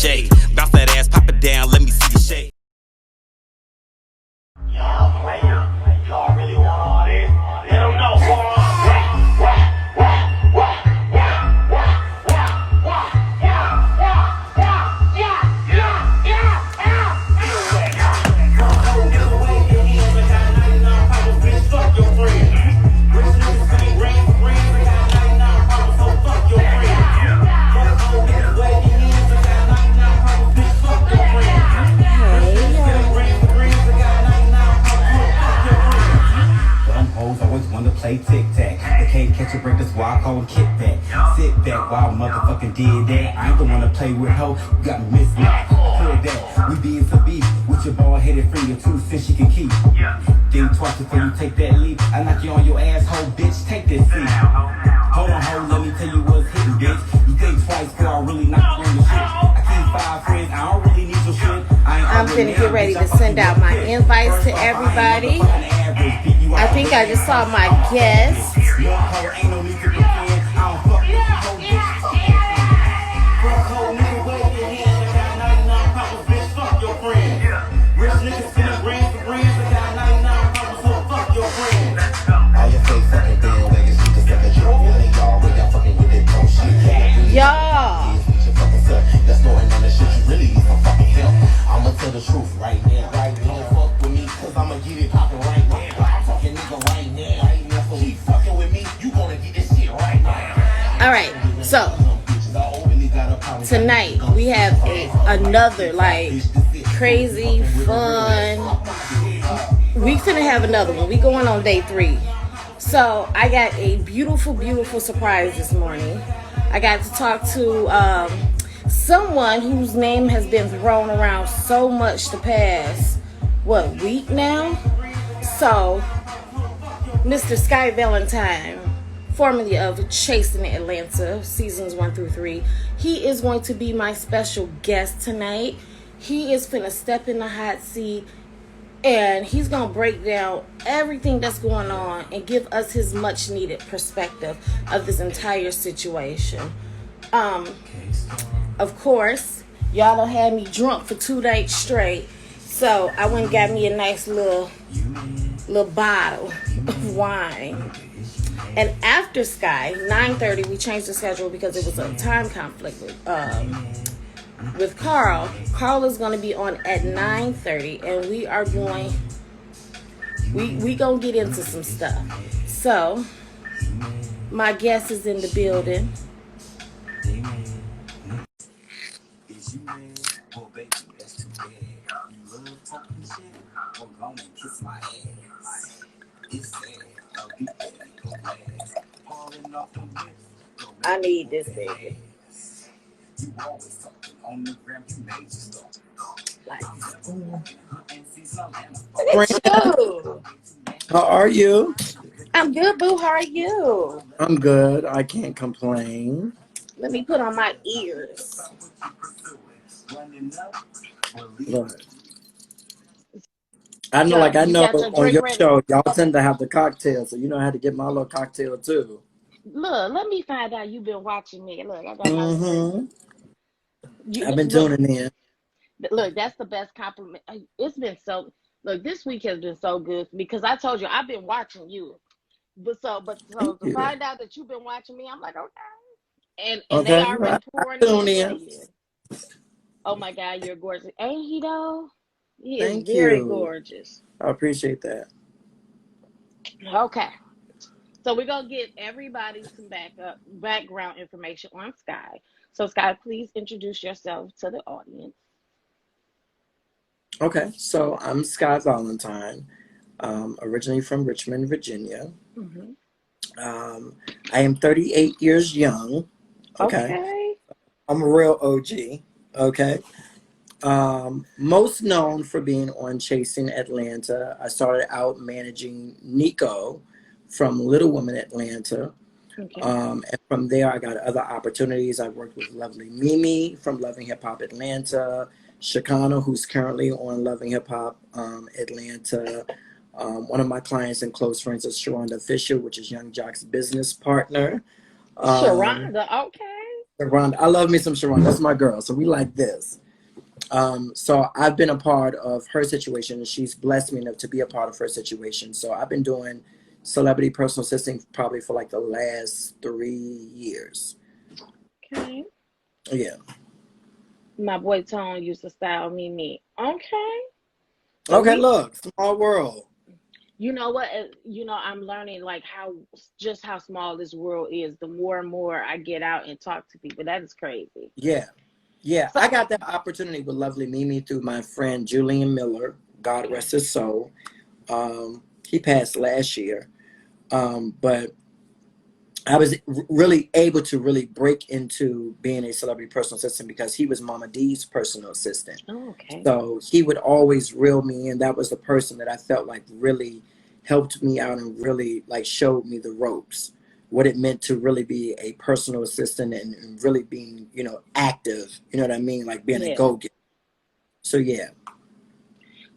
shake. Bounce that ass, pop it down, let me see you shake. Y'all player, y'all really want all this? Let them know, boy. Play tic-tac, they can't catch a break, that's why I call them kickback. Sit back while I motherfucking did that. I ain't the one to play with, ho, you got me mismatched. Clear that, we being some beef with your bald-headed friend, your 2 cents you can keep. Think twice before you take that leap. I knock you on your asshole, bitch, take this seat. Hold on, ho, let me tell you what's hitting, bitch. You think twice before I really knock you on your shit. I keep 5 friends, I don't really need your shit. I'm finna get ready to send out my invites to everybody. I think I just saw my guest. Y'all. That's going on the shit you really need some fucking help. I'ma tell the truth right now. Don't fuck with me, cause I'ma get it poppin' right now. I'm fucking nigga right now. So keep fucking with me, you gonna get this shit right now. Alright, so tonight we have another like crazy fun. We finna have another one. We going on day 3. So I got a beautiful surprise this morning. I got to talk to someone whose name has been thrown around so much the past, week now? So, Mr. Skye Valentine, formerly of Chasing Atlanta, seasons 1 through 3, he is going to be my special guest tonight. He is finna step in the hot seat, and he's gonna break down everything that's going on and give us his much needed perspective of this entire situation. Of course, y'all done had me drunk for 2 nights straight, so I went and got me a nice little bottle of wine. And after Skye, 9:30, we changed the schedule because it was a time conflict with Carl. Carl is going to be on at 9:30, and we are going to get into some stuff. So, my guest is in the building. I need this baby. How are you? I'm good, boo. How are you? I'm good. I can't complain. Let me put on my ears. Look. I know on your show, y'all tend to have the cocktail, so you know how to get my little cocktail too. Look, let me find out you've been watching me. Look, I got my I've been tuning in. Look, that's the best compliment. It's been so. Look, this week has been so good because I told you I've been watching you, but to find out that you've been watching me, I'm like, okay, and they already pouring in. Oh my God, you're gorgeous, ain't he though? He is very gorgeous. I appreciate that. Okay. So we're going to get everybody some background information on Skye. So Skye, please introduce yourself to the audience. Okay, so I'm Skye Valentine, originally from Richmond, Virginia. Mm-hmm. I am 38 years young. Okay. I'm a real OG. Okay. Most known for being on Chasing Atlanta. I started out managing Nico from Little Women Atlanta. Okay. And from there, I got other opportunities. I worked with Lovely Mimi from Loving Hip Hop Atlanta, Shakana, who's currently on Loving Hip Hop Atlanta. One of my clients and close friends is Sharonda Fisher, which is Young Jock's business partner. Sharonda, okay. Sharon, I love me some Sharon. That's my girl. So we like this. So I've been a part of her situation, and she's blessed me enough to be a part of her situation. So I've been doing celebrity personal assisting probably for like the last 3 years. Okay. Yeah. My boy Tone used to style me. Okay. Okay, look, small world. You know what? I'm learning like how small this world is. The more and more I get out and talk to people, that is crazy. Yeah. Yeah. So, I got that opportunity with Lovely Mimi through my friend Julian Miller. God rest his soul. He passed last year. But I was really able to really break into being a celebrity personal assistant because he was Mama D's personal assistant. oh, okay. So he would always reel me in. That was the person that I felt like really helped me out and really like showed me the ropes, what it meant to really be a personal assistant and really being, active. You know what I mean? Like being a go-getter. So yeah.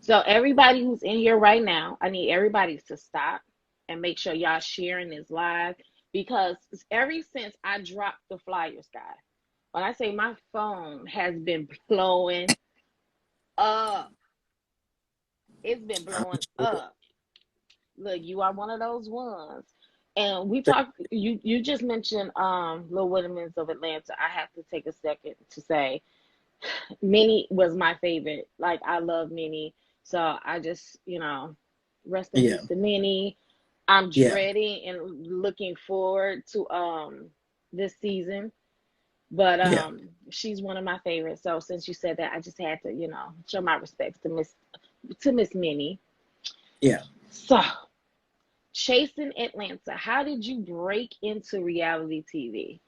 So everybody who's in here right now, I need everybody to stop and make sure y'all sharing this live, because ever since I dropped the flyers, guys, when I say my phone has been blowing up, it's been blowing up. Look, you are one of those ones. And we talked, you just mentioned Lil Woodman's of Atlanta. I have to take a second to say Minnie was my favorite. Like, I love Minnie. So I just, rest in peace to Minnie. I'm dreading and looking forward to this season. But she's one of my favorites. So since you said that, I just had to, show my respects to Miss Minnie. Yeah. So Chasing Atlanta, how did you break into reality TV?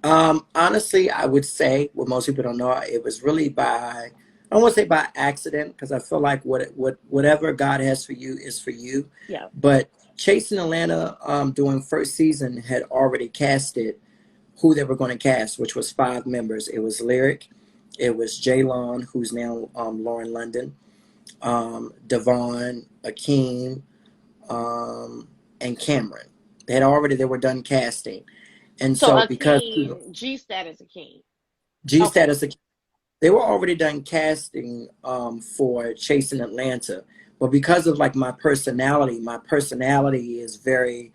Honestly, I would say what most people don't know, it was really I don't want to say by accident, because I feel like whatever God has for you is for you. Yeah. But Chasing Atlanta, during first season, had already casted who they were going to cast, which was 5 members. It was Lyric, it was Jaylon, who's now Lauren London, Devon, Akeem, and Cameron. They were done casting. And so because G status Akeem. G status, they were already done casting for Chasing Atlanta, but because of like my personality is very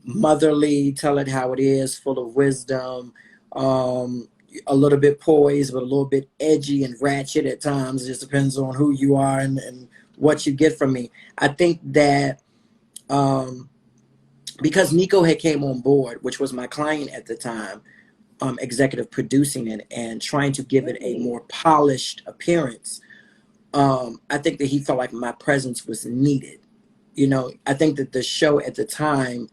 motherly, tell it how it is, full of wisdom, a little bit poised, but a little bit edgy and ratchet at times. It just depends on who you are and what you get from me. I think that because Nico had came on board, which was my client at the time, executive producing it and trying to give it a more polished appearance, I think that he felt like my presence was needed. I think that the show at the time,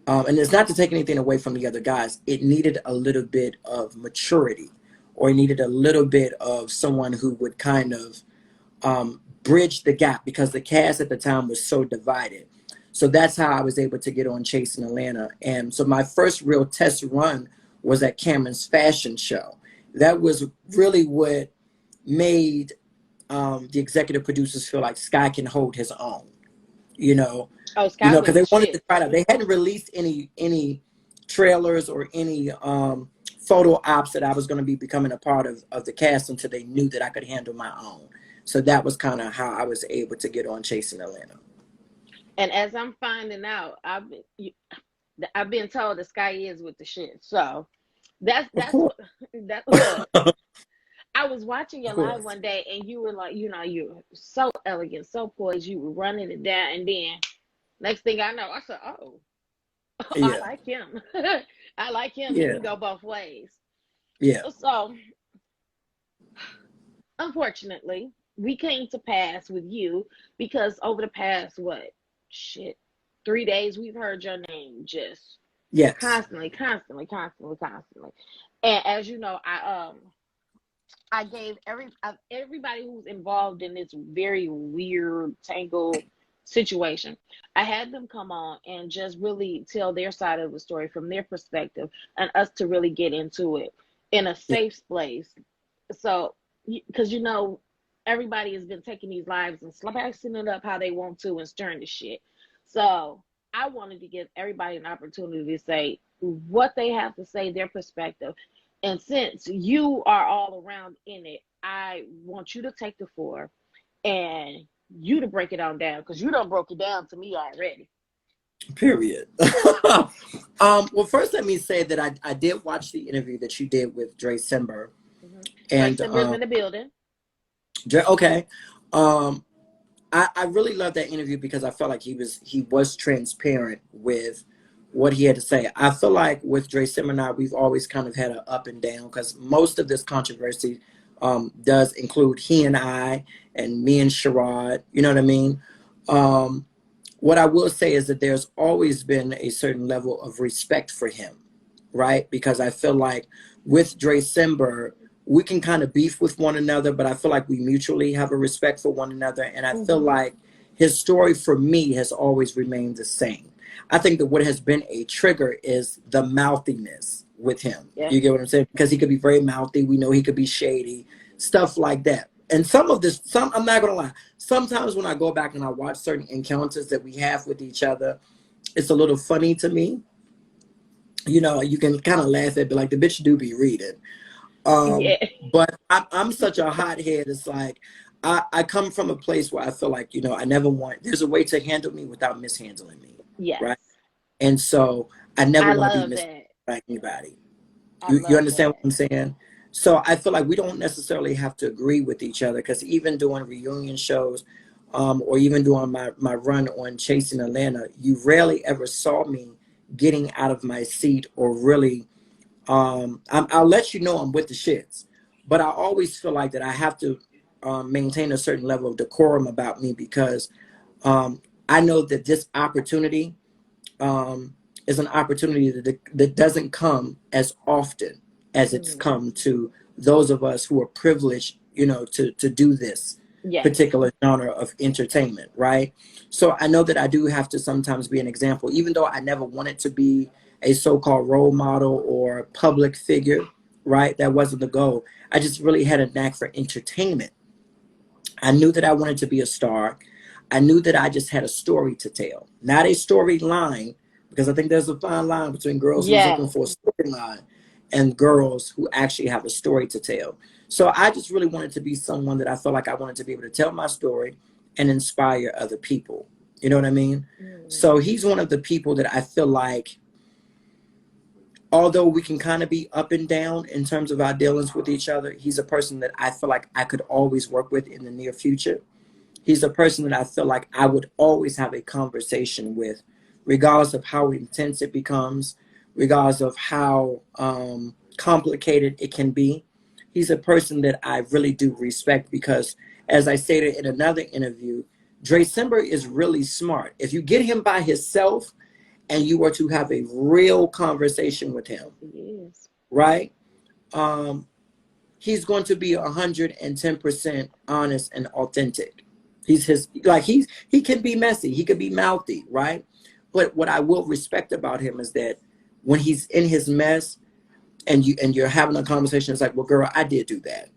and it's not to take anything away from the other guys, it needed a little bit of maturity, or it needed a little bit of someone who would kind of bridge the gap, because the cast at the time was so divided. So that's how I was able to get on Chasing Atlanta. And so my first real test run was at Cameron's fashion show. That was really what made the executive producers feel like Skye can hold his own. Oh, Skye, because they wanted to try it out. They hadn't released any trailers or any photo ops that I was going to be becoming a part of the cast until they knew that I could handle my own. So that was kind of how I was able to get on Chasing Atlanta. And as I'm finding out, I've been told that Skye is with the shit. So that's what I was watching your live one day, and you were like, you're so elegant, so poised. You were running it down, and then next thing I know, I said, "Oh, I like him. I like him. He can go both ways." Yeah. So, unfortunately, we came to pass with you because over the past 3 days, we've heard your name just constantly. And as you know, I gave everybody who's involved in this very weird tangled situation, I had them come on and just really tell their side of the story from their perspective, and us to really get into it in a safe place. So, because everybody has been taking these lives and slicing it up how they want to and stirring the shit. So I wanted to give everybody an opportunity to say, what they have to say, their perspective. And since you are all around in it, I want you to take the floor and you to break it on down, because you done broke it down to me already. Period. Well, first let me say that I did watch the interview that you did with Dre Simber. And Dre Simber's in the building. Okay. I really love that interview because I felt like he was transparent with what he had to say. I feel like with Dre Simber and I, we've always kind of had an up and down, because most of this controversy does include he and I and me and Sherrod. You know what I mean? What I will say is that there's always been a certain level of respect for him, right? Because I feel like with Dre Simber, we can kind of beef with one another, but I feel like we mutually have a respect for one another. And I feel like his story for me has always remained the same. I think that what has been a trigger is the mouthiness with him. Yeah. You get what I'm saying? Because he could be very mouthy. We know he could be shady, stuff like that. And I'm not going to lie, sometimes when I go back and I watch certain encounters that we have with each other, it's a little funny to me. You know, you can kind of laugh at, but like, the bitch do be reading. But I'm such a hothead. It's like, I come from a place where I feel like, you know, there's a way to handle me without mishandling me. Yeah. Right. And so I never want to be mishandled by anybody. You understand what I'm saying? So I feel like we don't necessarily have to agree with each other, because even doing reunion shows, or even doing my run on Chasing Atlanta, you rarely ever saw me getting out of my seat or really, I'll let you know I'm with the shits, but I always feel like that I have to maintain a certain level of decorum about me, because I know that this opportunity is an opportunity that doesn't come as often as it's come to those of us who are privileged, you know, to do this particular genre of entertainment, right? So I know that I do have to sometimes be an example, even though I never wanted to be a so-called role model or public figure, right? That wasn't the goal. I just really had a knack for entertainment. I knew that I wanted to be a star. I knew that I just had a story to tell, not a storyline, because I think there's a fine line between girls who's looking for a storyline and girls who actually have a story to tell. So I just really wanted to be someone that I felt like I wanted to be able to tell my story and inspire other people. You know what I mean? So he's one of the people that I feel like, although we can kind of be up and down in terms of our dealings with each other, he's a person that I feel like I could always work with in the near future. He's a person that I feel like I would always have a conversation with, regardless of how intense it becomes, regardless of how complicated it can be. He's a person that I really do respect, because, as I stated in another interview, Dre Simber is really smart. If you get him by himself and you were to have a real conversation with him, right? He's going to be 110% honest and authentic. He can be messy, he could be mouthy, right? But what I will respect about him is that when he's in his mess and you're having a conversation, it's like, well, girl, I did do that.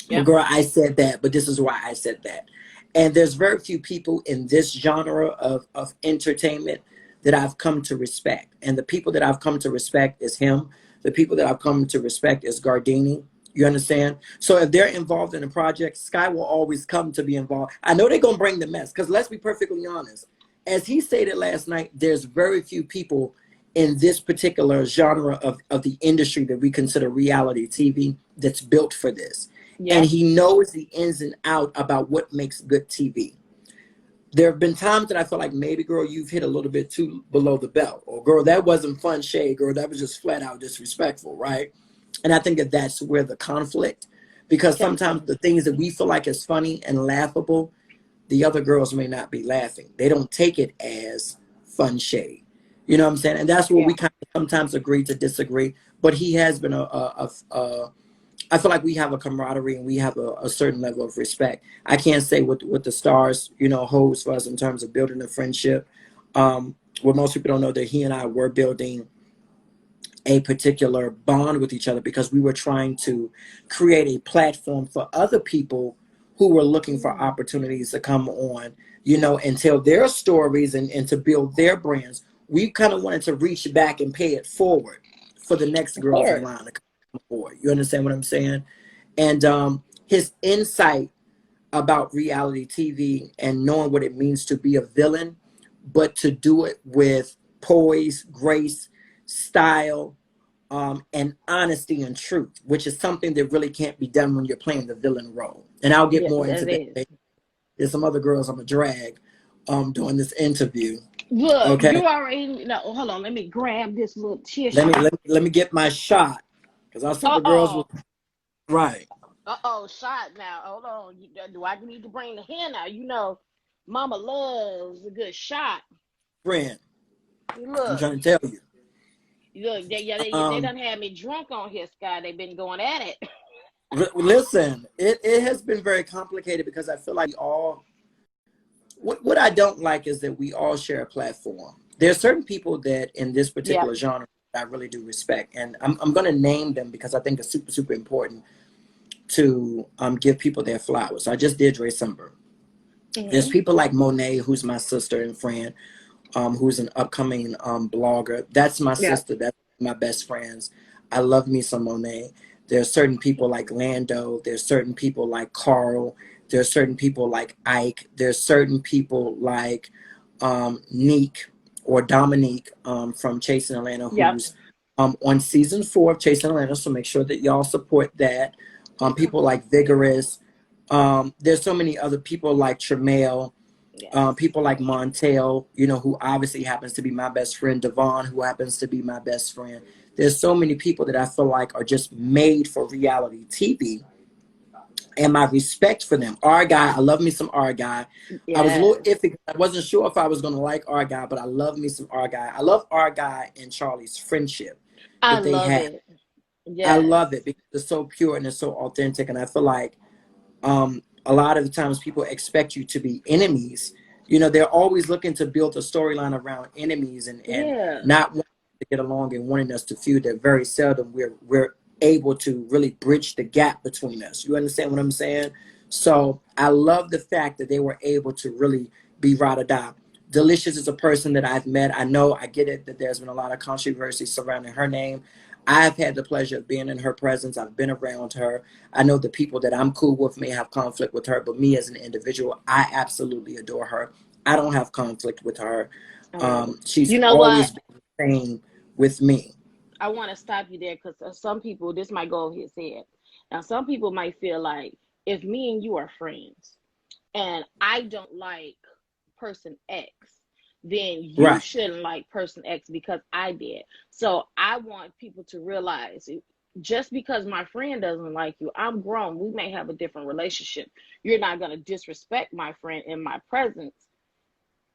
Well, girl, I said that, but this is why I said that. And there's very few people in this genre of entertainment that I've come to respect. And the people that I've come to respect is him. The people that I've come to respect is Gardini. You understand? So if they're involved in a project, Skye will always come to be involved. I know they're going to bring the mess, because let's be perfectly honest. As he stated last night, there's very few people in this particular genre of the industry that we consider reality TV that's built for this. And he knows the ins and out about what makes good TV. There have been times that I feel like, maybe, girl, you've hit a little bit too below the belt. Or, girl, that wasn't fun shade. Girl, that was just flat out disrespectful, right? And I think that that's where the conflict, because sometimes the things that we feel like is funny and laughable, the other girls may not be laughing. They don't take it as fun shade. You know what I'm saying? And that's where we kind of sometimes agree to disagree. But he has been I feel like we have a camaraderie and we have a certain level of respect. I can't say what the stars, you know, holds for us in terms of building a friendship. What most people don't know, that he and I were building a particular bond with each other, because we were trying to create a platform for other people who were looking for opportunities to come on, you know, and tell their stories and to build their brands we kind of wanted to reach back and pay it forward for the next Of girls in course. line to come forward. You understand what I'm saying? And his insight about reality TV and knowing what it means to be a villain, but to do it with poise, grace, style, and honesty and truth, which is something that really can't be done when you're playing the villain role. And I'll get Yes, more into that is. that. There's some other girls I'm a drag during this interview. Look, Okay, you already know. Hold on, let me grab this little tissue. let me get my shot because I said the girls Uh-oh. was right. Uh-oh, shot now. Hold on. Do I need to bring the hen out? You know, Mama loves a good shot. Friend, I'm Look, trying to tell you. they done had me drunk on here, Skye. They've been going at it. Listen, it has been very complicated because I feel like we all, what I don't like is that we all share a platform. There are certain people that in this particular genre I really do respect, and I'm going to name them because I think it's super, super important to give people their flowers. So I just did December. There's people like Monet, who's my sister and friend, who's an upcoming blogger. That's my sister. That's my best friends. I love me some Monet. There's certain people like Lando. There's certain people like Carl. There's certain people like Ike. There's certain people like Neek or Dominique from Chasing Atlanta, who's on season 4 of Chasing Atlanta. So make sure that y'all support that. People like Vigorous. There's so many other people like Tremail. People like Montel, you know, who obviously happens to be my best friend. Devon, who happens to be my best friend. There's so many people that I feel like are just made for reality TV. And my respect for them. R Guy, I love me some R Guy. I was a little iffy. I wasn't sure if I was going to like R Guy, but I love me some R Guy. I love R Guy and Charlie's friendship that they have. It. Yes. I love it because it's so pure and it's so authentic. And I feel like a lot of the times people expect you to be enemies. You know, they're always looking to build a storyline around enemies and not wanting to get along and wanting us to feud. That very seldom we're able to really bridge the gap between us. You understand what I'm saying? So I love the fact that they were able to really be ride or die. Delicious is a person that I've met. I know, I get it, that there's been a lot of controversy surrounding her name. I've had the pleasure of being in her presence. I've been around her. I know the people that I'm cool with may have conflict with her, but me as an individual, I absolutely adore her. I don't have conflict with her. She's always been the same with me. I want to stop you there because some people, this might go over his head. Now, some people might feel like if me and you are friends and I don't like person X, then you shouldn't like person X because I did. So I want people to realize just because my friend doesn't like you, I'm grown. We may have a different relationship. You're not going to disrespect my friend in my presence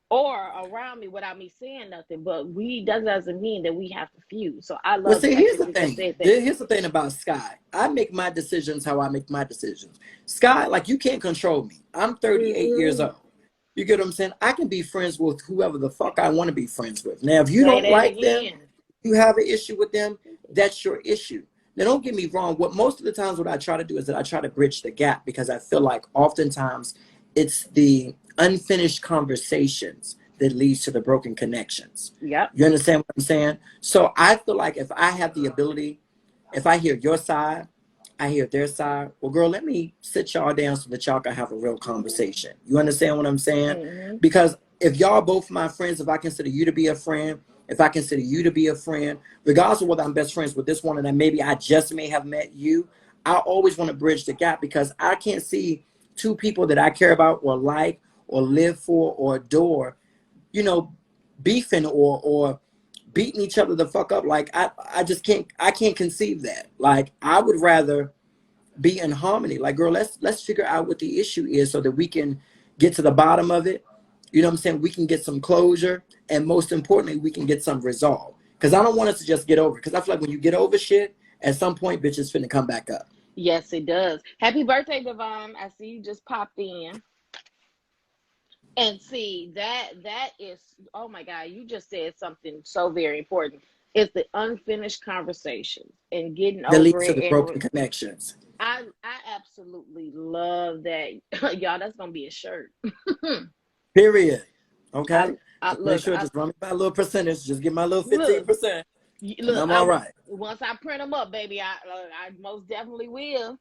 or around me without me saying nothing. But that doesn't mean that we have to feud. So I love. Well, see, here's the thing. Here's the thing about Skye. I make my decisions how I make my decisions. Skye, like, you can't control me. I'm 38 years old. You get what I'm saying? I can be friends with whoever the fuck I want to be friends with. Now, if you don't like them, you have an issue with them, that's your issue. Now, don't get me wrong. Most of the times what I try to do is that I try to bridge the gap because I feel like oftentimes it's the unfinished conversations that leads to the broken connections. Yeah. You understand what I'm saying? So I feel like if I have the ability, if I hear your side, I hear their side. Well, girl, let me sit y'all down so that y'all can have a real conversation. You understand what I'm saying? Because if y'all both my friends, if I consider you to be a friend, if I consider you to be a friend, regardless of whether I'm best friends with this one and then maybe I just may have met you, I always want to bridge the gap because I can't see two people that I care about or like or live for or adore, you know, beefing or beating each other the fuck up. Like I just can't conceive that. Like I would rather be in harmony. Like, girl, let's figure out what the issue is so that we can get to the bottom of it. You know what I'm saying? We can get some closure and most importantly, we can get some resolve. Because I don't want us to just get over it. Because I feel like when you get over shit, at some point, bitch is finna come back up. Yes, it does. Happy birthday, Devon. I see you just popped in. And see, that is, oh my God, you just said something so very important. It's the unfinished conversations and getting over it. That leads to the broken connections. I absolutely love that. Y'all, that's going to be a shirt. Period. Okay? Just make Look, sure, just run me by a little percentage. Just give my little look, 15%. look. I'm all right. Once I print them up, baby, I most definitely will.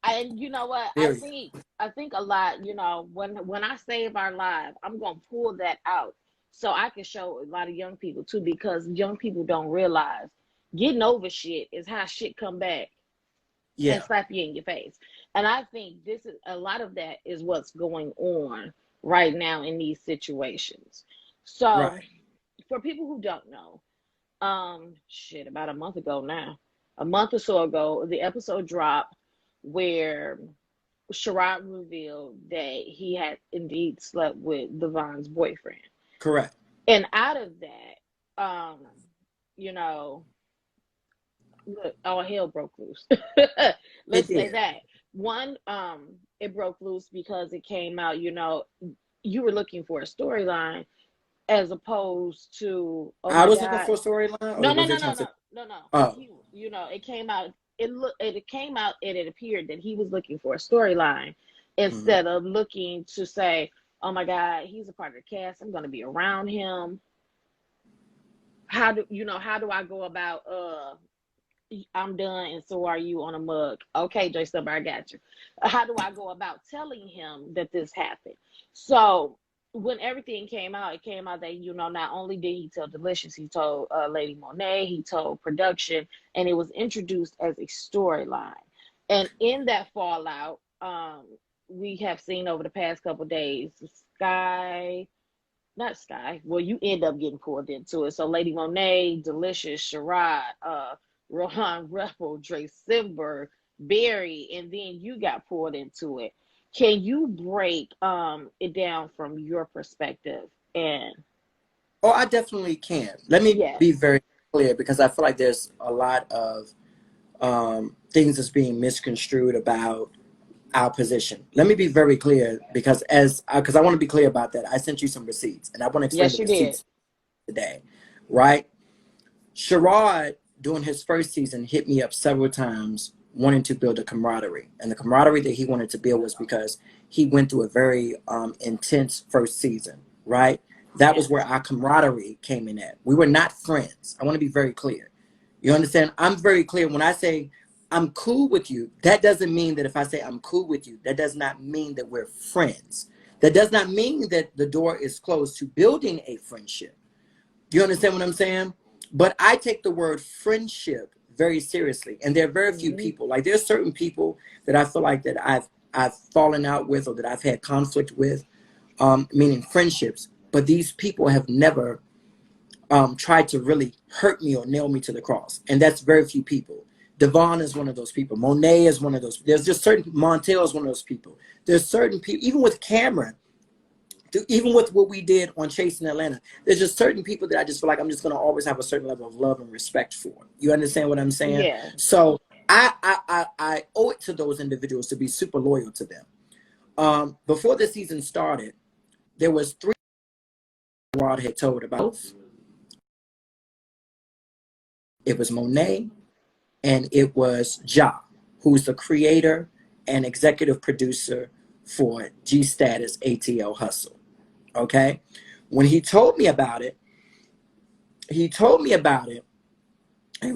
And you know what? Period. I think a lot. You know, when I save our lives, I'm gonna pull that out so I can show a lot of young people too, because young people don't realize getting over shit is how shit come back Yeah. and slap you in your face. And I think this is a lot of that is what's going on right now in these situations. So Right. for people who don't know, about a month or so ago, the episode dropped where Sherrod revealed that he had indeed slept with Devon's boyfriend. Correct. And out of that, you know, look, all hell broke loose. Let's say that. One, it broke loose because it came out, you know, you were looking for a storyline as opposed to, oh I my was God. looking for a storyline. No. Oh. You know, it came out. It came out, and it appeared that he was looking for a storyline instead of looking to say, oh my God, he's a part of the cast. I'm going to be around him. How do I go about, I'm done and so are you on a mug? Okay, Joy Stubber, I got you. How do I go about telling him that this happened? So when everything came out, it came out that, you know, not only did he tell Delicious, he told Lady Monet, he told production, and it was introduced as a storyline. And in that fallout, we have seen over the past couple of days, not Skye, well, you end up getting pulled into it. So Lady Monet, Delicious, Sherrod, Rohan Rebel, Dre Simber, Barry, and then you got pulled into it. Can you break it down from your perspective? And I definitely can. Let me be very clear, because I feel like there's a lot of things that's being misconstrued about our position. Let me be very clear, because I want to be clear about that. I sent you some receipts, and I want to explain the receipts today, right? Sherrod, during his first season, hit me up several times wanting to build a camaraderie. And the camaraderie that he wanted to build was because he went through a very intense first season, right? That was where our camaraderie came in at. We were not friends. I want to be very clear. You understand? I'm very clear. When I say I'm cool with you, that doesn't mean that if I say I'm cool with you, that does not mean that we're friends. That does not mean that the door is closed to building a friendship. You understand what I'm saying? But I take the word friendship very seriously. And there are very few people. Like, there's certain people that I feel like that I've fallen out with, or that I've had conflict with, meaning friendships. But these people have never tried to really hurt me or nail me to the cross. And that's very few people. Devon is one of those people. Monet is one of those. There's just certain, Montel is one of those people. There's certain people, even with Cameron, even with what we did on Chasing Atlanta, there's just certain people that I just feel like I'm just going to always have a certain level of love and respect for. You understand what I'm saying? Yeah. So I owe it to those individuals to be super loyal to them. Before the season started, there was 3 Rod had told about. It was Monet, and it was Ja, who's the creator and executive producer for G Status ATL Hustle. Okay? When he told me about it in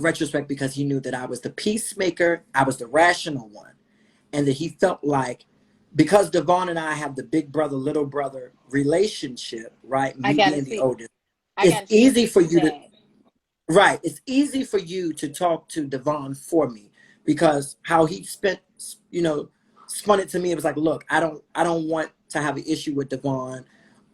retrospect because he knew that I was the peacemaker, I was the rational one, and that he felt like, because Devon and I have the big brother, little brother relationship, right? Me being the oldest, it's easy for you to, right, it's easy for you to talk to Devon for me, because how he spun it to me, it was like, look, I don't want to have an issue with Devon.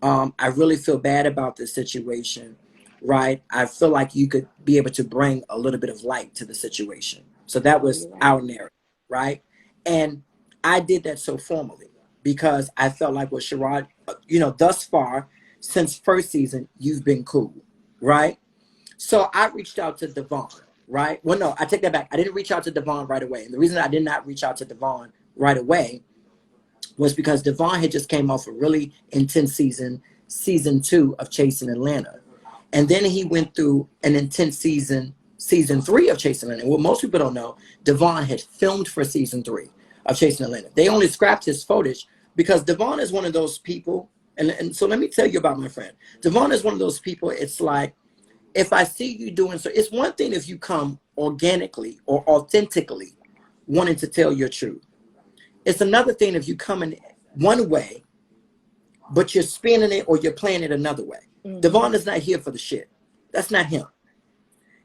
I really feel bad about this situation, right? I feel like you could be able to bring a little bit of light to the situation. So that was our narrative, right? And I did that so formally because I felt like with Sherrod, thus far, since first season, you've been cool, right? So I reached out to Devon, right? Well, no, I take that back. I didn't reach out to Devon right away. And the reason I did not reach out to Devon right away was because Devon had just came off a really intense season 2 of Chasing Atlanta. And then he went through an intense season 3 of Chasing Atlanta. What most people don't know, Devon had filmed for season 3 of Chasing Atlanta. They only scrapped his footage because Devon is one of those people, And so let me tell you about my friend. Devon is one of those people, it's like, if I see you doing so, it's one thing if you come organically or authentically wanting to tell your truth. It's another thing if you come in one way, but you're spinning it or you're playing it another way. Devon is not here for the shit. That's not him.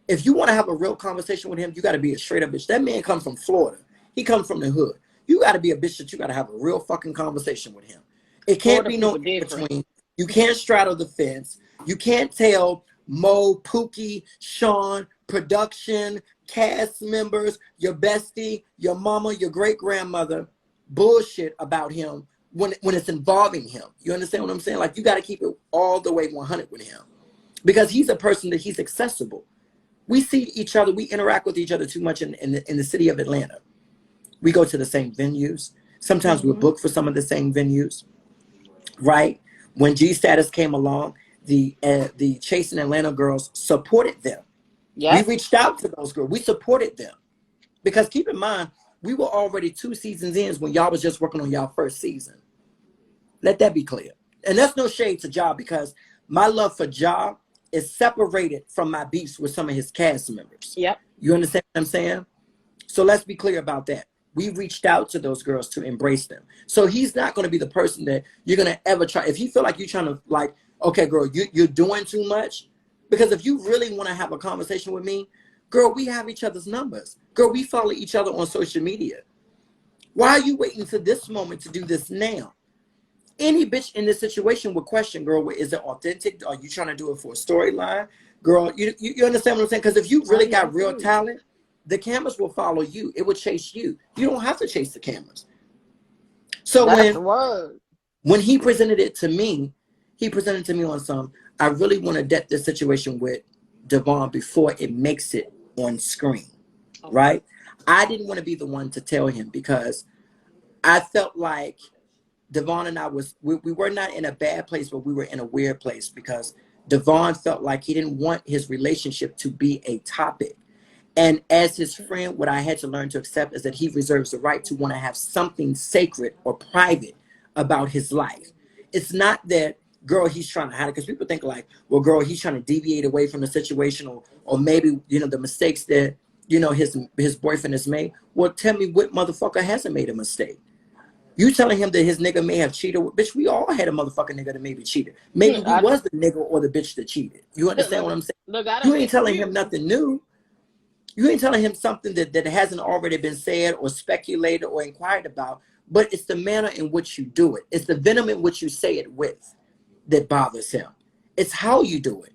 If you want to have a real conversation with him, you got to be a straight up bitch. That man comes from Florida. He comes from the hood. You got to be a bitch that you got to have a real fucking conversation with him. It can't be no in between. You can't straddle the fence. You can't tell Mo, Pookie, Sean, production, cast members, your bestie, your mama, your great grandmother bullshit about him when it's involving him. You understand what I'm saying? Like, you got to keep it all the way 100 with him, because he's a person that he's accessible. We see each other. We interact with each other too much in the city of Atlanta. We go to the same venues. Sometimes we're booked for some of the same venues, right? When G Status came along, the Chasing Atlanta girls supported them. We reached out to those girls. We supported them. Because keep in mind, we were already 2 seasons in when y'all was just working on y'all first season. Let that be clear. And that's no shade to Ja, because my love for Ja is separated from my beefs with some of his cast members. Yep. You understand what I'm saying? So let's be clear about that. We reached out to those girls to embrace them. So he's not going to be the person that you're going to ever try. If you feel like you're trying to, like, okay, girl, you're doing too much. Because if you really want to have a conversation with me, girl, we have each other's numbers. Girl, we follow each other on social media. Why are you waiting to this moment to do this now? Any bitch in this situation would question, girl, is it authentic? Are you trying to do it for a storyline? Girl, you understand what I'm saying? Because if you really got real talent, the cameras will follow you. It will chase you. You don't have to chase the cameras. So when he presented it to me, he presented to me on some, I really want to debt this situation with Devon before it makes it on screen, right? I didn't want to be the one to tell him, because I felt like Devon and I we were not in a bad place, but we were in a weird place, because Devon felt like he didn't want his relationship to be a topic. And as his friend, what I had to learn to accept is that he reserves the right to want to have something sacred or private about his life. It's not that, girl, he's trying to hide it, because people think like, well, girl, he's trying to deviate away from the situation, or maybe, the mistakes that, his boyfriend has made. Well, tell me what motherfucker hasn't made a mistake. You telling him that his nigga may have cheated? Bitch, we all had a motherfucking nigga that maybe cheated. Maybe we was the nigga or the bitch that cheated. You understand what I'm saying? You ain't telling him nothing new. You ain't telling him something that hasn't already been said or speculated or inquired about, but it's the manner in which you do it. It's the venom in which you say it with that bothers him. It's how you do it.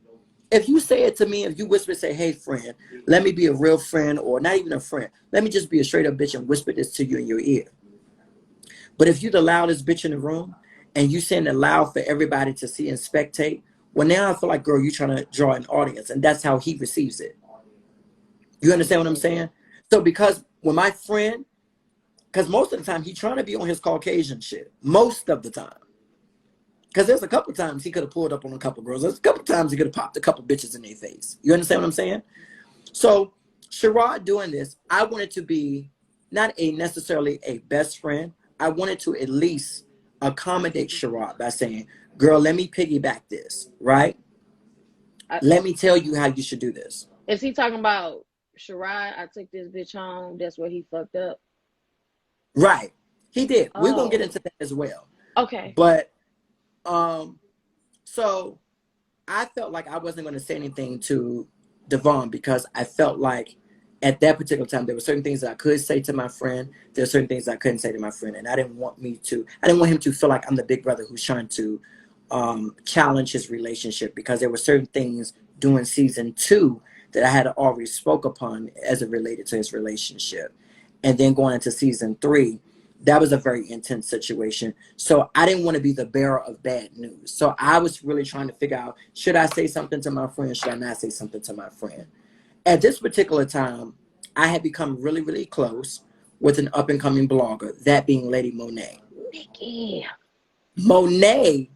If you say it to me, if you whisper, say, hey, friend, let me be a real friend, or not even a friend, let me just be a straight up bitch and whisper this to you in your ear. But if you're the loudest bitch in the room and you saying it loud for everybody to see and spectate, well, now I feel like, girl, you're trying to draw an audience, and that's how he receives it. You understand what I'm saying? So because when my friend, because most of the time he's trying to be on his Caucasian shit, most of the time. Because there's a couple times he could have pulled up on a couple girls. There's a couple times he could have popped a couple bitches in their face. You understand what I'm saying? So Sherrod doing this, I wanted to be not necessarily a best friend. I wanted to at least accommodate Sherrod by saying, girl, let me piggyback this, right? Let me tell you how you should do this. Is he talking about Sherrod, I took this bitch home, that's where he fucked up? Right. He did. We're going to get into that as well. Okay. But, so I felt like I wasn't going to say anything to Devon, because I felt like at that particular time, there were certain things that I could say to my friend. There are certain things I couldn't say to my friend. And I didn't want him to feel like I'm the big brother who's trying to challenge his relationship, because there were certain things during season 2 that I had already spoke upon as it related to his relationship. And then going into season 3, that was a very intense situation. So I didn't want to be the bearer of bad news. So I was really trying to figure out, should I say something to my friend? Should I not say something to my friend? At this particular time, I had become really, really close with an up-and-coming blogger, that being Lady Monet. Nikki. Monet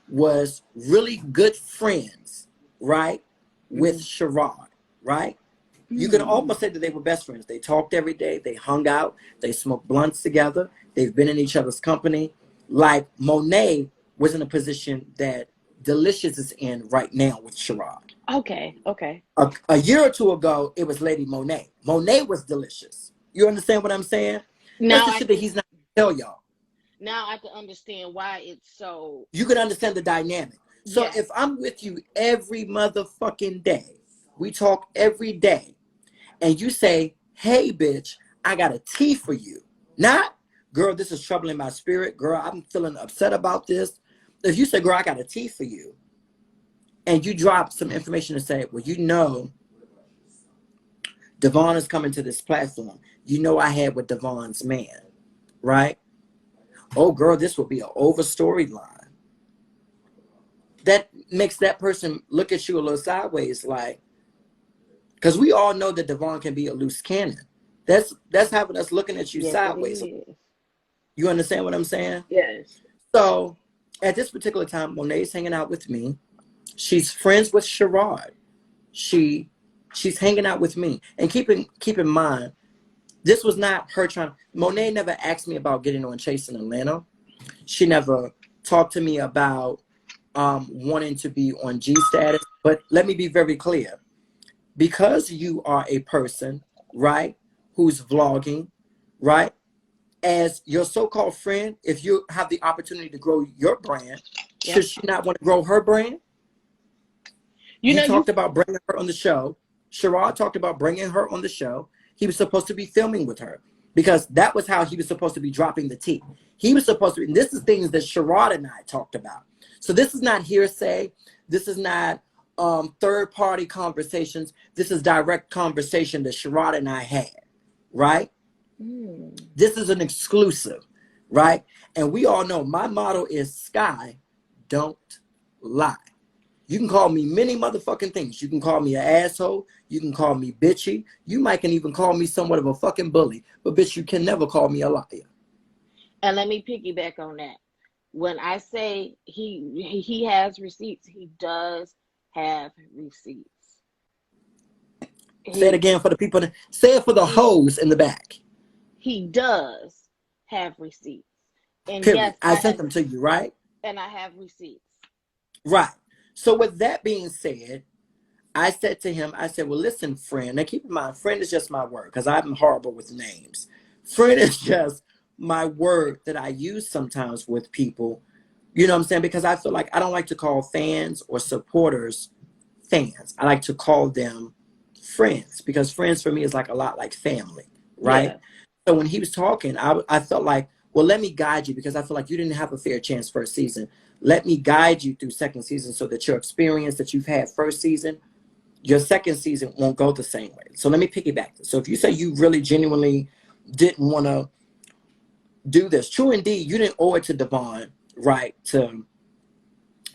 was really good friends, right, with Sherrod, right? You can almost say that they were best friends. They talked every day. They hung out. They smoked blunts together. They've been in each other's company. Like, Monet was in a position that Delicious is in right now with Sherrod. Okay. A year or two ago, it was Lady Monet. Monet was Delicious. You understand what I'm saying? Now That's the shit that he's not gonna tell y'all. Now I can understand why it's so. You can understand the dynamic. So Yeah. if I'm with you every motherfucking day, we talk every day, and you say, hey, bitch, I got a tea for you. Not, girl, this is troubling my spirit. Girl, I'm feeling upset about this. If you say, girl, I got a tea for you, and you drop some information to say, well, you know, Devon is coming to this platform. You know I had with Devon's man, right? Oh, girl, this will be an over storyline. That makes that person look at you a little sideways, like, because we all know that Devon can be a loose cannon. That's having us looking at you sideways. You understand what I'm saying? Yes. So at this particular time, Monet's hanging out with me. She's friends with Sherrod. She's hanging out with me. And keep in mind, this was not her trying. Monet never asked me about getting on Chase in Atlanta. She never talked to me about wanting to be on G status. But let me be very clear. Because you are a person, right, who's vlogging, right, as your so-called friend, if you have the opportunity to grow your brand, should she not want to grow her brand? You talked about bringing her on the show. Sherrod talked about bringing her on the show. He was supposed to be filming with her because that was how he was supposed to be dropping the tea. He was supposed to be, and this is things that Sherrod and I talked about. So this is not hearsay. This is not third-party conversations. This is direct conversation that Sherrod and I had, right? This is an exclusive, right? And we all know my motto is Skye, don't lie. You can call me many motherfucking things. You can call me an asshole. You can call me bitchy. You might can even call me somewhat of a fucking bully. But bitch, you can never call me a liar. And let me piggyback on that. When I say he has receipts, he does have receipts. Say it again for the people. Say it for the hoes in the back. He does have receipts. And period. yes, I sent them to you, right? And I have receipts. Right. So with that being said, I said to him, I said, well, listen, friend. Now keep in mind, friend is just my word because I'm horrible with names. Friend is just my word that I use sometimes with people. You know what I'm saying? Because I feel like I don't like to call fans or supporters fans. I like to call them friends because friends for me is like a lot like family, right? Yeah. So when he was talking, I felt like, well, let me guide you because I feel like you didn't have a fair chance first season. Let me guide you through second season so that your experience that you've had first season, your second season won't go the same way. So let me piggyback this. So if you say you really genuinely didn't want to do this, true indeed, you didn't owe it to Devon, right, to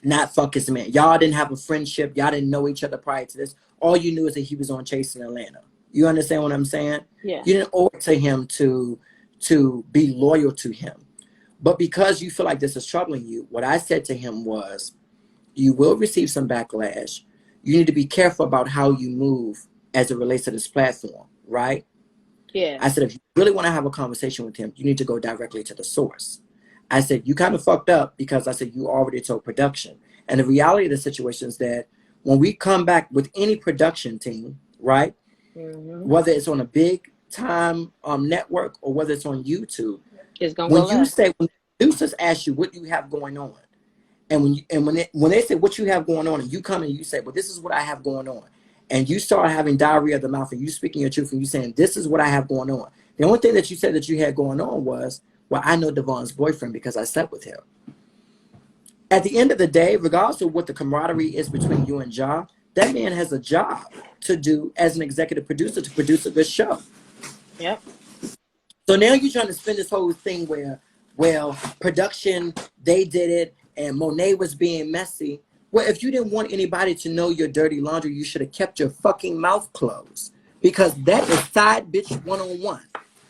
not fuck his man. Y'all didn't have a friendship. Y'all didn't know each other prior to this. All you knew is that he was on Chase in Atlanta. You understand what I'm saying? Yeah. You didn't owe it to him to be loyal to him. But because you feel like this is troubling you, what I said to him was, you will receive some backlash. You need to be careful about how you move as it relates to this platform, right? Yeah. I said, if you really want to have a conversation with him, you need to go directly to the source. I said, you kind of fucked up because I said, you already told production. And the reality of the situation is that when we come back with any production team, right, whether it's on a big time network or whether it's on YouTube, it's gonna when go you left. say, when producers ask you what you have going on, and when they say what you have going on, and you come and you say, well, this is what I have going on, and you start having diarrhea of the mouth, and you speaking your truth, and you saying, this is what I have going on. The only thing that you said that you had going on was, well, I know Devon's boyfriend because I slept with him. At the end of the day, regardless of what the camaraderie is between you and Ja, that man has a job to do as an executive producer to produce a good show. Yep. So now you're trying to spin this whole thing where, well, production, they did it, and Monet was being messy. Well, if you didn't want anybody to know your dirty laundry, you should have kept your fucking mouth closed. Because that is side bitch one-on-one.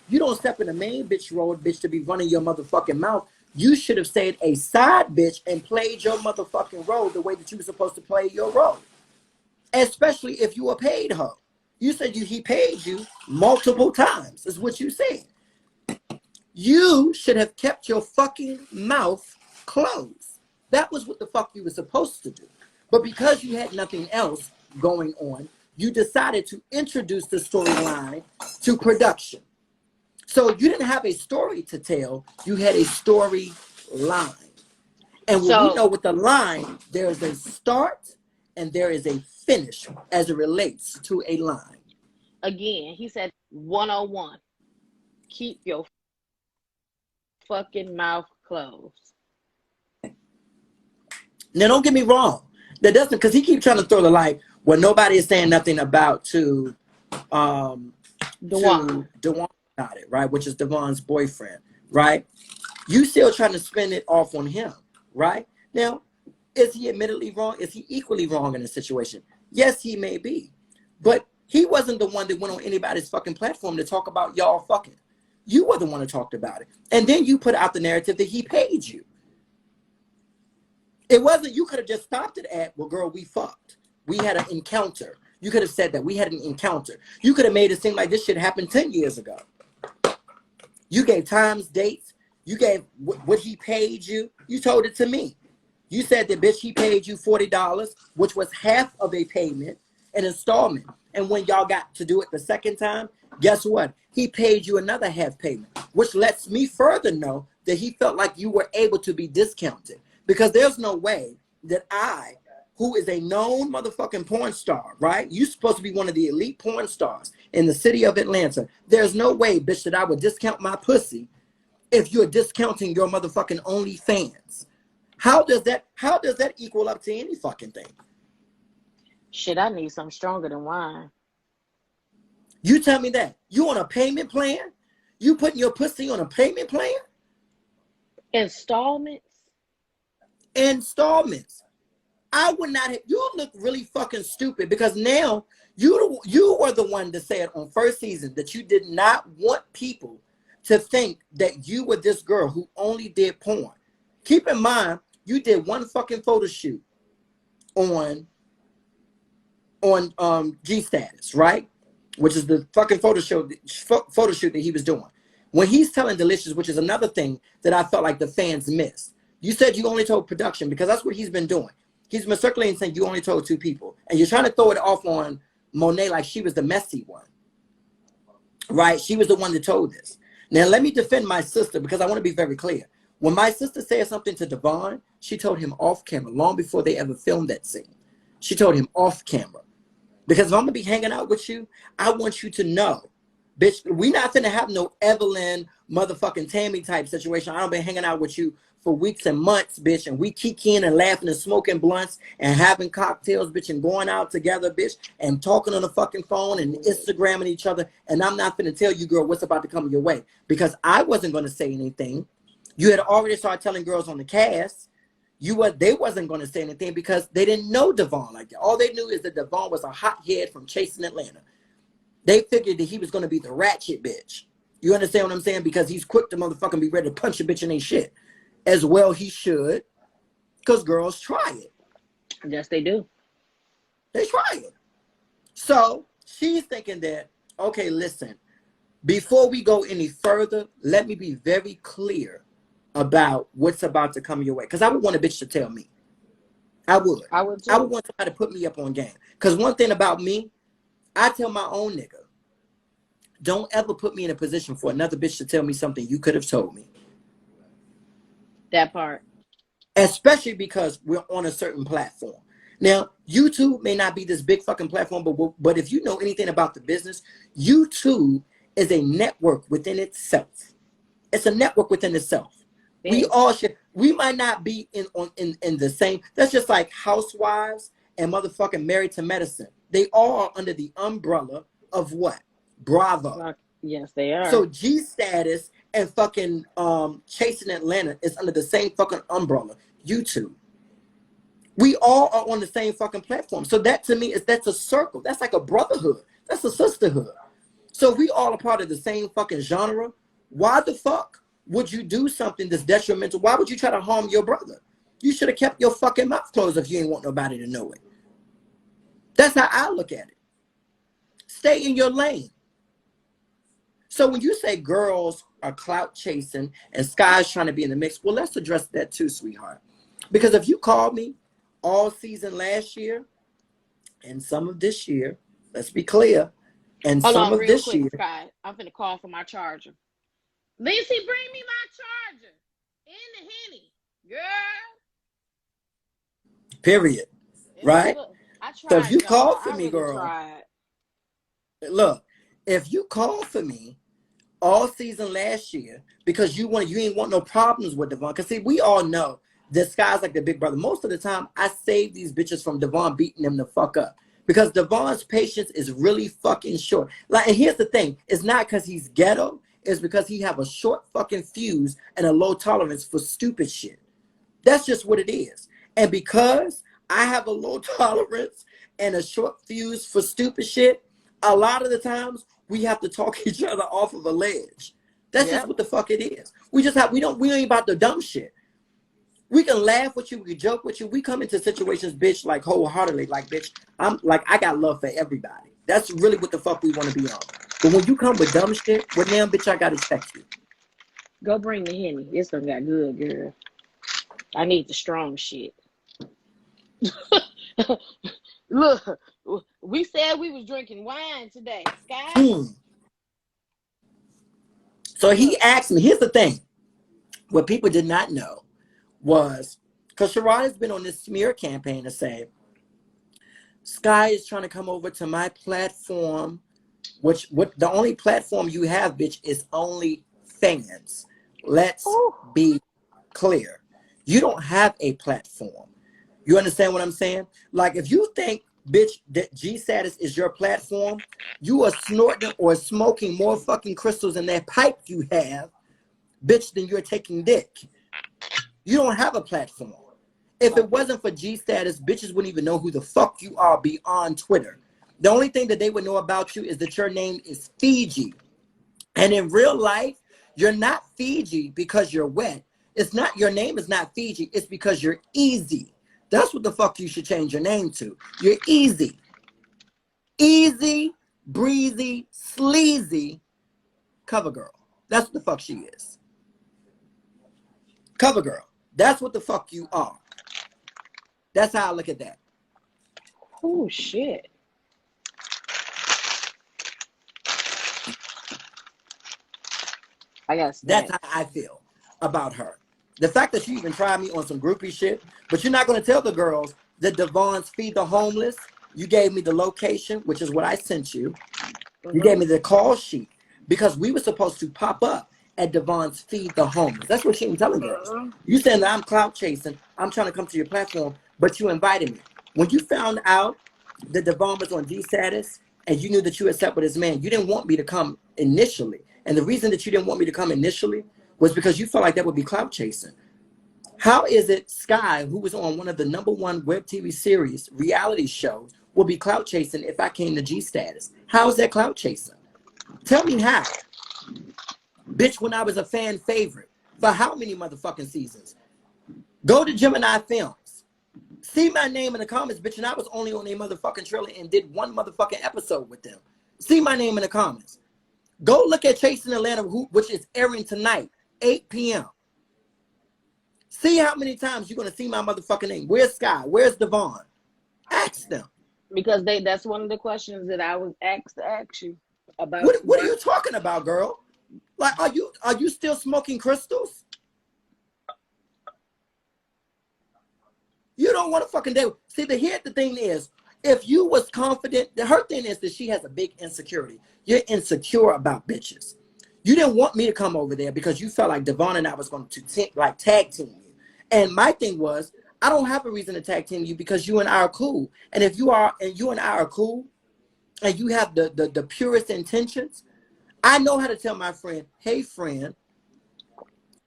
You don't step in the main bitch role, bitch, to be running your motherfucking mouth. You should have stayed a side bitch and played your motherfucking role the way that you were supposed to play your role. Especially if you were paid her. You said he paid you multiple times, is what you said. You should have kept your fucking mouth closed. That was what the fuck you were supposed to do. But because you had nothing else going on, you decided to introduce the storyline to production. So you didn't have a story to tell, you had a story line. And when we know with the line, there's a start and there is a finish as it relates to a line. Again, he said 101. Keep your fucking mouth closed. Now, don't get me wrong. That doesn't, because he keeps trying to throw the light where nobody is saying nothing about Dewan about it, right? Which is Devon's boyfriend, right? You still trying to spin it off on him, right? Now, is he admittedly wrong? Is he equally wrong in the situation? Yes, he may be. But he wasn't the one that went on anybody's fucking platform to talk about y'all fucking. You were the one that talked about it. And then you put out the narrative that he paid you. It wasn't, you could have just stopped it at, well, girl, we fucked. We had an encounter. You could have said that. We had an encounter. You could have made it seem like this shit happened 10 years ago. You gave times, dates. You gave what he paid you. You told it to me. You said that, bitch, he paid you $40, which was half of a payment, an installment. And when y'all got to do it the second time, guess what? He paid you another half payment, which lets me further know that he felt like you were able to be discounted. Because there's no way that I, who is a known motherfucking porn star, right? You're supposed to be one of the elite porn stars in the city of Atlanta. There's no way, bitch, that I would discount my pussy if you're discounting your motherfucking OnlyFans. How does that equal up to any fucking thing? Shit, I need something stronger than wine. You tell me that. You on a payment plan? You putting your pussy on a payment plan? Installments? Installments. I would not have, you look really fucking stupid because now you were the one to say it on first season that you did not want people to think that you were this girl who only did porn. Keep in mind, you did one fucking photo shoot on G Status, right? Which is the fucking photo shoot that he was doing. When he's telling Delicious, which is another thing that I felt like the fans missed. You said you only told production because that's what he's been doing. He's been circulating saying you only told 2 people. And you're trying to throw it off on Monet like she was the messy one. Right? She was the one that told this. Now, let me defend my sister because I want to be very clear. When my sister said something to Devon, she told him off camera long before they ever filmed that scene. She told him off camera. Because if I'm going to be hanging out with you, I want you to know, bitch, we not finna have no Evelyn motherfucking Tammy type situation. I don't been hanging out with you for weeks and months, bitch, and we kikiing and laughing and smoking blunts and having cocktails, bitch, and going out together, bitch, and talking on the fucking phone and Instagramming each other. And I'm not finna tell you, girl, what's about to come your way. Because I wasn't going to say anything. You had already started telling girls on the cast. They wasn't going to say anything because they didn't know Devon like that. All they knew is that Devon was a hothead from Chasing Atlanta. They figured that he was going to be the ratchet bitch. You understand what I'm saying? Because he's quick to motherfucking be ready to punch a bitch in their shit. As well he should. Because girls try it. Yes, they do. They try it. So she's thinking that, okay, listen, before we go any further, let me be very clear about what's about to come your way. Because I would want a bitch to tell me. I would. I would too. I would want somebody to put me up on game. Because one thing about me, I tell my own nigga, don't ever put me in a position for another bitch to tell me something you could have told me. That part. Especially because we're on a certain platform. Now, YouTube may not be this big fucking platform, but if you know anything about the business, YouTube is a network within itself. It's a network within itself. Yeah. We all should. We might not be in the same. That's just like Housewives and motherfucking Married to Medicine. They all are under the umbrella of what? Bravo. Yes, they are. So G Status and fucking Chasing Atlanta is under the same fucking umbrella. YouTube. We all are on the same fucking platform. So that to me that's a circle. That's like a brotherhood. That's a sisterhood. So we all are part of the same fucking genre. Why the fuck would you do something that's detrimental? Why would you try to harm your brother? You should have kept your fucking mouth closed if you ain't want nobody to know it. That's how I look at it. Stay in your lane. So when you say girls are clout chasing and Skye's trying to be in the mix, well, let's address that too, sweetheart. Because if you called me all season last year and some of this year, let's be clear, and Hold some on, of real this quick, year, Skye. I'm finna call for my charger. Lacey, bring me my charger. In the Henny. Girl. period, right? Look, I So if tried, you y'all. call for I me, really girl, tried. look, if you call for me all season last year because you ain't want no problems with Devon. Because see, we all know this guy's like the big brother. Most of the time, I save these bitches from Devon beating them the fuck up. Because Devon's patience is really fucking short. Like, and here's the thing, it's not because he's ghetto, it's because he have a short fucking fuse and a low tolerance for stupid shit. That's just what it is. And because I have a low tolerance and a short fuse for stupid shit, a lot of the times we have to talk each other off of a ledge. That's just what the fuck it is. We ain't about the dumb shit. We can laugh with you, we can joke with you. We come into situations, bitch, like wholeheartedly, like, bitch, I got love for everybody. That's really what the fuck we want to be on. But when you come with dumb shit, well, now, bitch, I gotta check you. Go bring the Henny. This one got good, girl. I need the strong shit. Look, we said we was drinking wine today, Skye. So he asked me, here's the thing. What people did not know was, because Sherrod has been on this smear campaign to say, Skye is trying to come over to my platform, what the only platform you have, bitch, is only fans. Let's be clear. You don't have a platform. You understand what I'm saying? Like, if you think, bitch, that G-Status is your platform, you are snorting or smoking more fucking crystals in that pipe you have, bitch, than you're taking dick. You don't have a platform. If it wasn't for G-Status, bitches wouldn't even know who the fuck you are beyond Twitter. The only thing that they would know about you is that your name is Fiji. And in real life, you're not Fiji because you're wet. It's not, your name is not Fiji. It's because you're easy. That's what the fuck you should change your name to. You're easy. Easy, breezy, sleazy cover girl. That's what the fuck she is. Cover girl. That's what the fuck you are. That's how I look at that. Oh, shit. I got That's how I feel about her. The fact that she even tried me on some groupie shit, but you're not going to tell the girls that Devon's Feed the Homeless, you gave me the location, which is what I sent you. You gave me the call sheet because we were supposed to pop up at Devon's Feed the Homeless. That's what she ain't telling girls. You saying that I'm clout chasing, I'm trying to come to your platform, but you invited me. When you found out that Devon was on G-Status and you knew that you had slept with his man, you didn't want me to come initially. And the reason that you didn't want me to come initially was because you felt like that would be clout chasing. How is it Skye, who was on one of the #1 web TV series, reality shows, will be clout chasing if I came to G-Status? How is that clout chasing? Tell me how. Bitch, when I was a fan favorite for how many motherfucking seasons? Go to Gemini Films. See my name in the comments, bitch, and I was only on a motherfucking trailer and did one motherfucking episode with them. See my name in the comments. Go look at Chasing Atlanta, which is airing tonight, 8 p.m. See how many times you're going to see my motherfucking name. Where's Skye? Where's Devon? Ask them. Because that's one of the questions that I was asked to ask you about. What are you talking about, girl? Like, are you still smoking crystals? You don't want to fucking do. See, the thing is, if you was confident, her thing is that she has a big insecurity. You're insecure about bitches. You didn't want me to come over there because you felt like Devon and I was going to tag team you. And my thing was, I don't have a reason to tag team you because you and I are cool. And if you and I are cool, and you have the purest intentions, I know how to tell my friend, hey friend,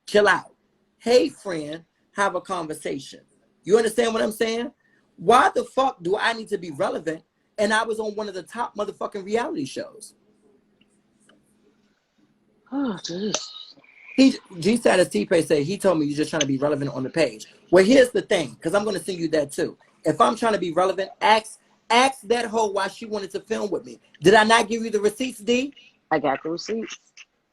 chill out. Hey friend, have a conversation. You understand what I'm saying? Why the fuck do I need to be relevant? And I was on one of the top motherfucking reality shows. Oh, jeez. G-Status T-Pay said he told me you're just trying to be relevant on the page. Well, here's the thing, because I'm going to send you that too. If I'm trying to be relevant, ask that hoe why she wanted to film with me. Did I not give you the receipts, D? I got the receipts.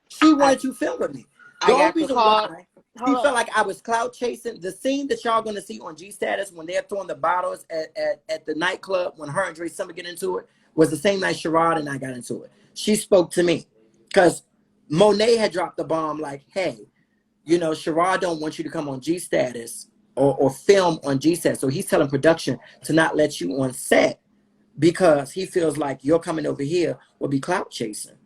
She wanted to film with me. The only reason why She Hold felt on. like I was clout chasing. The scene that y'all gonna see on G Status when they're throwing the bottles at the nightclub when her and Dre Summer get into it was the same night Sherrod and I got into it. She spoke to me because Monet had dropped the bomb like, hey, you know, Sherrod don't want you to come on G Status or film on G Status. So he's telling production to not let you on set because he feels like you're coming over here will be clout chasing.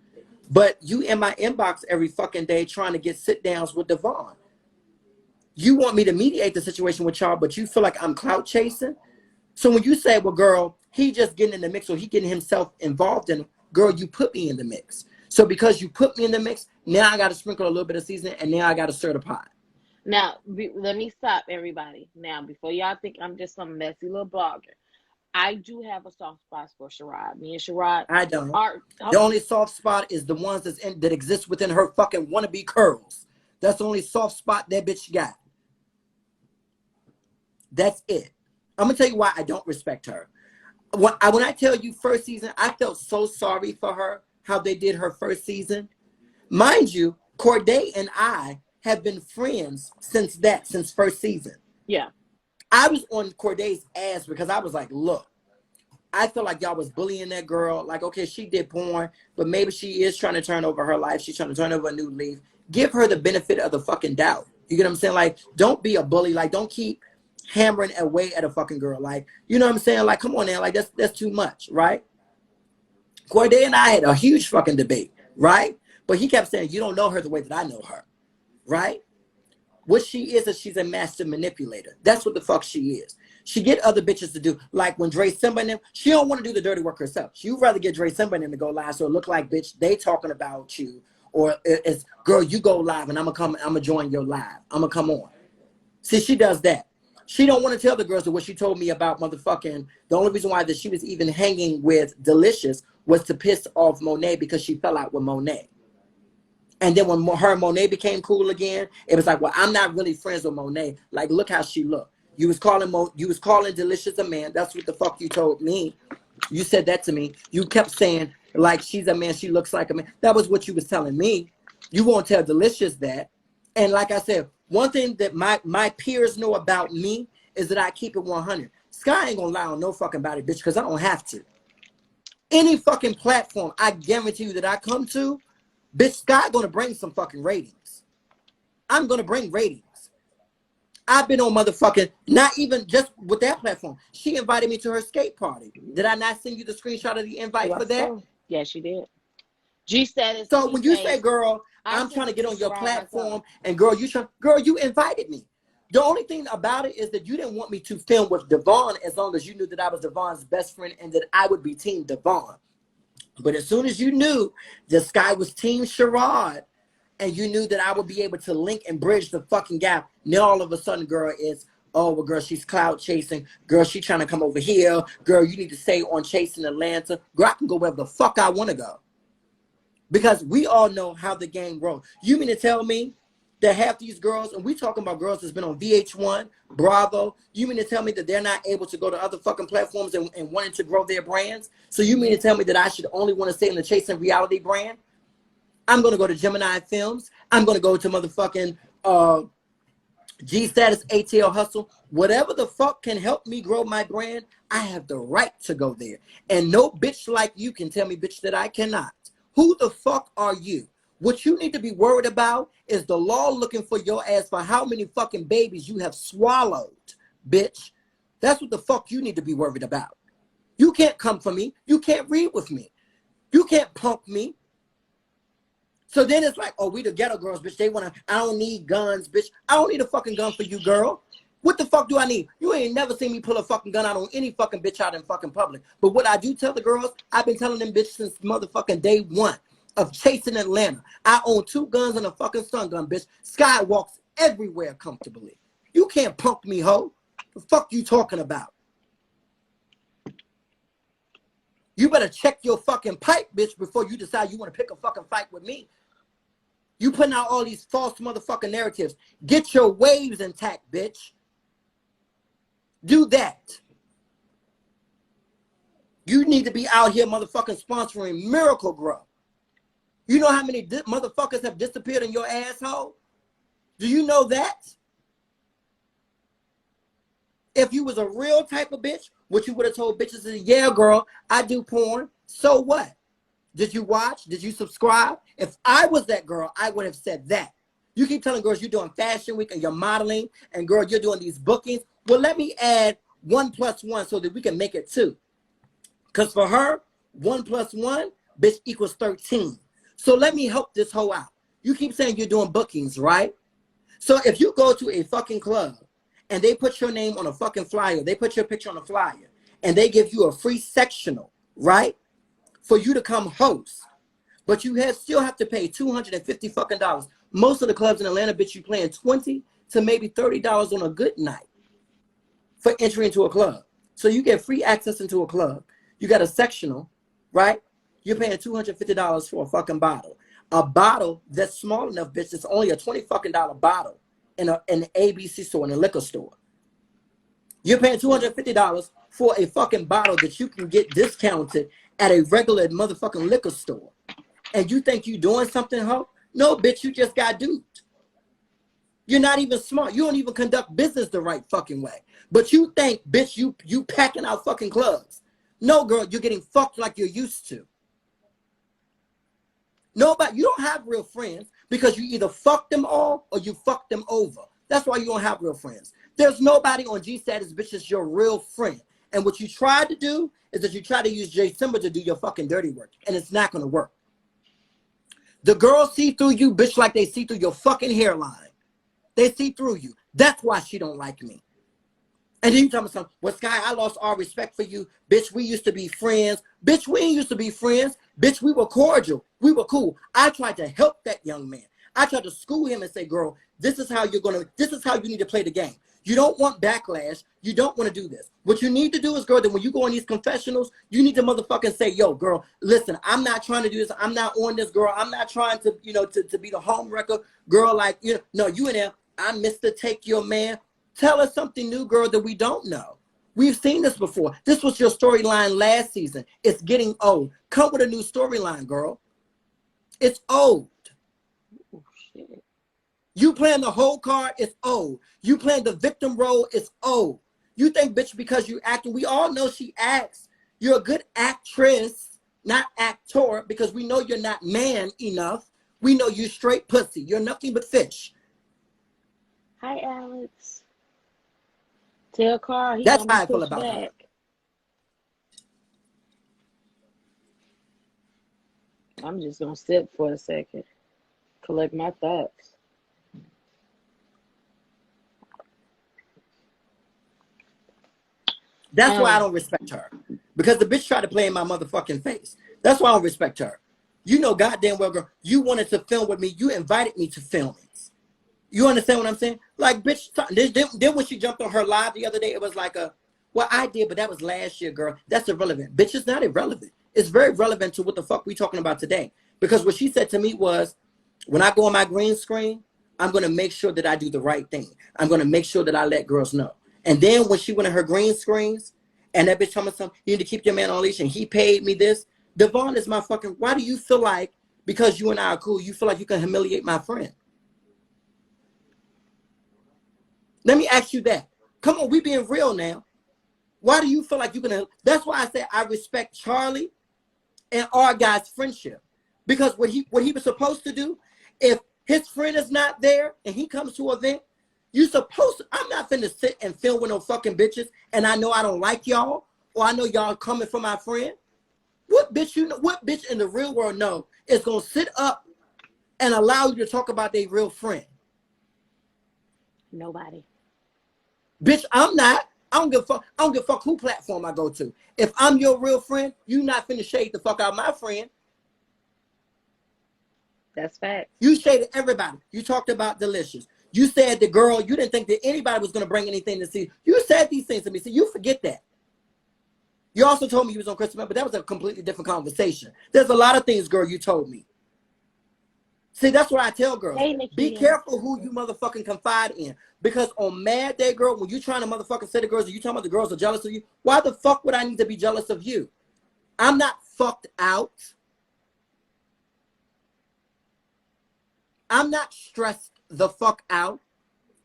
But you in my inbox every fucking day trying to get sit downs with Devon. You want me to mediate the situation with y'all, but you feel like I'm clout chasing. So when you say, well, girl, he just getting in the mix or he getting himself involved in, girl, you put me in the mix. So because you put me in the mix, now I got to sprinkle a little bit of seasoning and now I got to stir the pot. Now, let me stop everybody. Now, before y'all think I'm just some messy little blogger, I do have a soft spot for Sherrod. Me and Sherrod I don't. are. The only soft spot is the ones that exist within her fucking wannabe curls. That's the only soft spot that bitch got. That's it. I'm gonna tell you why I don't respect her. When I tell you first season, I felt so sorry for her, how they did her first season. Mind you, Corday and I have been friends since first season. Yeah. I was on Corday's ass because I was like, look, I feel like y'all was bullying that girl. Like, okay, she did porn, but maybe she is trying to turn over her life. She's trying to turn over a new leaf. Give her the benefit of the fucking doubt. You get what I'm saying? Like, don't be a bully. Like, don't keep hammering away at a fucking girl. Like, you know what I'm saying? Like, come on now. Like, that's too much, right? Corday and I had a huge fucking debate, right? But he kept saying, you don't know her the way that I know her, right? What she is she's a master manipulator. That's what the fuck she is. She get other bitches to do, like when Dre Simba and them, she don't want to do the dirty work herself. She'd rather get Dre Simba and them to go live so it look like, bitch, they talking about you. Or it's, girl, you go live and I'm going to join your live. I'm going to come on. See, she does that. She don't want to tell the girls that what she told me about motherfucking, the only reason why that she was even hanging with Delicious was to piss off Monet because she fell out with Monet. And then when her and Monet became cool again, it was like, well, I'm not really friends with Monet. Like, look how she looked. You was calling Delicious a man. That's what the fuck you told me. You said that to me. You kept saying, like, she's a man. She looks like a man. That was what you was telling me. You won't tell Delicious that. And like I said, one thing that my peers know about me is that I keep it 100. Skye ain't gonna lie on no fucking body, bitch, because I don't have to. Any fucking platform, I guarantee you that I come to, bitch, Skye gonna bring some fucking ratings. I'm gonna bring ratings. I've been on motherfucking, not even just with that platform. She invited me to her skate party. Did I not send you the screenshot of the invite for that? Yeah, she did. G Status. So when you say, girl, I'm trying to get on your platform, and girl, you invited me. The only thing about it is that you didn't want me to film with Devon as long as you knew that I was Devon's best friend and that I would be Team Devon. But as soon as you knew that Skye was Team Sherrod, and you knew that I would be able to link and bridge the fucking gap, now all of a sudden, girl, it's, oh, well, girl, she's cloud chasing. Girl, she trying to come over here. Girl, you need to stay on Chasing Atlanta. Girl, I can go wherever the fuck I want to go. Because we all know how the game rolls. You mean to tell me that half these girls, and we talking about girls that's been on VH1, Bravo, you mean to tell me that they're not able to go to other fucking platforms and wanting to grow their brands? So you mean to tell me that I should only want to stay in the Chasing Reality brand? I'm going to go to Gemini Films. I'm going to go to motherfucking G Status, ATL Hustle. Whatever the fuck can help me grow my brand, I have the right to go there. And no bitch like you can tell me, bitch, that I cannot. Who the fuck are you? What you need to be worried about is the law looking for your ass for how many fucking babies you have swallowed, bitch. That's what the fuck you need to be worried about. You can't come for me. You can't read with me. You can't punk me. So then it's like, oh, we the ghetto girls, bitch. They want to, I don't need guns, bitch. I don't need a fucking gun for you, girl. What the fuck do I need? You ain't never seen me pull a fucking gun out on any fucking bitch out in fucking public. But what I do tell the girls, I've been telling them bitch since motherfucking day one of Chasing Atlanta. I own 2 guns and a fucking stun gun, bitch. Skye walks everywhere comfortably. You can't punk me, ho. The fuck you talking about? You better check your fucking pipe, bitch, before you decide you want to pick a fucking fight with me. You putting out all these false motherfucking narratives. Get your waves intact, bitch. Do that. You need to be out here motherfucking sponsoring Miracle Grow. You know how many motherfuckers have disappeared in your asshole? Do you know that? If you was a real type of bitch, what you would have told bitches is, yeah, girl, I do porn. So what? Did you watch? Did you subscribe? If I was that girl, I would have said that. You keep telling girls you're doing fashion week and you're modeling, and girl, you're doing these bookings. Well, let me add 1 + 1 so that we can make it 2. Because for her, 1 + 1, bitch, equals 13. So let me help this hoe out. You keep saying you're doing bookings, right? So if you go to a fucking club and they put your name on a fucking flyer, they put your picture on a flyer, and they give you a free sectional, right? For you to come host. But you still have to pay $250 fucking dollars. Most of the clubs in Atlanta, bitch, you paying $20 to maybe $30 on a good night for entry into a club. So you get free access into a club. You got a sectional, right? You're paying $250 for a fucking bottle. A bottle that's small enough, bitch, it's only a $20 fucking bottle in an ABC store, in a liquor store. You're paying $250 for a fucking bottle that you can get discounted at a regular motherfucking liquor store. And you think you doing something, ho? No, bitch, you just got duped. You're not even smart. You don't even conduct business the right fucking way. But you think, bitch, you packing out fucking clubs. No, girl, you're getting fucked like you're used to. Nobody, you don't have real friends because you either fuck them all or you fuck them over. That's why you don't have real friends. There's nobody on G status, bitch, is your real friend. And what you try to do is that you try to use Jay Simba to do your fucking dirty work. And it's not going to work. The girls see through you, bitch, like they see through your fucking hairline. They see through you. That's why she don't like me. And then you tell me something, well, Skye, I lost all respect for you. Bitch, we used to be friends. Bitch, we ain't used to be friends. Bitch, we were cordial. We were cool. I tried to help that young man. I tried to school him and say, girl, this is how you need to play the game. You don't want backlash. You don't want to do this. What you need to do is, girl, that when you go in these confessionals, you need to motherfucking say, yo, girl, listen, I'm not trying to do this. I'm not on this, girl. I'm not trying to, to be the home wrecker. Girl, like, no, you in there. I'm Mr. Take Your Man. Tell us something new, girl, that we don't know. We've seen this before. This was your storyline last season. It's getting old. Come with a new storyline, girl. It's old. Oh, shit. You playing the whole card, it's old. You playing the victim role, it's old. You think, bitch, because you acting, we all know she acts. You're a good actress, not actor, because we know you're not man enough. We know you straight pussy. You're nothing but fish. Hi, Alex. Tell Carl That's how I feel about her. I'm just gonna sit for a second, collect my thoughts. That's why I don't respect her. Because the bitch tried to play in my motherfucking face. That's why I don't respect her. You know goddamn well, girl, you wanted to film with me. You invited me to film it. You understand what I'm saying? Like, bitch, then when she jumped on her live the other day, it was like well, I did, but that was last year, girl. That's irrelevant. Bitch, it's not irrelevant. It's very relevant to what the fuck we talking about today. Because what she said to me was, when I go on my green screen, I'm going to make sure that I do the right thing. I'm going to make sure that I let girls know. And then when she went on her green screens, and that bitch told me something, you need to keep your man on leash, and he paid me this. Devon is my fucking, why do you feel like, because you and I are cool, you feel like you can humiliate my friend? Let me ask you that. Come on, we being real now. Why do you feel like you're gonna? That's why I say I respect Charlie and our guy's friendship, because what he was supposed to do, if his friend is not there and he comes to an event, you supposed to. I'm not finna sit and film with no fucking bitches, and I know I don't like y'all, or I know y'all coming for my friend. What bitch What bitch in the real world know is gonna sit up and allow you to talk about their real friend? Nobody. Bitch, I'm not. I don't give a fuck. I don't give a fuck who platform I go to. If I'm your real friend, you not finna shade the fuck out my friend. That's fact. You shaded everybody. You talked about Delicious. You said the girl, you didn't think that anybody was gonna bring anything to see. You said these things to me. So you forget that. You also told me you was on Christmas, but that was a completely different conversation. There's a lot of things, girl, you told me. See, that's what I tell girls. Hey, be careful who you motherfucking confide in. Because on Mad Day, girl, when you trying to motherfucking say to girls, you talking about the girls are jealous of you, why the fuck would I need to be jealous of you? I'm not fucked out. I'm not stressed the fuck out.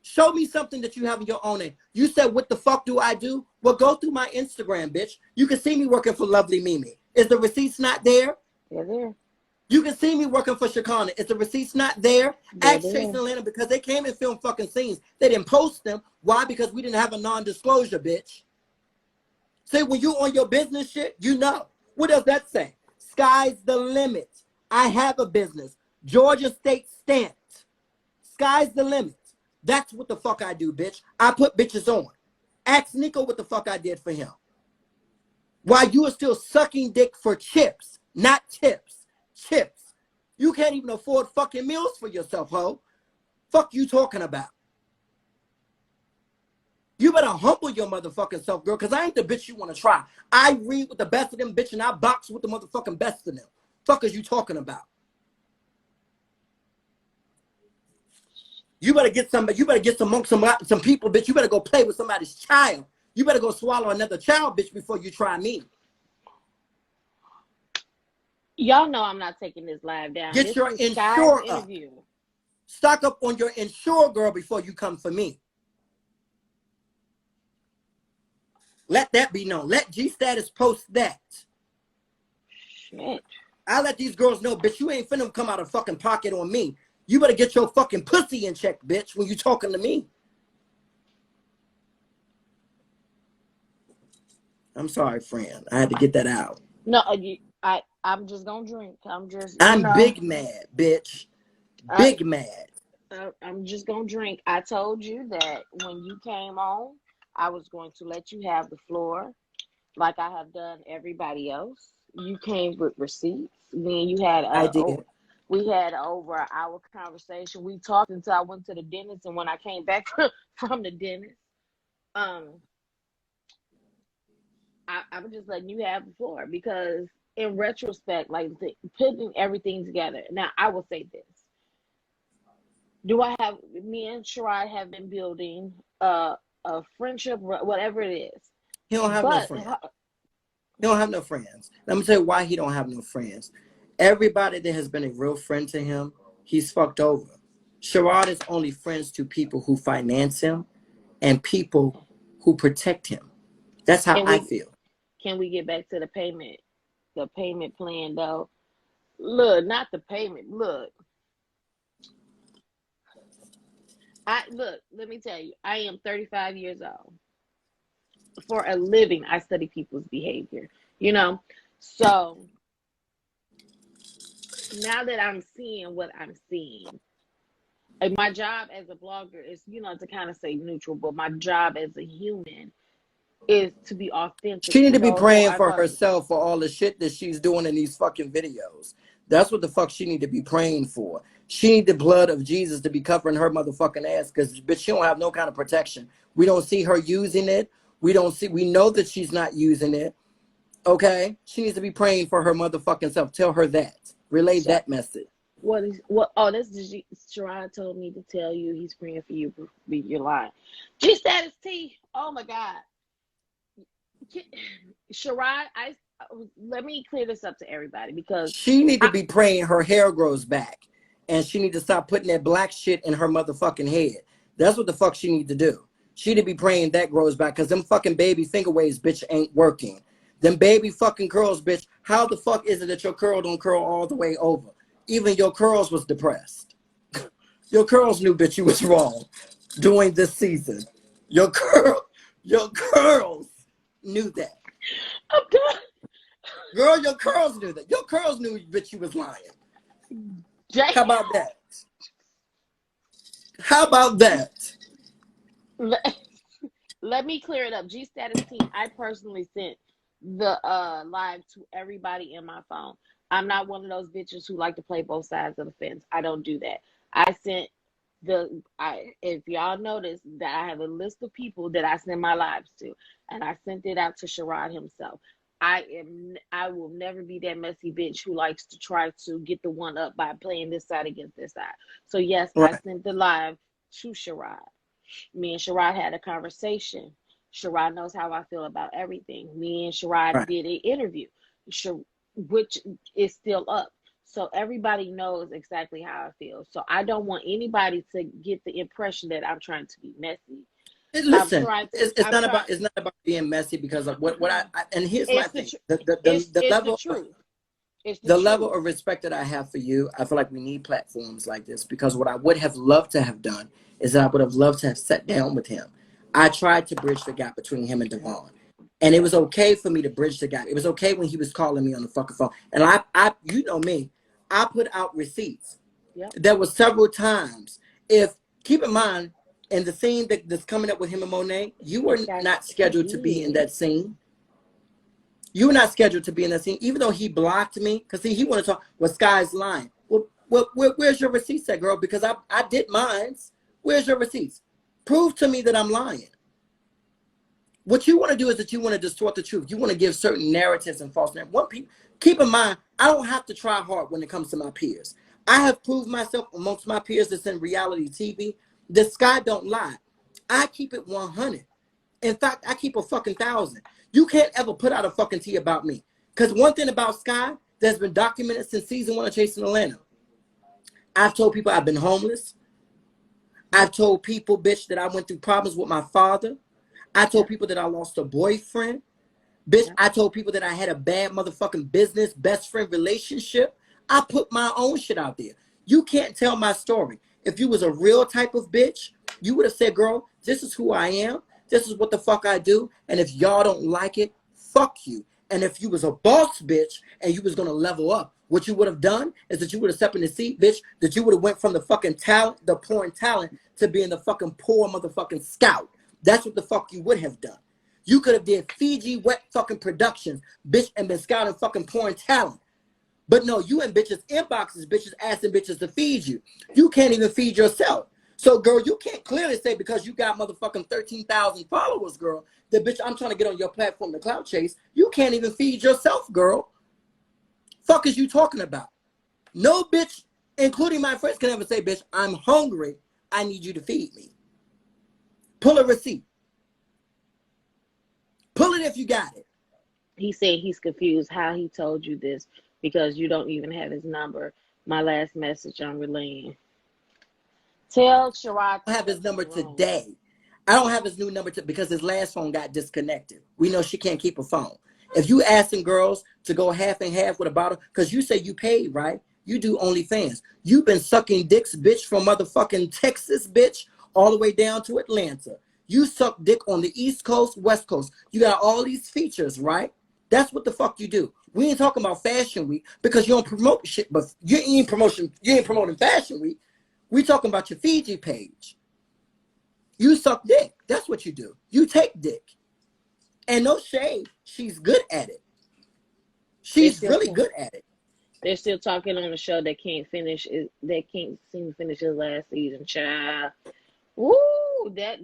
Show me something that you have in your own name. You said, what the fuck do I do? Well, go through my Instagram, bitch. You can see me working for Lovely Mimi. Is the receipts not there? They're there. You can see me working for Shakana. Is the receipts not there? They're Ask there. Chase and Atlanta because they came and filmed fucking scenes. They didn't post them. Why? Because we didn't have a non-disclosure, bitch. See, when you on your business shit, you know. What does that say? Sky's the limit. I have a business. Georgia State stamped. Sky's the limit. That's what the fuck I do, bitch. I put bitches on. Ask Nico what the fuck I did for him. While you are still sucking dick for chips, not tips. Chips. You can't even afford fucking meals for yourself, ho. Fuck you talking about? You better humble your motherfucking self, girl, because I ain't the bitch you want to try. I read with the best of them, bitch, and I box with the motherfucking best of them. Fuck is you talking about? You better get some amongst some people, bitch. You better go play with somebody's child. You better go swallow another child, bitch, before you try me. Y'all know I'm not taking this live down. Get this your is insure Sky's up. interview. Stock up on your insure, girl, before you come for me. Let that be known. Let G-Status post that. Shit. I let these girls know, bitch, you ain't finna come out of fucking pocket on me. You better get your fucking pussy in check, bitch, when you talking to me. I'm sorry, friend. I had to get that out. No, I'm just gonna drink. I'm big mad, bitch. Big mad. I'm just gonna drink. I told you that when you came on, I was going to let you have the floor, like I have done everybody else. You came with receipts. Then you had I did. we had over an hour conversation. We talked until I went to the dentist, and when I came back from the dentist, I'm just letting you have the floor because, in retrospect, like putting everything together. Now, I will say this: me and Sherrod have been building a friendship, whatever it is. He don't have no friends. He don't have no friends. Let me tell you why he don't have no friends. Everybody that has been a real friend to him, he's fucked over. Sherrod is only friends to people who finance him and people who protect him. That's how I feel. Can we get back to the payment plan though? Look, not the payment. Look, let me tell you, I am 35 years old. For a living, I study people's behavior, so now that I'm seeing what I'm seeing, like my job as a blogger is, to kind of say neutral, but my job as a human is to be authentic. She need to be praying for herself for all the shit that she's doing in these fucking videos. That's what the fuck she need to be praying for. She need the blood of Jesus to be covering her motherfucking ass because, bitch, she don't have no kind of protection. We don't see her using it. We know that she's not using it. Okay? She needs to be praying for her motherfucking self. Tell her that. Relay that message. Sherrod told me to tell you he's praying for you. You're lying. G-Status T. Oh my God. Sherrod, let me clear this up to everybody because she need to be praying her hair grows back. And she need to stop putting that black shit in her motherfucking head. That's what the fuck she need to do. She need to be praying that grows back because them fucking baby finger waves, bitch, ain't working. Them baby fucking curls, bitch. How the fuck is it that your curl don't curl all the way over? Even your curls was depressed. Your curls knew, bitch, you was wrong during this season. Your curls knew that. I'm done. Girl, your curls knew that. Your curls knew, bitch, you was lying. How about that? How about that? Let me clear it up. G-Status team, I personally sent the live to everybody in my phone. I'm not one of those bitches who like to play both sides of the fence. I don't do that. I sent if y'all notice that I have a list of people that I send my lives to, and I sent it out to Sherrod himself. I will never be that messy bitch who likes to try to get the one up by playing this side against this side. So yes, right. I sent the live to Sherrod. Me and Sherrod had a conversation. Sherrod knows how I feel about everything. Me and Sherrod did an interview, which is still up. So everybody knows exactly how I feel. So I don't want anybody to get the impression that I'm trying to be messy. Listen, it's not about being messy, because of what I and here's my thing. The level the truth. The level of respect that I have for you, I feel like we need platforms like this, because what I would have loved to have done is that I would have loved to have sat down with him. I tried to bridge the gap between him and Devon. And it was okay for me to bridge the gap. It was okay when he was calling me on the fucking phone. And I you know me, I put out receipts. Yep. There were several times. Keep in mind, in the scene that's coming up with him and Monet, you were not scheduled to be in that scene. You were not scheduled to be in that scene, even though he blocked me, because he wanted to talk. Well, Skye's lying. Well, where's your receipts at, girl? Because I did mine. Where's your receipts? Prove to me that I'm lying. What you want to do is that you want to distort the truth. You want to give certain narratives and false narratives. Keep in mind, I don't have to try hard when it comes to my peers. I have proved myself amongst my peers that's in reality TV. The Skye don't lie. I keep it 100. In fact, I keep a fucking 1,000. You can't ever put out a fucking tea about me. Because one thing about Skye that's been documented since season 1 of Chasing Atlanta, I've told people I've been homeless. I've told people, bitch, that I went through problems with my father. I told people that I lost a boyfriend. Bitch, I told people that I had a bad motherfucking business, best friend relationship. I put my own shit out there. You can't tell my story. If you was a real type of bitch, you would have said, girl, this is who I am. This is what the fuck I do. And if y'all don't like it, fuck you. And if you was a boss bitch and you was going to level up, what you would have done is that you would have stepped in the seat, bitch, that you would have went from the fucking talent, the porn talent, to being the fucking poor motherfucking scout. That's what the fuck you would have done. You could have did Fiji wet fucking productions, bitch, and been scouting fucking porn talent. But no, you and bitches inboxes, bitches asking bitches to feed you. You can't even feed yourself. So, girl, you can't clearly say because you got motherfucking 13,000 followers, girl, that bitch, I'm trying to get on your platform to clout chase. You can't even feed yourself, girl. Fuck is you talking about? No bitch, including my friends, can ever say, bitch, I'm hungry. I need you to feed me. Pull a receipt. Pull it if you got it. He said he's confused how he told you this because you don't even have his number. My last message I'm relaying. Tell Sherrod. I have his number today. I don't have his new number because his last phone got disconnected. We know she can't keep a phone. If you asking girls to go half and half with a bottle, because you say you paid, right? You do OnlyFans. You've been sucking dicks, bitch, from motherfucking Texas, bitch, all the way down to Atlanta. You suck dick on the East Coast, West Coast. You got all these features, right? That's what the fuck you do. We ain't talking about Fashion Week because you don't promote shit, but you ain't promoting Fashion Week. We talking about your Fiji page. You suck dick. That's what you do. You take dick. And no shade, she's good at it. She's really good at it. They're still talking on the show that can't finish it. They can't seem to finish his last season, child. Woo, that.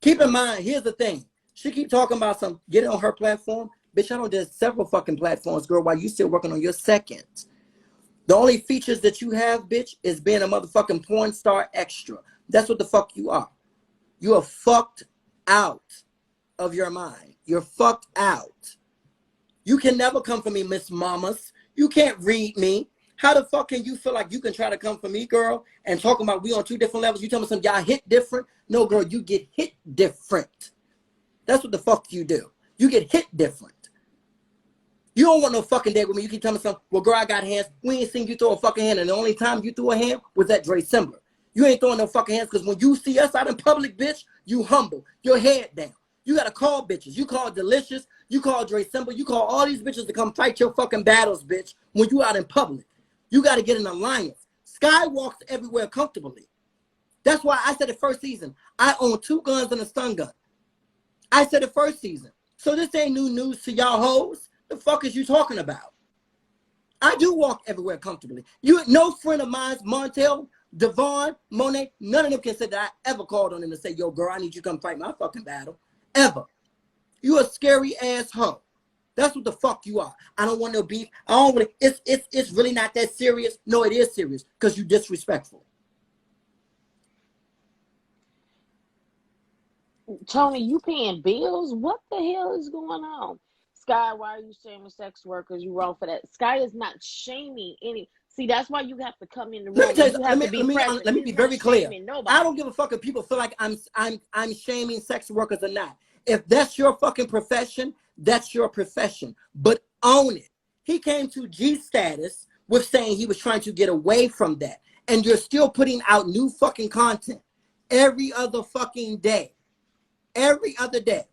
Keep in mind, here's the thing. She keep talking about some, get it on her platform. Bitch, I don't do several fucking platforms, girl, while you still working on your second. The only features that you have, bitch, is being a motherfucking porn star extra. That's what the fuck you are. You are fucked out of your mind. You're fucked out. You can never come for me, Miss Mamas. You can't read me. How the fuck can you feel like you can try to come for me, girl, and talking about we on two different levels? You tell me some y'all hit different? No, girl, you get hit different. That's what the fuck you do. You get hit different. You don't want no fucking date with me. You keep telling me something. Well, girl, I got hands. We ain't seen you throw a fucking hand, and the only time you threw a hand was at Dre Sembler. You ain't throwing no fucking hands because when you see us out in public, bitch, you humble. Your head down. You got to call bitches. You call Delicious. You call Dre Sembler. You call all these bitches to come fight your fucking battles, bitch, when you out in public. You got to get an alliance. Skye walks everywhere comfortably. That's why I said the first season, I own 2 guns and a stun gun. I said the first season. So this ain't new news to y'all hoes. The fuck is you talking about? I do walk everywhere comfortably. You, no friend of mine, Montel, Devon, Monet, none of them can say that I ever called on them to say, yo, girl, I need you to come fight my fucking battle. Ever. You a scary ass hoe. That's what the fuck you are. I don't want no beef. I don't want it's really not that serious. No, it is serious because you disrespectful. Tony, you paying bills? What the hell is going on? Skye, why are you shaming sex workers? You wrong for that. Skye is not shaming any. See, that's why you have to come in the room. Let me tell you, You have to be present. let me He's be not very clear. shaming nobody. I don't give a fuck if people feel like I'm shaming sex workers or not. If that's your fucking profession, that's your profession. But own it. He came to G status with saying he was trying to get away from that. And you're still putting out new fucking content every other fucking day. Every other day.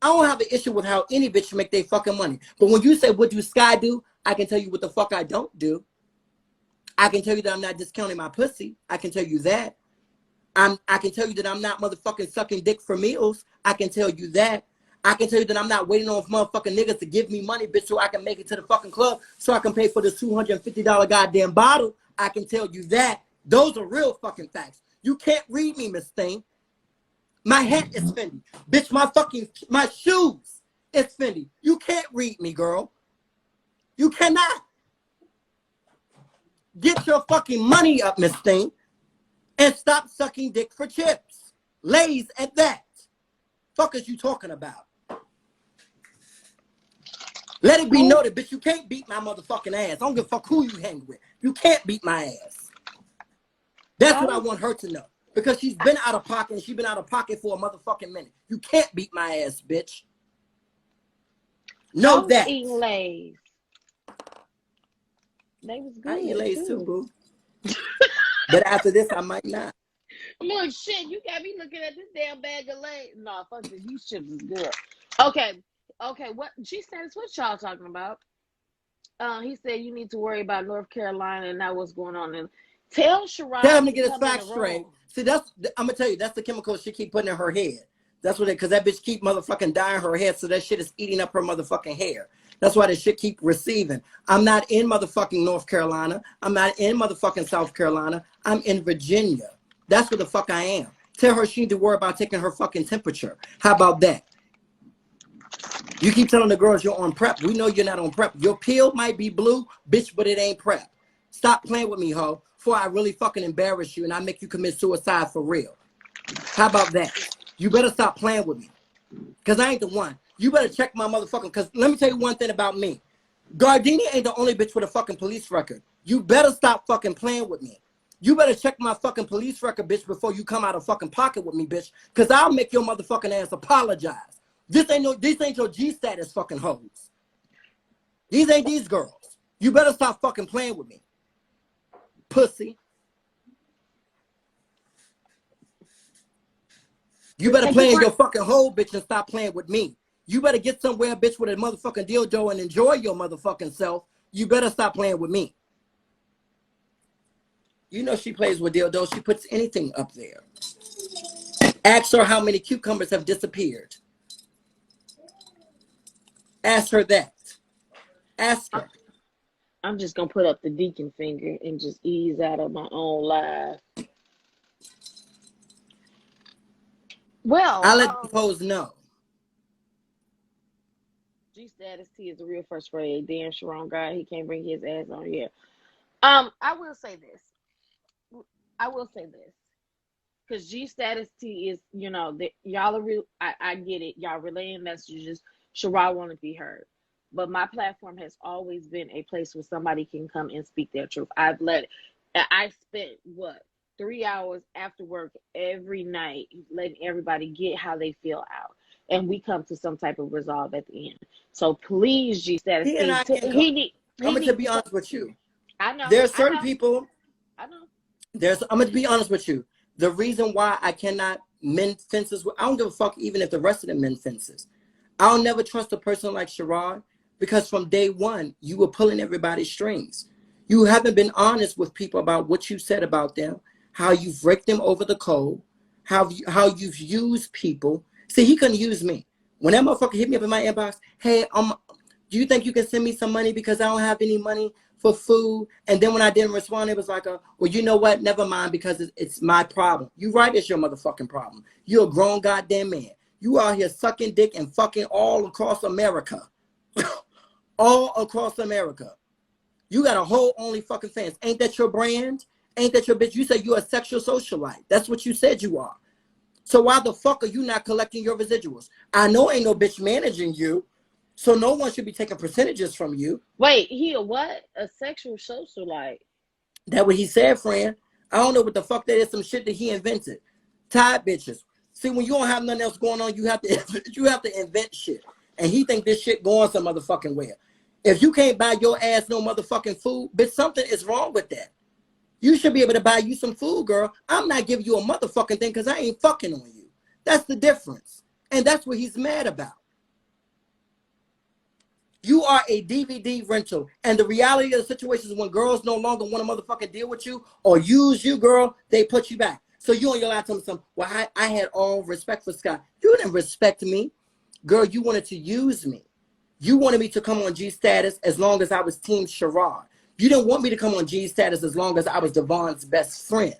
I don't have an issue with how any bitch make their fucking money. But when you say, what do Skye do? I can tell you what the fuck I don't do. I can tell you that I'm not discounting my pussy. I can tell you that. I can tell you that I'm not motherfucking sucking dick for meals. I can tell you that. I can tell you that I'm not waiting on motherfucking niggas to give me money, bitch, so I can make it to the fucking club, so I can pay for this $250 goddamn bottle. I can tell you that. Those are real fucking facts. You can't read me, Miss Thing. My hat is Fendi. Bitch, my shoes is Fendi. You can't read me, girl. You cannot. Get your fucking money up, Miss Thing, and stop sucking dick for chips. Lays at that. Fuck is you talking about? Let it be noted, bitch, you can't beat my motherfucking ass. I don't give a fuck who you hang with. You can't beat my ass. That's what I want her to know. Because she's been out of pocket, and she's been out of pocket for a motherfucking minute. You can't beat my ass, bitch. Know that. Eating Lays. They was good. I eat Lays too, boo. But after this, I might not. Look, shit, you got me looking at this damn bag of Lays. No, fuck this. These chips is good. Okay, what G status? What y'all talking about? He said you need to worry about North Carolina and not what's going on. And tell Sherrod. Tell him to get his facts straight. See, I'm gonna tell you, that's the chemical she keep putting in her head. That's what because that bitch keep motherfucking dyeing her head, so that shit is eating up her motherfucking hair. That's why this shit keep receiving. I'm not in motherfucking North Carolina. I'm not in motherfucking South Carolina. I'm in Virginia. That's what the fuck I am. Tell her she need to worry about taking her fucking temperature. How about that? You keep telling the girls you're on prep. We know you're not on prep. Your pill might be blue, bitch, but it ain't prep. Stop playing with me, ho, before I really fucking embarrass you and I make you commit suicide for real. How about that? You better stop playing with me. Because I ain't the one. You better check my motherfucking, because let me tell you one thing about me. Gardini ain't the only bitch with a fucking police record. You better stop fucking playing with me. You better check my fucking police record, bitch, before you come out of fucking pocket with me, bitch. Because I'll make your motherfucking ass apologize. These ain't your G status fucking hoes. These ain't these girls. You better stop fucking playing with me. Pussy. You better play in your fucking hole, bitch, and stop playing with me. You better get somewhere, bitch, with a motherfucking dildo and enjoy your motherfucking self. You better stop playing with me. You know she plays with dildos. She puts anything up there. Ask her how many cucumbers have disappeared. Ask her that. Ask her. I'm just going to put up the deacon finger and just ease out of my own life. Well, I'll let the hoes know. G status T is a real first grade. Damn Sharon guy. He can't bring his ass on here. I will say this. Because G status T is, you know, y'all are real. I get it. Y'all relaying messages. Sherrod want to be heard. But my platform has always been a place where somebody can come and speak their truth. I spent 3 hours after work every night letting everybody get how they feel out. And we come to some type of resolve at the end. So please, G status T. I'm going to be honest with you. I know. There are certain people. I know. I'm going to be honest with you. The reason why I cannot mend fences, I don't give a fuck even if the rest of them mend fences. I'll never trust a person like Sherrod because from day one, you were pulling everybody's strings. You haven't been honest with people about what you said about them, how you've raked them over the coal, how you've used people. See, he couldn't use me. When that motherfucker hit me up in my inbox, hey, do you think you can send me some money because I don't have any money for food? And then when I didn't respond, it was like, well, you know what? Never mind, because it's my problem. You right, it's your motherfucking problem. You're a grown goddamn man. You out here sucking dick and fucking all across America. All across America. You got a whole OnlyFans. Ain't that your brand? Ain't that your bitch? You say you're a sexual socialite. That's what you said you are. So why the fuck are you not collecting your residuals? I know ain't no bitch managing you. So no one should be taking percentages from you. Wait, he a what? A sexual socialite? That what he said, friend. I don't know what the fuck that is. Some shit that he invented. Tired bitches. See, when you don't have nothing else going on, you have to invent shit. And he think this shit going some motherfucking where. If you can't buy your ass no motherfucking food, bitch, something is wrong with that. You should be able to buy you some food, girl. I'm not giving you a motherfucking thing because I ain't fucking on you. That's the difference. And that's what he's mad about. You are a DVD rental. And the reality of the situation is when girls no longer want to motherfucking deal with you or use you, girl, they put you back. So you on your laptop and something, well, I had all respect for Skye. You didn't respect me. Girl, you wanted to use me. You wanted me to come on G status as long as I was Team Sherrod. You didn't want me to come on G status as long as I was Devon's best friend.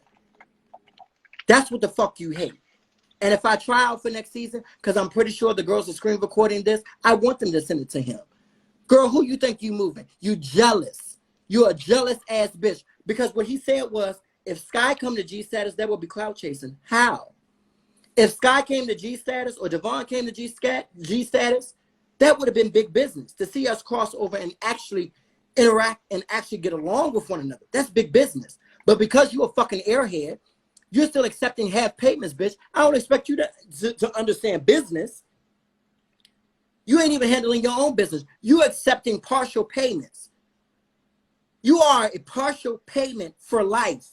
That's what the fuck you hate. And if I try out for next season, because I'm pretty sure the girls are screen recording this, I want them to send it to him. Girl, who you think you moving? You jealous. You're a jealous ass bitch. Because what he said was, if Skye come to G status, that would be clout chasing. How? If Skye came to G status or Devon came to G status, that would have been big business to see us cross over and actually interact and actually get along with one another. That's big business. But because you're a fucking airhead, you're still accepting half payments, bitch. I don't expect you to understand business. You ain't even handling your own business. You're accepting partial payments. You are a partial payment for life.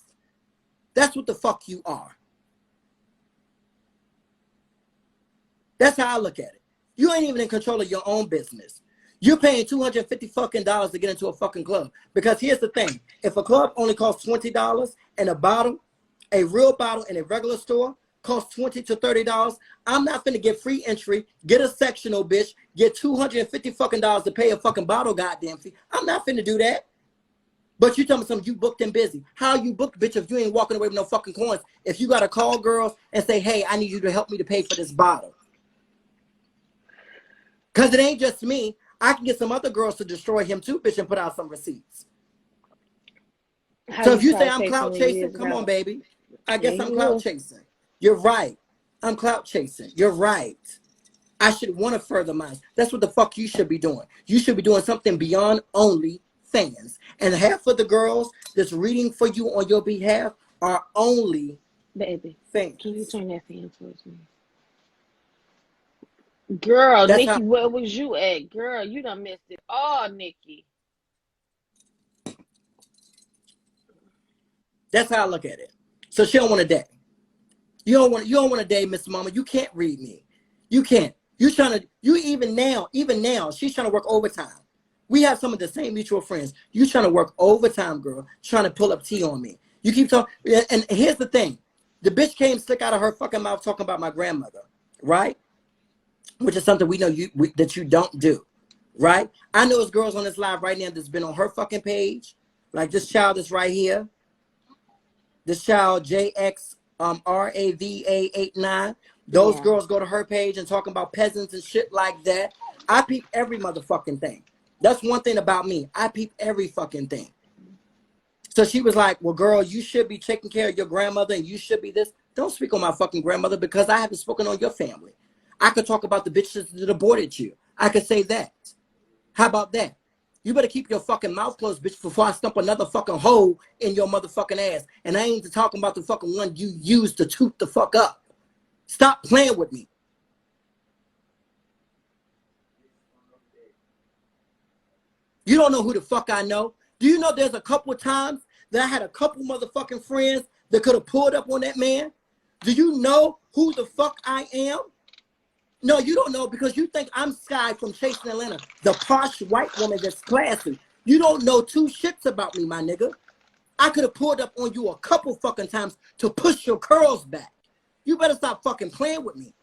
That's what the fuck you are. That's how I look at it. You ain't even in control of your own business. You're paying $250 fucking dollars to get into a fucking club. Because here's the thing. If a club only costs $20 and a bottle, a real bottle in a regular store costs $20 to $30, I'm not finna get free entry, get a sectional, bitch, get $250 fucking dollars to pay a fucking bottle goddamn fee. I'm not finna do that. But you tell me something, you booked and busy. How you booked, bitch, if you ain't walking away with no fucking coins? If you gotta call girls and say, hey, I need you to help me to pay for this bottle. Because it ain't just me. I can get some other girls to destroy him too, bitch, and put out some receipts. So if you say I'm clout chasing, come on, baby. I guess I'm clout chasing. You're right. I'm clout chasing. You're right. I should want to further mine. That's what the fuck you should be doing. You should be doing something beyond only fans. And half of the girls that's reading for you on your behalf are only fans. Can you turn that fan towards me? Girl, That's Nikki, where was you at? Girl, you done missed it all, Nikki. That's how I look at it. So she don't want to date. You don't want to date, Mr. Mama. You can't read me. You can't. Even now, she's trying to work overtime. We have some of the same mutual friends. You trying to work overtime, girl, trying to pull up tea on me. You keep talking. And here's the thing. The bitch came slick out of her fucking mouth talking about my grandmother, right? Which is something we know that you don't do, right? I know there's girls on this live right now that's been on her fucking page. Like this child is right here. This child, JXRAVA89. Those girls go to her page and talking about peasants and shit like that. I peep every motherfucking thing. That's one thing about me. I peep every fucking thing. So she was like, well, girl, you should be taking care of your grandmother and you should be this. Don't speak on my fucking grandmother because I haven't spoken on your family. I could talk about the bitches that aborted you. I could say that. How about that? You better keep your fucking mouth closed, bitch, before I stump another fucking hole in your motherfucking ass. And I ain't talking about the fucking one you used to toot the fuck up. Stop playing with me. You don't know who the fuck I know. Do you know there's a couple of times that I had a couple motherfucking friends that could have pulled up on that man? Do you know who the fuck I am? No, you don't know because you think I'm Skye from Chasing Atlanta, the posh white woman that's classy. You don't know two shits about me, my nigga. I could have pulled up on you a couple fucking times to push your curls back. You better stop fucking playing with me.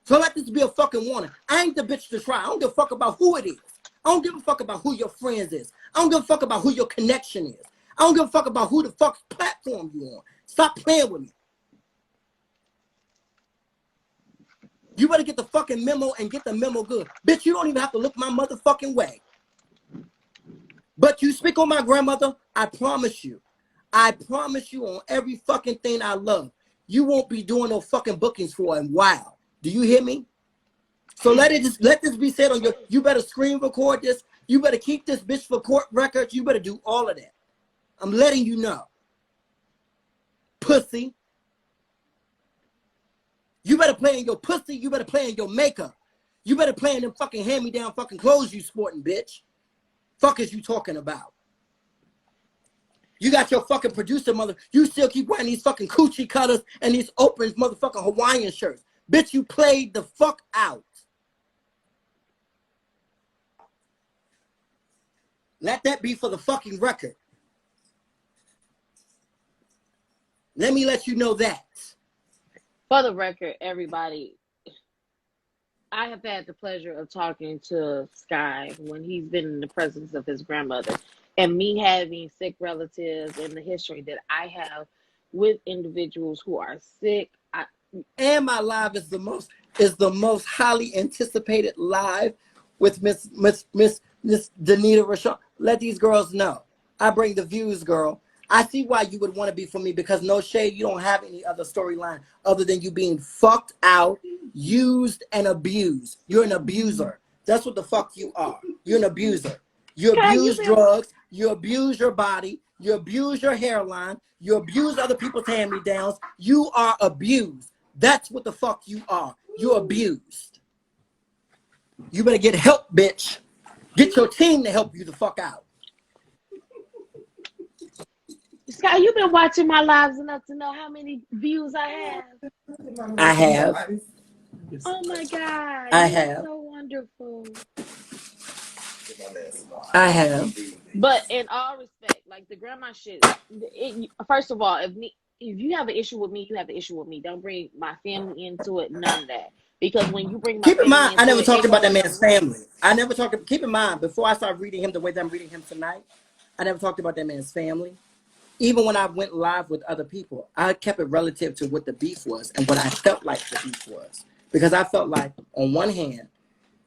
So let this be a fucking warning. I ain't the bitch to try. I don't give a fuck about who it is. I don't give a fuck about who your friends is. I don't give a fuck about who your connection is. I don't give a fuck about who the fuck's platform you on. Stop playing with me. You better get the fucking memo and get the memo good. Bitch, you don't even have to look my motherfucking way. But you speak on my grandmother, I promise you on every fucking thing I love, you won't be doing no fucking bookings for a while. Do you hear me? So let this be said on your. You better screen record this. You better keep this bitch for court records. You better do all of that. I'm letting you know. Pussy. You better play in your pussy. You better play in your makeup. You better play in them fucking hand-me-down fucking clothes you sporting, bitch. Fuck is you talking about? You got your fucking producer mother. You still keep wearing these fucking coochie cutters and these open motherfucking Hawaiian shirts. Bitch, you played the fuck out. Let that be for the fucking record. Let me let you know that. For the record, everybody, I have had the pleasure of talking to Skye when he's been in the presence of his grandmother. And me having sick relatives and the history that I have with individuals who are sick. And my live is the most highly anticipated live with Miss Danita Rashawn. Let these girls know. I bring the views, girl. I see why you would want to be for me, because no shade, you don't have any other storyline other than you being fucked out, used, and abused. You're an abuser. That's what the fuck you are. You're an abuser. You abuse drugs. You abuse your body. You abuse your hairline. You abuse other people's hand-me-downs. You are abused. That's what the fuck you are. You're abused. You better get help, bitch. Get your team to help you the fuck out. Skye, you've been watching my lives enough to know how many views I have. I have. Oh my God. I have. So wonderful. I have. But in all respect, like the grandma shit, first of all, if you have an issue with me, you have an issue with me. Don't bring my family into it, none of that. Because when you bring my keep in family mind, into I never it, talked about that man's family. I never talked. Keep in mind, before I start reading him the way that I'm reading him tonight, I never talked about that man's family. Even when I went live with other people, I kept it relative to what the beef was and what I felt like the beef was. Because I felt like, on one hand,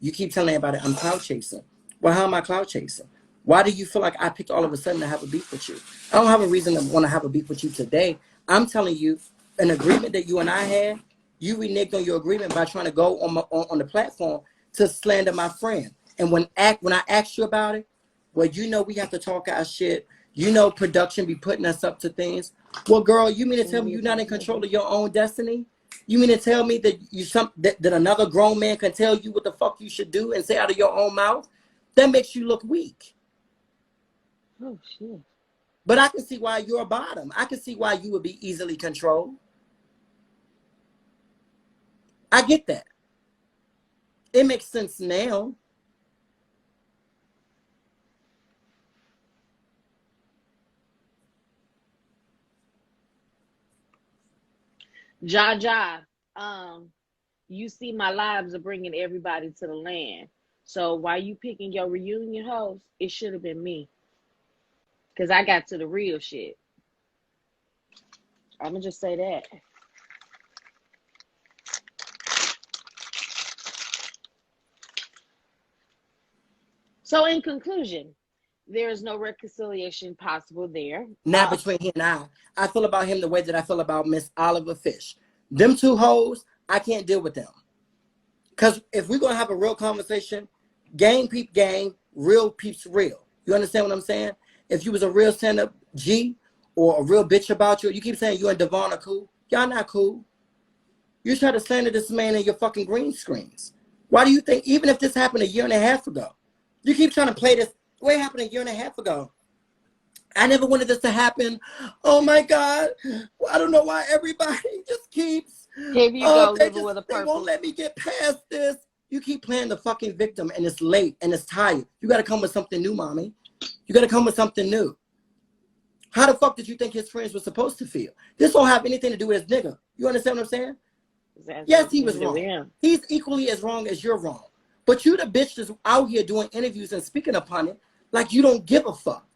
you keep telling everybody I'm clout chasing. Well, how am I clout chasing? Why do you feel like I picked all of a sudden to have a beef with you? I don't have a reason to want to have a beef with you today. I'm telling you, an agreement that you and I had, you reneged on your agreement by trying to go on the platform to slander my friend. And when I asked you about it, well, you know we have to talk our shit. You know production be putting us up to things. Well, girl, you mean to tell me you're not in control of your own destiny? You mean to tell me that that another grown man can tell you what the fuck you should do and say out of your own mouth? That makes you look weak. Oh, shit. But I can see why you're a bottom. I can see why you would be easily controlled. I get that. It makes sense now. Jaja, you see my lives are bringing everybody to the land. So while you picking your reunion host, it should have been me. Because I got to the real shit. I'm going to just say that. So in conclusion, there is no reconciliation possible there. Not between him and I. I feel about him the way that I feel about Miss Oliver Fish. Them two hoes, I can't deal with them. Because if we're going to have a real conversation, game peep game, real peeps real. You understand what I'm saying? If you was a real stand-up G or a real bitch about you keep saying you and Devon are cool. Y'all not cool. You try to slander this man in your fucking green screens. Why do you think, even if this happened a year and a half ago, you keep trying to play this, what happened a year and a half ago? I never wanted this to happen. Oh my God. I don't know why everybody just keeps. Here you go, living with a purpose. They won't let me get past this. You keep playing the fucking victim and it's late and it's tired. You got to come with something new, mommy. You got to come with something new. How the fuck did you think his friends were supposed to feel? This don't have anything to do with his nigga. You understand what I'm saying? Yes, he was wrong. He's equally as wrong as you're wrong. But you the bitch that's out here doing interviews and speaking upon it like you don't give a fuck.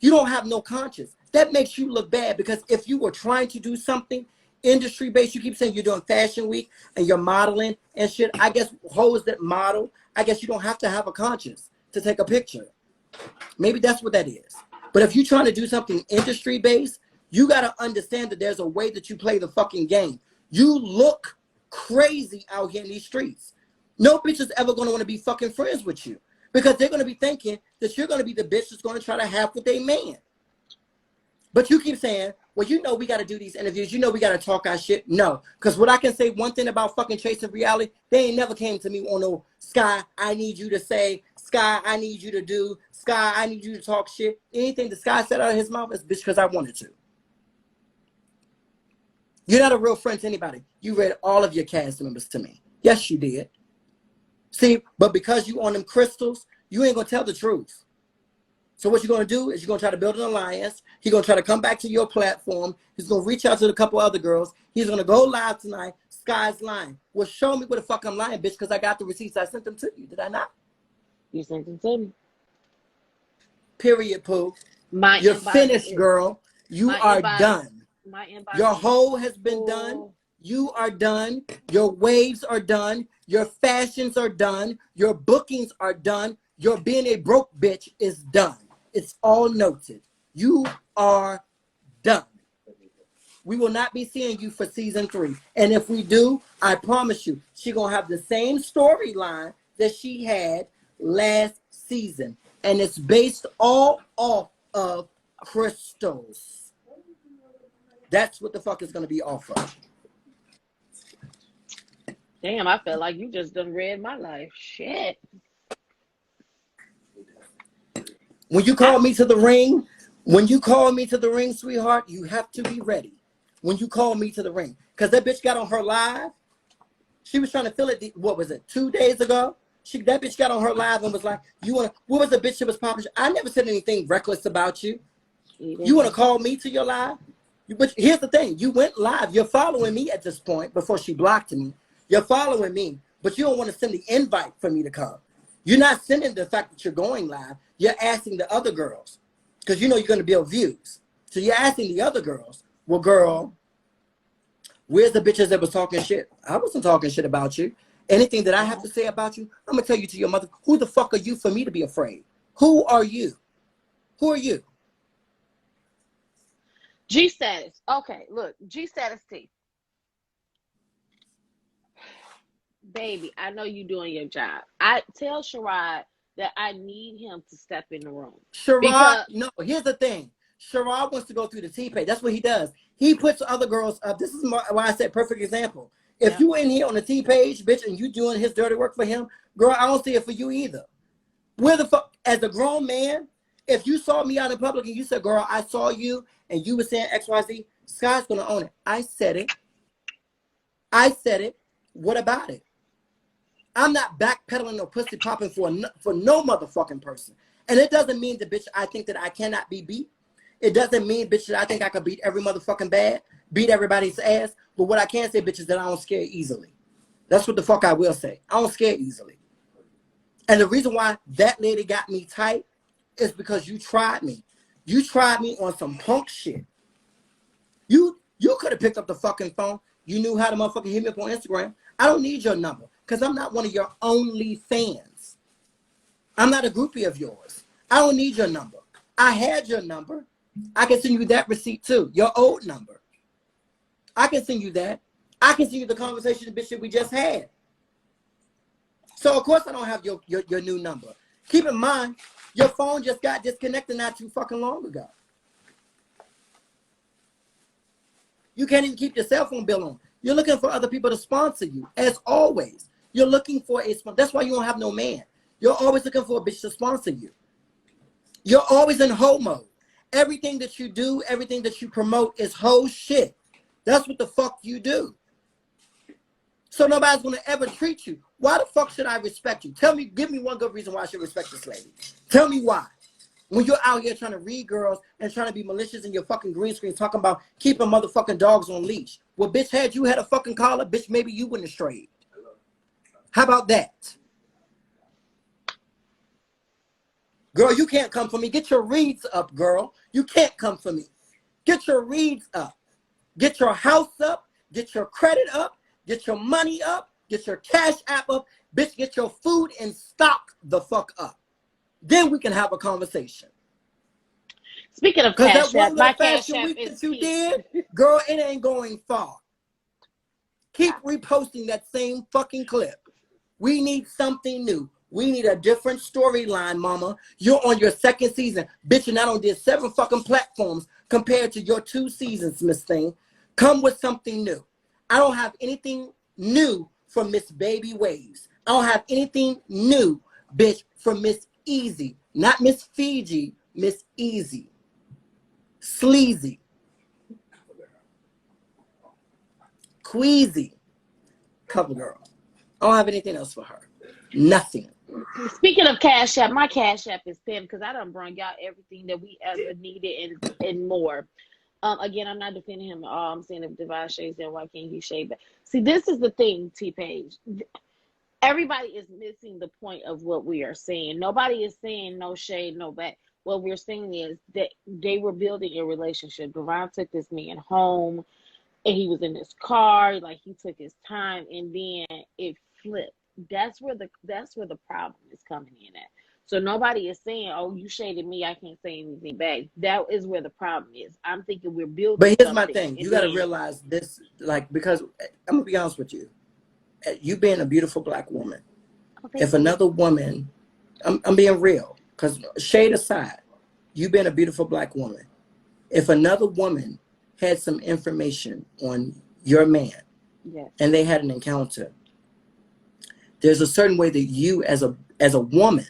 You don't have no conscience. That makes you look bad, because if you were trying to do something industry-based, you keep saying you're doing fashion week and you're modeling and shit. I guess hoes that model, I guess you don't have to have a conscience to take a picture. Maybe that's what that is. But if you're trying to do something industry-based, you got to understand that there's a way that you play the fucking game. You look crazy out here in these streets. No bitch is ever going to want to be fucking friends with you because they're going to be thinking that you're going to be the bitch that's going to try to have with a man. But you keep saying, well, you know we got to do these interviews. You know we got to talk our shit. No, because what I can say one thing about fucking chasing reality, they ain't never came to me on no, Skye, I need you to say, Skye, I need you to do, Skye, I need you to talk shit. Anything that Skye said out of his mouth is bitch because I wanted to. You're not a real friend to anybody. You read all of your cast members to me. Yes, you did. See, but because you on them crystals, you ain't going to tell the truth. So what you're going to do is you're going to try to build an alliance. He's going to try to come back to your platform. He's going to reach out to a couple other girls. He's going to go live tonight. Skye's lying. Well, show me where the fuck I'm lying, bitch, because I got the receipts. I sent them to you. Did I not? You sent them to me. Period, Pooh. You're finished, girl. You are done. Your hoe has been done. You are done. Your waves are done. Your fashions are done. Your bookings are done. Your being a broke bitch is done. It's all noted. You are done. We will not be seeing you for season 3. And if we do, I promise you, she's going to have the same storyline that she had last season. And it's based all off of crystals. That's what the fuck is going to be off of. Damn, I felt like you just done read my life. Shit. When you call me to the ring, sweetheart, you have to be ready. When you call me to the ring. Because that bitch got on her live. She was trying to fill it, what was it, 2 days ago? That bitch got on her live and was like, what was the bitch that was popping? I never said anything reckless about you. You want to call me to your live? But here's the thing. You went live. You're following me at this point before she blocked me. You're following me, but you don't want to send the invite for me to come. You're not sending the fact that you're going live. You're asking the other girls because you know you're going to build views. So you're asking the other girls, well, girl, where's the bitches that was talking shit? I wasn't talking shit about you. Anything that I have to say about you, I'm going to tell you to your mother, who the fuck are you for me to be afraid? Who are you? Who are you? G status. Okay, look, G status T. Baby, I know you doing your job. I tell Sherrod that I need him to step in the room. Sherrod, no, here's the thing. Sherrod wants to go through the T-page. That's what he does. He puts other girls up. This is why I said perfect example. If you in here on the T-page, bitch, and you doing his dirty work for him, girl, I don't see it for you either. Where the fuck, as a grown man, if you saw me out in public and you said, girl, I saw you, and you were saying XYZ, Skye's going to own it. I said it. I said it. What about it? I'm not backpedaling or pussy popping for no motherfucking person. And it doesn't mean that, bitch, I think that I cannot be beat. It doesn't mean, bitch, that I think I could beat every motherfucking bad, beat everybody's ass. But what I can say, bitch, is that I don't scare easily. That's what the fuck I will say. I don't scare easily. And the reason why that lady got me tight is because you tried me. You tried me on some punk shit. You could have picked up the fucking phone. You knew how to motherfucking hit me up on Instagram. I don't need your number because I'm not one of your only fans. I'm not a groupie of yours. I don't need your number. I had your number. I can send you that receipt too, your old number. I can send you that. I can send you the conversation, bitch, that we just had. So, of course, I don't have your new number. Keep in mind, your phone just got disconnected not too fucking long ago. You can't even keep your cell phone bill on. You're looking for other people to sponsor you, as always. You're looking for a sponsor. That's why you don't have no man. You're always looking for a bitch to sponsor you. You're always in hoe mode. Everything that you do, everything that you promote is hoe shit. That's what the fuck you do. So nobody's going to ever treat you. Why the fuck should I respect you? Tell me, give me one good reason why I should respect this lady. Tell me why. When you're out here trying to read girls and trying to be malicious in your fucking green screen talking about keeping motherfucking dogs on leash. Well, bitch, had you had a fucking collar, bitch, maybe you wouldn't have strayed. How about that? Girl, you can't come for me. Get your reads up, girl. You can't come for me. Get your reads up. Get your house up. Get your credit up. Get your money up. Get your cash app up. Bitch, get your food and stock the fuck up. Then we can have a conversation. Speaking of cash app, my cash app is you did, girl, it ain't going far. Keep reposting that same fucking clip. We need something new. We need a different storyline, mama. You're on your second season. Bitch, and I done did 7 fucking platforms compared to your 2 seasons, Miss Thing. Come with something new. I don't have anything new from Miss Baby Waves. I don't have anything new, bitch, from Miss Easy. Not Miss Fiji, Miss Easy. Sleazy. Queasy. Cover girl. I don't have anything else for her. Nothing. Speaking of Cash App, my Cash App is pinned because I done brought y'all everything that we ever needed and more. Again, I'm not defending him at all. I'm saying if Divine shades, then why can't he shade back? See, this is the thing, T-Page. Everybody is missing the point of what we are saying. Nobody is saying no shade, no back. What we're saying is that they were building a relationship. Divine took this man home, and he was in his car. Like, he took his time, and then it flipped. That's where the problem is coming in at. So nobody is saying, "Oh, you shaded me, I can't say anything back." That is where the problem is. I'm thinking we're building. But here's my thing: you got to realize this, like, because I'm gonna be honest with you. You being a beautiful black woman, if another woman, I'm being real, because shade aside, you being a beautiful black woman, if another woman had some information on your man, and they had an encounter, there's a certain way that you as a woman,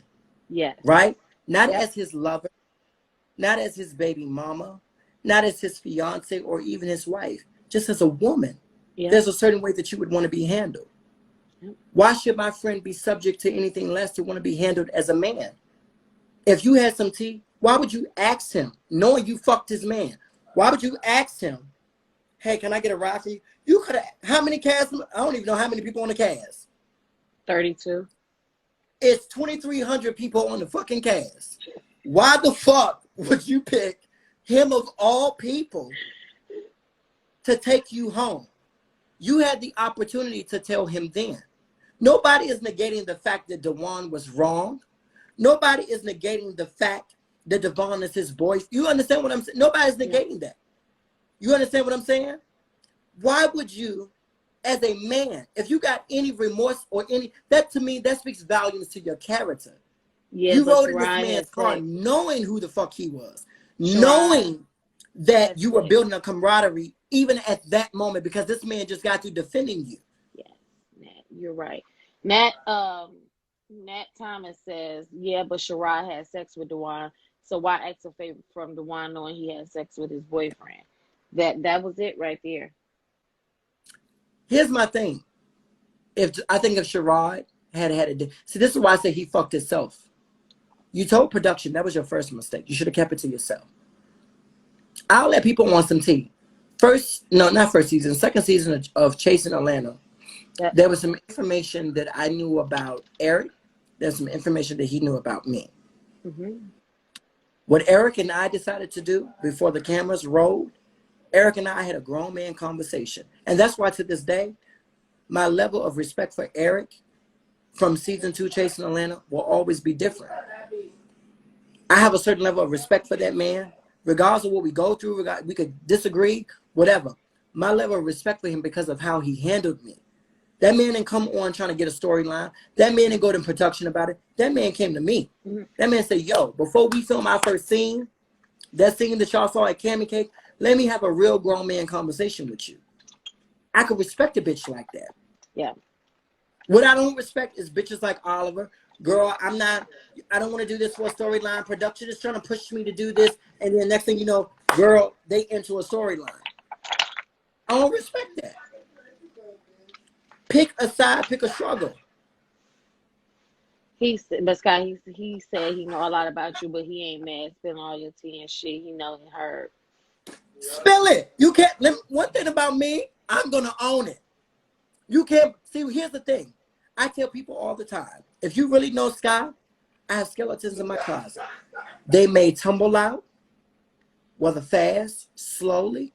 right? Not as his lover, not as his baby mama, not as his fiance or even his wife, just as a woman, there's a certain way that you would want to be handled. Why should my friend be subject to anything less to want to be handled as a man? If you had some tea, why would you ask him, knowing you fucked his man? Why would you ask him, "Hey, can I get a ride for you?" You could have, how many casts? I don't even know how many people on the cast. 32. It's 2,300 people on the fucking cast. Why the fuck would you pick him of all people to take you home? You had the opportunity to tell him then. Nobody is negating the fact that Dewan was wrong. Nobody is negating the fact that Devon is his boy. You understand what I'm saying? Nobody's negating that. You understand what I'm saying? Why would you, as a man, if you got any remorse or any, that to me, that speaks volumes to your character. You rode in this man's car knowing who the fuck he was, knowing that you were building a camaraderie even at that moment, because this man just got through defending you. Yes, Nat, you're right. Nat Thomas says, yeah, but Sherrod had sex with Dewan, so why ask a favor from Dewan knowing he had sex with his boyfriend? That was it right there. Here's my thing. I think if Sherrod had it, see, this is why I say he fucked himself. You told production that was your first mistake. You should have kept it to yourself. I'll let people want some tea. Second season of Chasing Atlanta, there was some information that I knew about Eric. There's some information that he knew about me. What Eric and I decided to do before the cameras rolled, Eric and I had a grown man conversation. And that's why to this day, my level of respect for Eric from season 2 Chasing Atlanta will always be different. I have a certain level of respect for that man. Regardless of what we go through, we could disagree, whatever. My level of respect for him because of how he handled me. That man didn't come on trying to get a storyline. That man didn't go to production about it. That man came to me. That man said, yo, before we film our first scene, that scene that y'all saw at Cammy Cake, let me have a real grown man conversation with you. I could respect a bitch like that. Yeah. What I don't respect is bitches like Oliver. Girl, I don't want to do this for a storyline. Production is trying to push me to do this. And then next thing you know, girl, they into a storyline. I don't respect that. Pick a side, pick a struggle. But Skye, he said he know a lot about you, but he ain't mad. Spilling all your tea and shit. He know he heard. Spill it. You can't. One thing about me, I'm gonna own it. You can't. See, here's the thing. I tell people all the time, if you really know Skye, I have skeletons in my closet. They may tumble out, whether fast, slowly.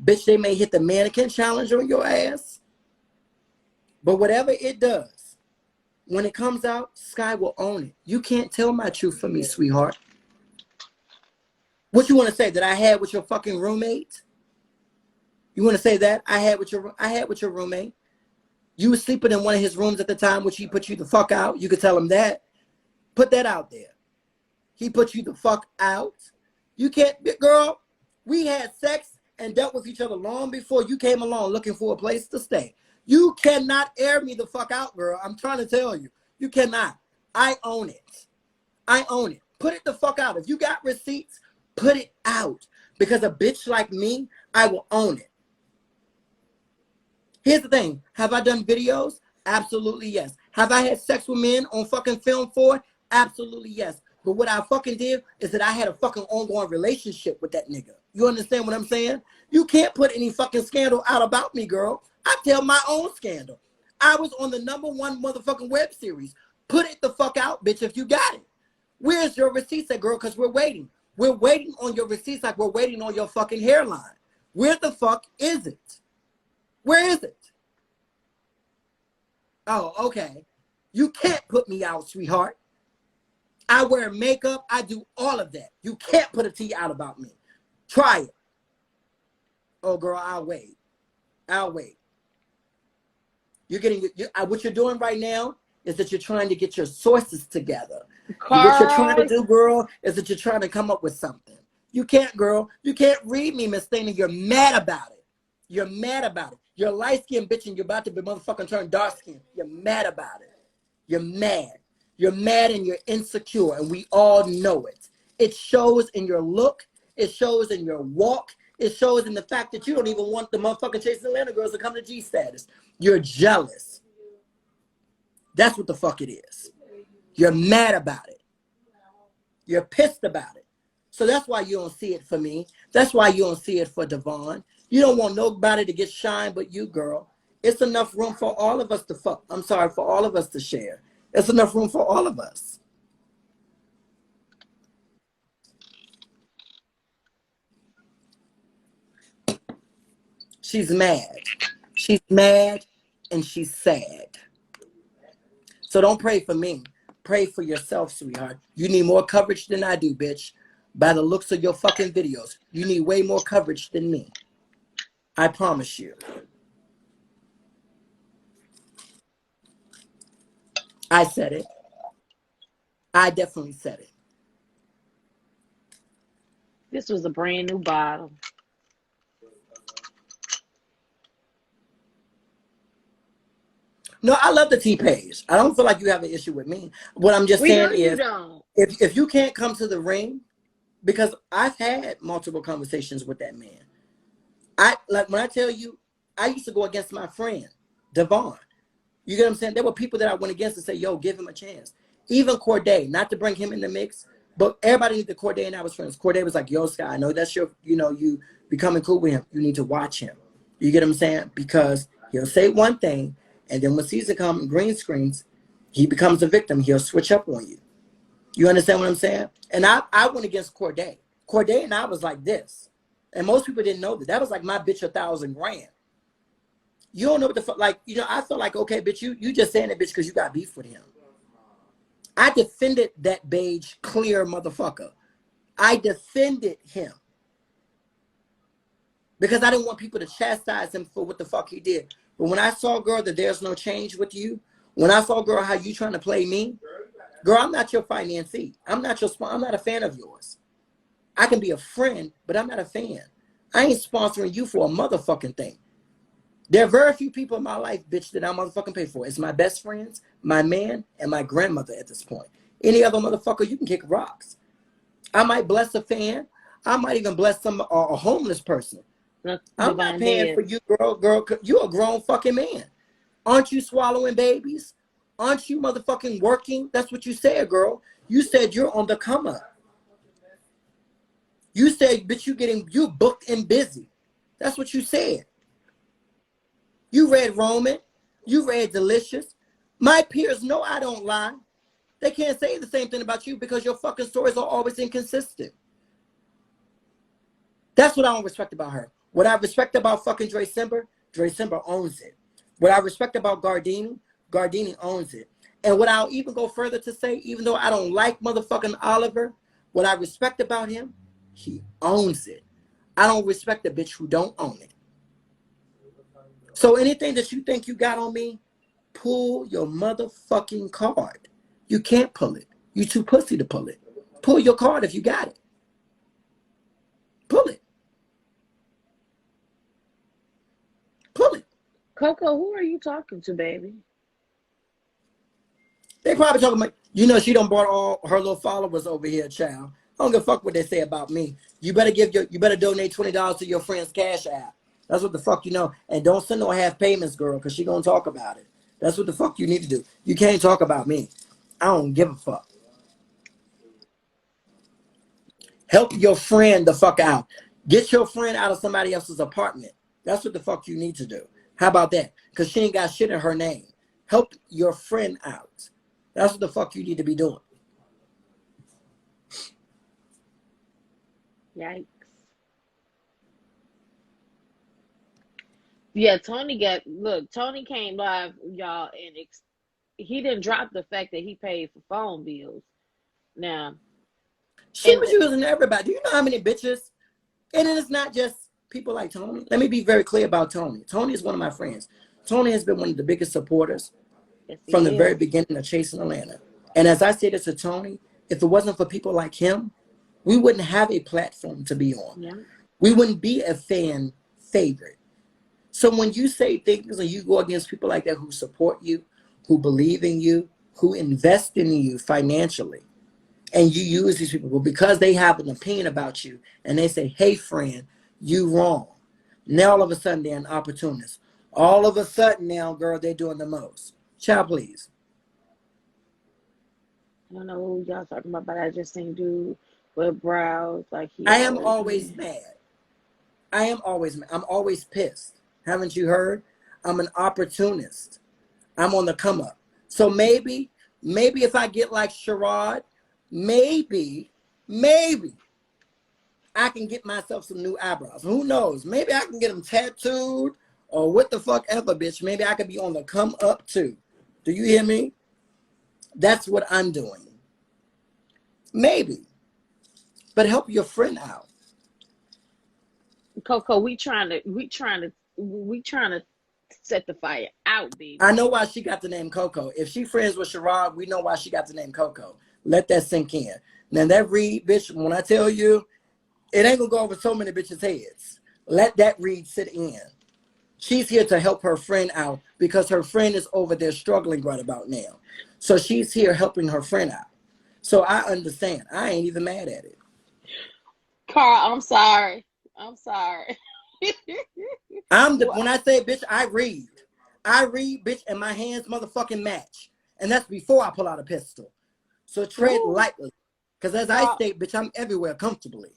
Bitch, they may hit the mannequin challenge on your ass. But whatever it does, when it comes out, Skye will own it. You can't tell my truth for me, sweetheart. What you want to say? That I had with your fucking roommate? You want to say that? I had with your roommate? You was sleeping in one of his rooms at the time, which he put you the fuck out. You could tell him that. Put that out there. He put you the fuck out. You can't, girl, we had sex and dealt with each other long before you came along looking for a place to stay. You cannot air me the fuck out, girl. I'm trying to tell you. You cannot. I own it. I own it. Put it the fuck out. If you got receipts, put it out. Because a bitch like me, I will own it. Here's the thing. Have I done videos? Absolutely yes. Have I had sex with men on fucking film for? Absolutely yes. But what I fucking did is that I had a fucking ongoing relationship with that nigga. You understand what I'm saying? You can't put any fucking scandal out about me, girl. I tell my own scandal. I was on the #1 motherfucking web series. Put it the fuck out, bitch, if you got it. Where's your receipts at, girl? Because we're waiting. We're waiting on your receipts like we're waiting on your fucking hairline. Where the fuck is it? Where is it? Oh, okay. You can't put me out, sweetheart. I wear makeup. I do all of that. You can't put a T out about me. Try it. Oh, girl, I'll wait. I'll wait. You're getting what you're doing right now is that you're trying to get your sources together. What you're trying to do, girl, is that you're trying to come up with something. You can't, girl. You can't read me, Miss Thana. You're mad about it. You're mad about it. You're light-skinned bitch and you're about to be motherfucking turn dark-skinned. You're mad about it. You're mad. You're mad and you're insecure, and we all know it. It shows in your look. It shows in your walk. It shows in the fact that you don't even want the motherfucking Chasing Atlanta girls to come to G status. You're jealous. That's what the fuck it is. You're mad about it. You're pissed about it. So that's why you don't see it for me. That's why you don't see it for Devon. You don't want nobody to get shine but you, girl. It's enough room for all of us to fuck. I'm sorry, for all of us to share. It's enough room for all of us. She's mad. She's mad and she's sad. So don't pray for me. Pray for yourself, sweetheart. You need more coverage than I do, bitch. By the looks of your fucking videos, you need way more coverage than me. I promise you. I said it. I definitely said it. This was a brand new bottle. No, I love the T-Page. I don't feel like you have an issue with me. What I'm just saying is, if you can't come to the ring, because I've had multiple conversations with that man. Like when I tell you, I used to go against my friend, Devon. You get what I'm saying? There were people that I went against and say, yo, give him a chance. Even Corday, not to bring him in the mix, but everybody knew that Corday and I was friends. Corday was like, yo, Skye, I know that's your, you becoming cool with him. You need to watch him. You get what I'm saying? Because he'll say one thing, and then when season comes and green screens, he becomes a victim. He'll switch up on you. You understand what I'm saying? And I went against Corday. Corday and I was like this. And most people didn't know that. That was like my bitch $1,000 You don't know what the fuck, like, I felt like, okay, bitch, you just saying that bitch because you got beef with him. I defended that beige, clear motherfucker. I defended him. Because I didn't want people to chastise him for what the fuck he did. But when I saw, girl, that there's no change with you, when I saw, girl, how you trying to play me, girl, I'm not your financier. I'm not your sponsor. I'm not a fan of yours. I can be a friend, but I'm not a fan. I ain't sponsoring you for a motherfucking thing. There are very few people in my life, bitch, that I motherfucking pay for. It's my best friends, my man, and my grandmother at this point. Any other motherfucker, you can kick rocks. I might bless a fan. I might even bless a homeless person. I'm not paying for you, girl. You're a grown fucking man. Aren't you swallowing babies? Aren't you motherfucking working? That's what you said, girl. You said you're on the come up. You said, bitch, you booked and busy. That's what you said. You read Roman. You read Delicious. My peers know I don't lie. They can't say the same thing about you because your fucking stories are always inconsistent. That's what I don't respect about her. What I respect about fucking Dre Simber owns it. What I respect about Gardini owns it. And what I'll even go further to say, even though I don't like motherfucking Oliver, what I respect about him, he owns it. I don't respect a bitch who don't own it. So anything that you think you got on me, Pull your motherfucking card. You can't pull it. You too pussy to pull it. Pull your card if you got it. Pull it. Pull it. Coco, who are you talking to, baby? They probably talking about, she done brought all her little followers over here, child. I don't give a fuck what they say about me. You better donate $20 to your friend's Cash App. That's what the fuck you know. And don't send no half payments, girl, because she gonna talk about it. That's what the fuck you need to do. You can't talk about me. I don't give a fuck. Help your friend the fuck out. Get your friend out of somebody else's apartment. That's what the fuck you need to do. How about that? Because she ain't got shit in her name. Help your friend out. That's what the fuck you need to be doing. Yikes. Yeah, Tony came live, y'all, and he didn't drop the fact that he paid for phone bills. Now, she was using everybody. Do you know how many bitches? And it's not just people like Tony. Let me be very clear about Tony. Tony is one of my friends. Tony has been one of the biggest supporters from the very beginning of Chasing Atlanta. And as I said to Tony, if it wasn't for people like him, we wouldn't have a platform to be on. Yeah. We wouldn't be a fan favorite. So when you say things and you go against people like that who support you, who believe in you, who invest in you financially, and you use these people because they have an opinion about you and they say, hey, friend, you wrong. Now all of a sudden they're an opportunist. All of a sudden now, girl, they're doing the most. Child, please. I don't know who y'all talking about, but I just seen dude with brows like he. I am always mad. I'm always pissed. Haven't you heard? I'm an opportunist. I'm on the come up. So maybe if I get like Sherrod, maybe I can get myself some new eyebrows. Who knows? Maybe I can get them tattooed or what the fuck ever, bitch. Maybe I could be on the come up too. Do you hear me? That's what I'm doing. Maybe. But help your friend out. Coco, we trying to set the fire out, baby. I know why she got the name Coco. If she friends with Sherrod, we know why she got the name Coco. Let that sink in. Now that read, bitch, when I tell you, it ain't gonna go over so many bitches' heads. Let that read sit in. She's here to help her friend out because her friend is over there struggling right about now. So she's here helping her friend out. So I understand. I ain't even mad at it. Carl, I'm sorry. When I say bitch, I read. I read, bitch, and my hands motherfucking match. And that's before I pull out a pistol. So tread lightly. Because as I state, bitch, I'm everywhere comfortably.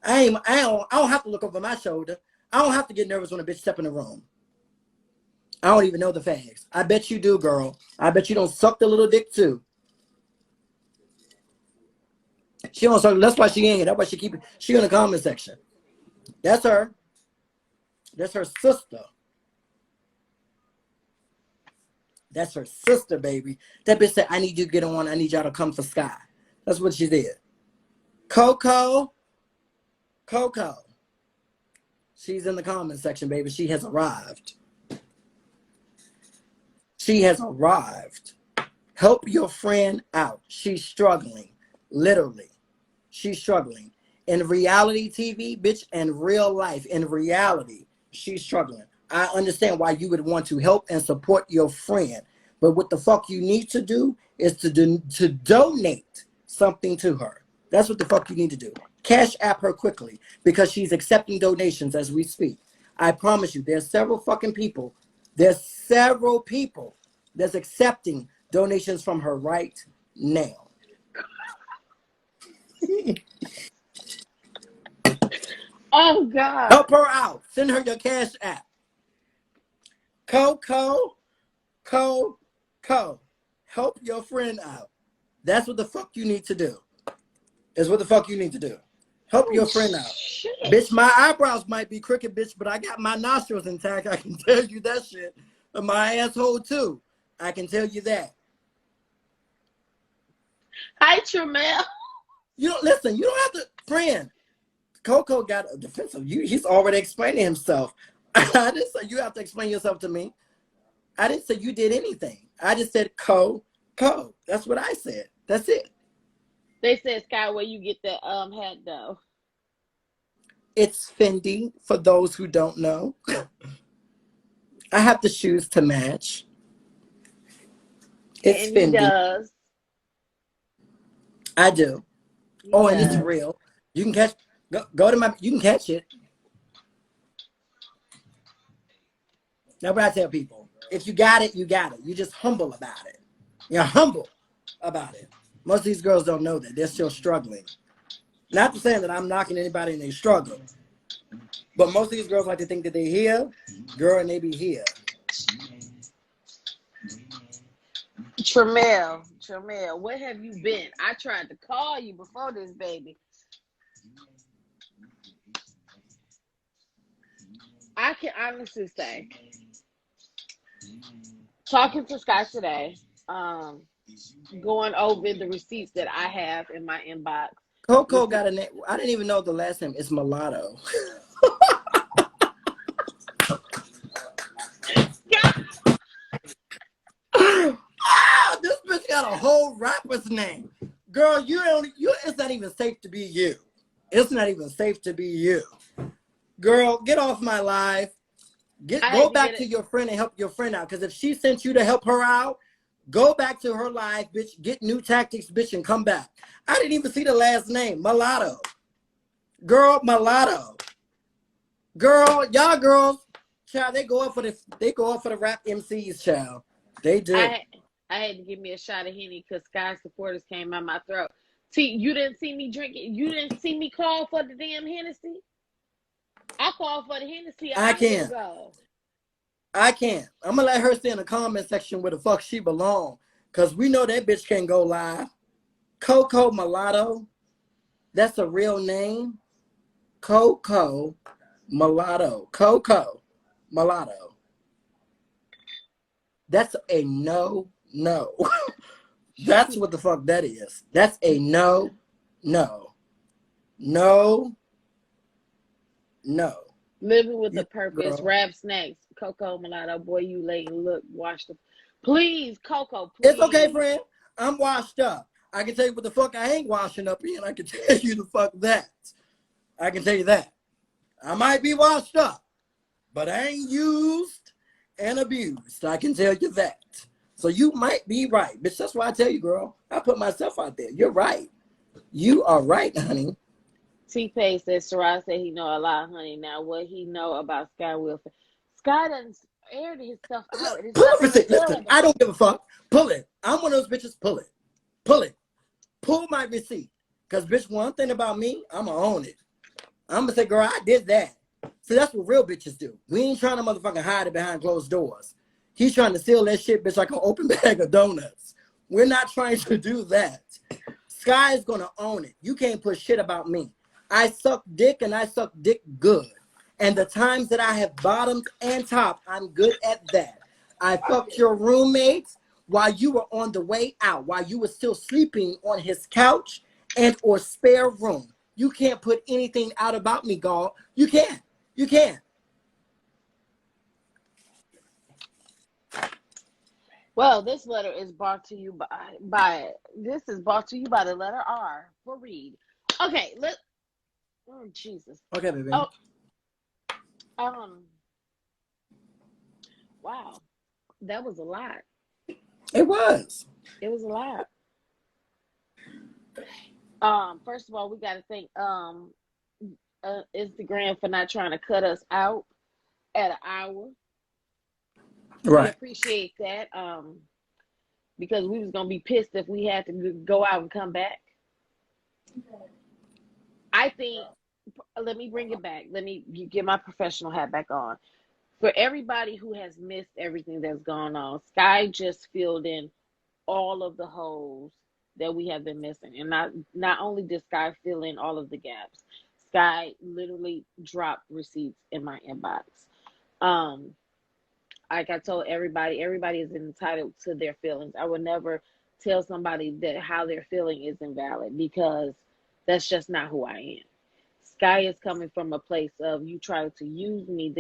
I don't have to look over my shoulder. I don't have to get nervous when a bitch step in the room. I don't even know the facts. I bet you do, girl. I bet you don't suck the little dick too. She don't suck. That's why she ain't here. That's why she in the comment section. That's her. That's her sister. That's her sister, baby. That bitch said, I need you to get on. I need y'all to come for Skye. That's what she did. Coco. She's in the comment section, baby. She has arrived. She has arrived. Help your friend out. She's struggling. Literally. She's struggling. In reality TV, bitch, and real life, in reality, she's struggling. I understand why you would want to help and support your friend. But what the fuck you need to do is to donate something to her. That's what the fuck you need to do. Cash app her quickly because she's accepting donations as we speak. I promise you, there's several fucking people. There's several people that's accepting donations from her right now. Oh, God. Help her out. Send her your cash app. Coco. Help your friend out. That's what the fuck you need to do. That's what the fuck you need to do. Help your friend out. Shit. Bitch, my eyebrows might be crooked, bitch, but I got my nostrils intact. I can tell you that shit. And my asshole, too. I can tell you that. Hi, Tramel. You don't listen. You don't have to, friend. Coco got a defensive. He's already explaining himself. I didn't say you have to explain yourself to me. I didn't say you did anything. I just said co. That's what I said. That's it. They said, Skye, where you get that hat though? It's Fendi for those who don't know. I have the shoes to match. It's And he Fendi. does. I do. He And it's does. real. You can catch. Go to my. You can catch it. That's what I tell people. If you got it, you got it. You're just humble about it. You're humble about it. Most of these girls don't know that. They're still struggling. Not to say that I'm knocking anybody in their struggle. But most of these girls like to think that they're here, girl, and they be here. Tramel, where have you been? I tried to call you before this, baby. I can honestly say, talking to Skye today, going over the receipts that I have in my inbox. Coco got a name. I didn't even know the last name. It's Mulatto. This bitch got a whole rapper's name. Girl, it's not even safe to be you. It's not even safe to be you. Girl, get off my live. Go back to your friend and help your friend out. Because if she sent you to help her out, go back to her live, bitch. Get new tactics, bitch, and come back. I didn't even see the last name. Mulatto. Girl, Mulatto. Girl, y'all girls, child, they go up for the rap MCs, child. They do. I had to give me a shot of Henny because Skye supporters came out my throat. See, you didn't see me drinking. You didn't see me call for the damn Hennessy. I called for the Hennessy. I can't. I can't. I'm gonna let her stay in the comment section where the fuck she belong. Cause we know that bitch can't go live. Coco Mulatto. That's a real name. Coco Mulatto. Coco Mulatto. That's a no. That's what the fuck that is. That's a no. Living with a purpose. Girl. Rap snacks. Coco Mulatto. Boy, you late and look. Watch the. Please, Coco. Please. It's okay, friend. I'm washed up. I can tell you what the fuck I ain't washing up in. I can tell you the fuck that. I can tell you that. I might be washed up, but I ain't used and abused. I can tell you that. So you might be right. Bitch, that's why I tell you, girl. I put myself out there. You're right. You are right, honey. T-Pace says, Sarah said he know a lot, honey. Now, what he know about Skye Wilson? Skye doesn't air his stuff out. Pull a receipt. Listen, I don't give a fuck. Pull it. I'm one of those bitches. Pull it. Pull my receipt. Because, bitch, one thing about me, I'm going to own it. I'm going to say, girl, I did that. See, that's what real bitches do. We ain't trying to motherfucking hide it behind closed doors. He's trying to steal that shit, bitch, like an open bag of donuts. We're not trying to do that. Skye is going to own it. You can't put shit about me. I suck dick, and I suck dick good. And the times that I have bottomed and topped, I'm good at that. I fucked your roommates while you were on the way out, while you were still sleeping on his couch and or spare room. You can't put anything out about me, Gall. You can't. You can't. Well, this letter is brought to you by the letter R for read. Okay, oh Jesus. Okay, baby. Oh, wow, that was a lot. It was. It was a lot. First of all, we got to thank Instagram for not trying to cut us out at an hour. Right. We appreciate that. Because we was gonna be pissed if we had to go out and come back. I think. Let me bring it back. Let me get my professional hat back on. For everybody who has missed everything that's gone on, Skye just filled in all of the holes that we have been missing. And not only did Skye fill in all of the gaps, Skye literally dropped receipts in my inbox. Like I told everybody is entitled to their feelings. I would never tell somebody that how they're feeling is invalid because that's just not who I am. Skye is coming from a place of you try to use me,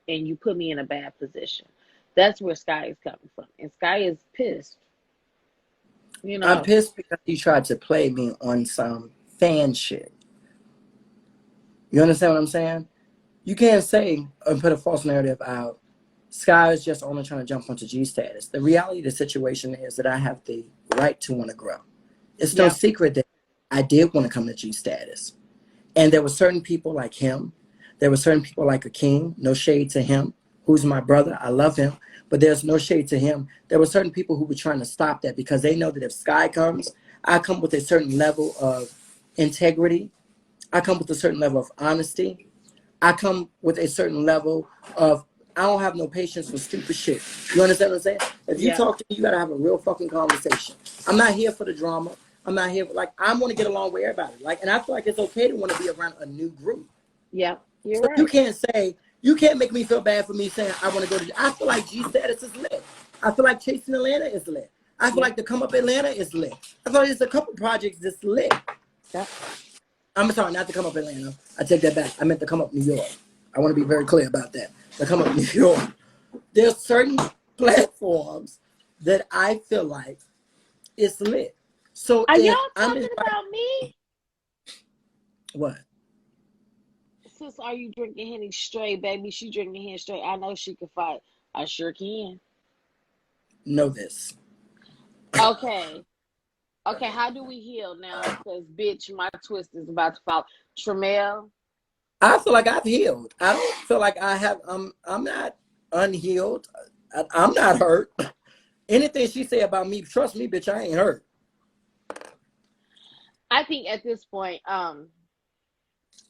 and you put me in a bad position. That's where Skye is coming from, and Skye is pissed. You I'm know. pissed because he tried to play me on some fan shit. You understand what I'm saying? You can't say and put a false narrative out. Skye is just only trying to jump onto G status. The reality of the situation is that I have the right to want to grow. It's no secret that I did want to come to G status. And there were certain people like him. There were certain people like a king. No shade to him, who's my brother. I love him. But there's no shade to him. There were certain people who were trying to stop that because they know that if Skye comes, I come with a certain level of integrity. I come with a certain level of honesty. I come with a certain level of, I don't have no patience for stupid shit. You understand what I'm saying? If you talk to me, you got to have a real fucking conversation. I'm not here for the drama. I'm not here for, like, I want to get along with everybody. Like, and I feel like it's okay to want to be around a new group. Yeah, you're So right. you can't make me feel bad for me saying I want to go to, I feel like G status is lit. I feel like Chasing Atlanta is lit. I feel like the Come Up Atlanta is lit. I feel like there's a couple projects that's lit. Yeah. I'm sorry, not to Come Up Atlanta. I take that back. I meant to Come Up New York. I want to be very clear about that. To Come Up New York. There's certain platforms that I feel like it's lit. So are y'all talking about me? What? Sis, are you drinking Henny straight, baby? She drinking Henny straight. I know she can fight. I sure can. Know this. Okay. Okay, how do we heal now? Because, bitch, my twist is about to fall. Tremel? I feel like I've healed. I don't feel like I have, I'm not unhealed. I'm not hurt. Anything she say about me, trust me, bitch, I ain't hurt. I think at this point,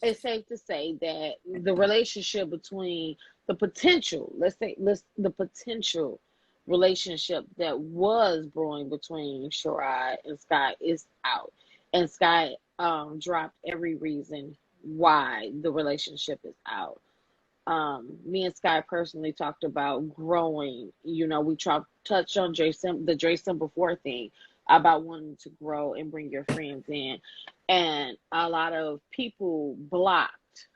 it's safe to say that the relationship between the potential relationship that was brewing between Shirai and Skye is out. And Skye dropped every reason why the relationship is out. Me and Skye personally talked about growing. You know, we touched on the Dre Simple 4 thing about wanting to grow and bring your friends in. And a lot of people blocked,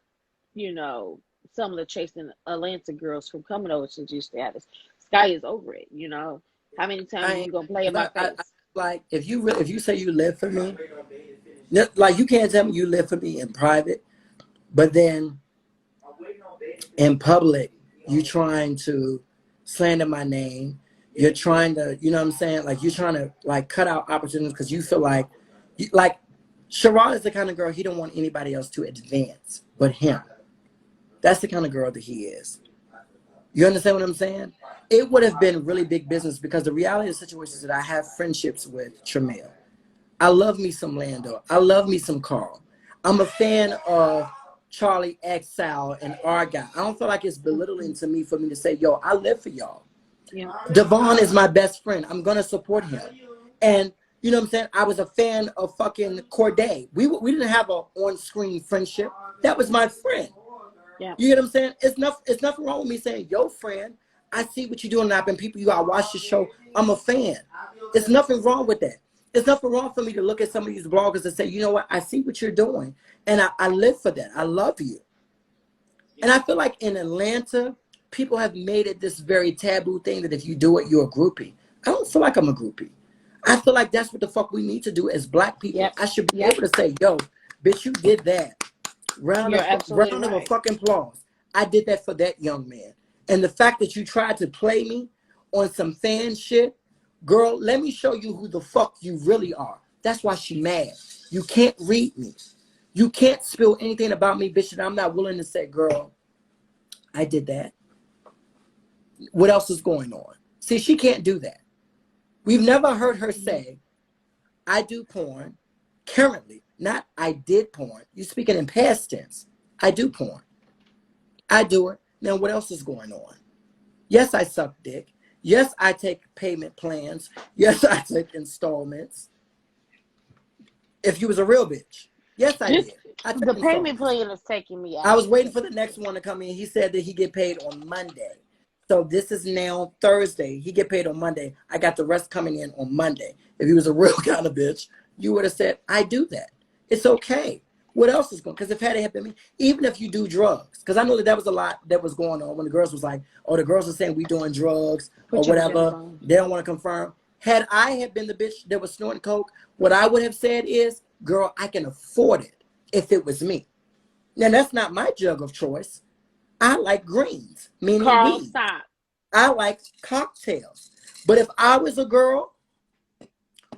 you know, some of the Chasing Atlanta girls from coming over to G status. Skye is over it, you know. How many times are you gonna play in my face? Like if you say you live for me, like you can't tell me you live for me in private, but then in public you trying to slander my name. You're trying to, you know what I'm saying? Like you're trying to like cut out opportunities because you feel like Shirai is the kind of girl he don't want anybody else to advance but him. That's the kind of girl that he is. You understand what I'm saying? It would have been really big business because the reality of the situation is that I have friendships with Tremel. I love me some Lando. I love me some Carl. I'm a fan of Charlie, Exile, and Argyle. I don't feel like it's belittling to me for me to say, yo, I live for y'all. Yeah. Devon is my best friend. I'm going to support him. And you know what I'm saying? I was a fan of fucking Corday. We didn't have an on-screen friendship. That was my friend. Yeah. You get what I'm saying? It's nothing wrong with me saying, yo, friend, I see what you're doing. And I've been people, you got to watch the show. I'm a fan. There's nothing wrong with that. It's nothing wrong for me to look at some of these bloggers and say, you know what? I see what you're doing. And I live for that. I love you. And I feel like in Atlanta, people have made it this very taboo thing that if you do it, you're a groupie. I don't feel like I'm a groupie. I feel like that's what the fuck we need to do as black people. Yep. I should be able to say, yo, bitch, you did that. Round of a fucking applause. I did that for that young man. And the fact that you tried to play me on some fan shit, girl, let me show you who the fuck you really are. That's why she mad. You can't read me. You can't spill anything about me, bitch, and I'm not willing to say, girl, I did that. What else is going on? See, she can't do that. We've never heard her say, I do porn currently, not I did porn. You're speaking in past tense. I do porn. I do it. Now, what else is going on? Yes, I suck dick. Yes, I take payment plans. Yes, I take installments. If you was a real bitch. Yes, I did. The payment plan is taking me out. I was waiting for the next one to come in. He said that he get paid on Monday. So this is now Thursday. He get paid on Monday. I got the rest coming in on Monday. If he was a real kind of bitch, you would have said, I do that. It's okay. What else is going? Because if had it been me, even if you do drugs, because I know that was a lot that was going on when the girls was like, oh, the girls were saying we doing drugs or whatever. They don't want to confirm. Had I had been the bitch that was snorting coke, what I would have said is, girl, I can afford it if it was me. Now that's not my jug of choice. I like greens, meaning Carl, weed. stop. I like cocktails. But if I was a girl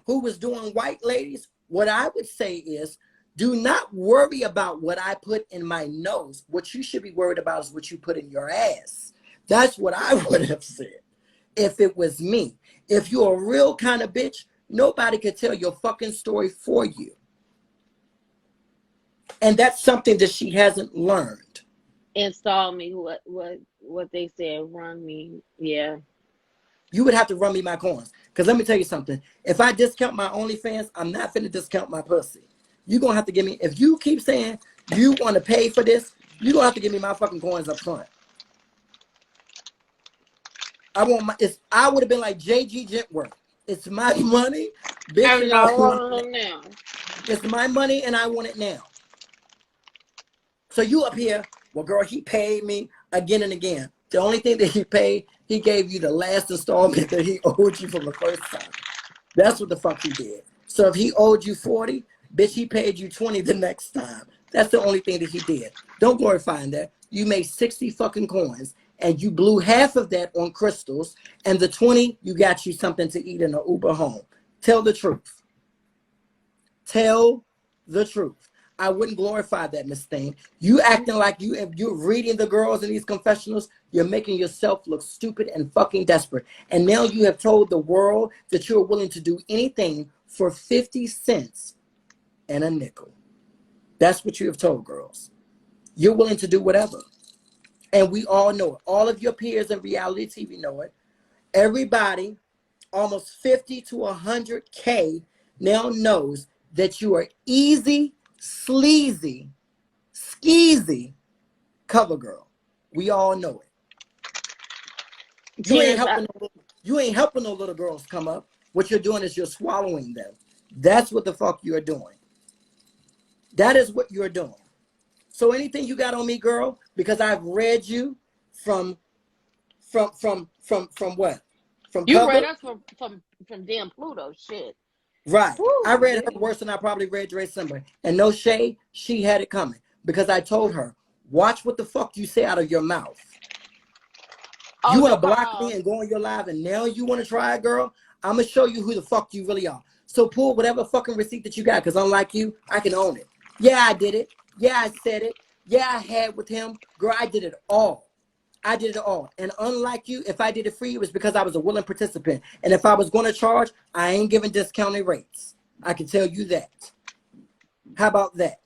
who was doing white ladies, what I would say is, do not worry about what I put in my nose. What you should be worried about is what you put in your ass. That's what I would have said if it was me. If you're a real kind of bitch, nobody could tell your fucking story for you. And that's something that she hasn't learned. Install me, what they said, run me. Yeah. You would have to run me my coins. Because let me tell you something. If I discount my OnlyFans, I'm not finna discount my pussy. You're going to have to give me, if you keep saying you want to pay for this, you're going to have to give me my fucking coins up front. I would have been like J.G. Gentworth. It's my money, bitch, and I want it now. It's my money and I want it now. So you up here, well, girl, he paid me again and again. The only thing that he paid, he gave you the last installment that he owed you from the first time. That's what the fuck he did. So if he owed you 40, bitch, he paid you 20 the next time. That's the only thing that he did. Don't glorify that. You made 60 fucking coins and you blew half of that on crystals, and the 20, you got you something to eat in an Uber home. Tell the truth. Tell the truth. I wouldn't glorify that, Miss Thing. You acting like you're reading the girls in these confessionals, you're making yourself look stupid and fucking desperate. And now you have told the world that you're willing to do anything for 50 cents and a nickel. That's what you have told girls. You're willing to do whatever. And we all know it. All of your peers in reality TV know it. Everybody, almost 50 to 100K now knows that you are easy, sleazy, skeezy cover girl. We all know it. You ain't helping no little girls come up. What you're doing is you're swallowing them. That's what the fuck you're doing. That is what you're doing. So anything you got on me, girl, because I've read you from what? From you cover? read us from damn Pluto shit. Right. Woo, I read her worse than I probably read Dre Simba. And no shade, she had it coming. Because I told her, watch what the fuck you say out of your mouth. Oh, you want to block me and go on your live, and now you want to try it, girl? I'm going to show you who the fuck you really are. So pull whatever fucking receipt that you got, because unlike you, I can own it. Yeah, I did it. Yeah, I said it. Yeah, I had with him. Girl, I did it all. I did it all. And unlike you, if I did it free, it was because I was a willing participant. And if I was going to charge, I ain't giving discounted rates. I can tell you that. How about that?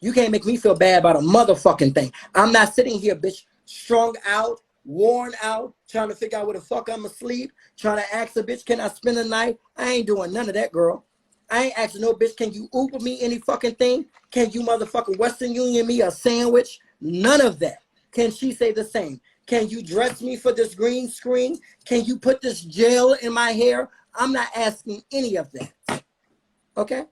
You can't make me feel bad about a motherfucking thing. I'm not sitting here, bitch, strung out, worn out, trying to figure out where the fuck I'm asleep, trying to ask a bitch, can I spend the night? I ain't doing none of that, girl. I ain't asking no bitch, can you Uber me any fucking thing? Can you motherfucking Western Union me a sandwich? None of that. Can she say the same? Can you dress me for this green screen? Can you put this gel in my hair? I'm not asking any of that. Okay?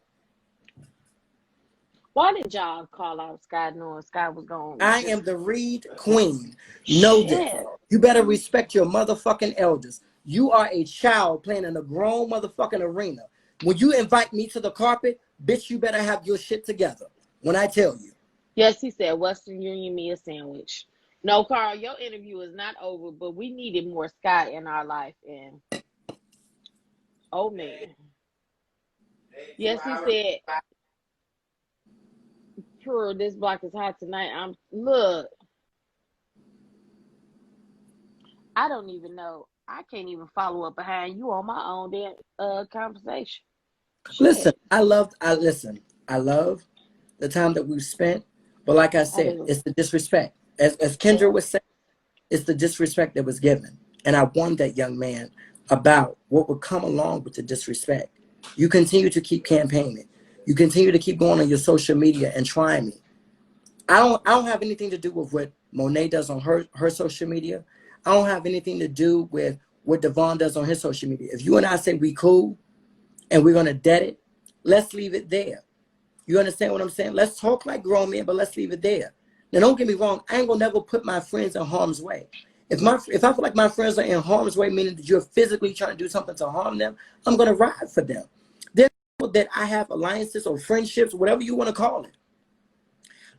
Why did y'all call out Skye knowing Skye was going? I am the Reed Queen. Know this. You better respect your motherfucking elders. You are a child playing in a grown motherfucking arena. When you invite me to the carpet, bitch, you better have your shit together. When I tell you. Yes, he said Western Union me a sandwich. No, Carl, your interview is not over, but we needed more Skye in our life. And oh man. Yes, he said, pure, this block is hot tonight. Look. I don't even know. I can't even follow up behind you on my own damn conversation. Listen, I love the time that we've spent, but like I said, it's the disrespect. As Kendra was saying, it's the disrespect that was given. And I warned that young man about what would come along with the disrespect. You continue to keep campaigning. You continue to keep going on your social media and trying me. I don't have anything to do with what Monet does on her social media. I don't have anything to do with what Devon does on his social media. If you and I say we cool and we're going to dead it, let's leave it there. You understand what I'm saying? Let's talk like grown men, but let's leave it there. Now, don't get me wrong. I ain't gonna never put my friends in harm's way. If I feel like my friends are in harm's way, meaning that you're physically trying to do something to harm them, I'm gonna ride for them. There's people that I have alliances or friendships, whatever you want to call it.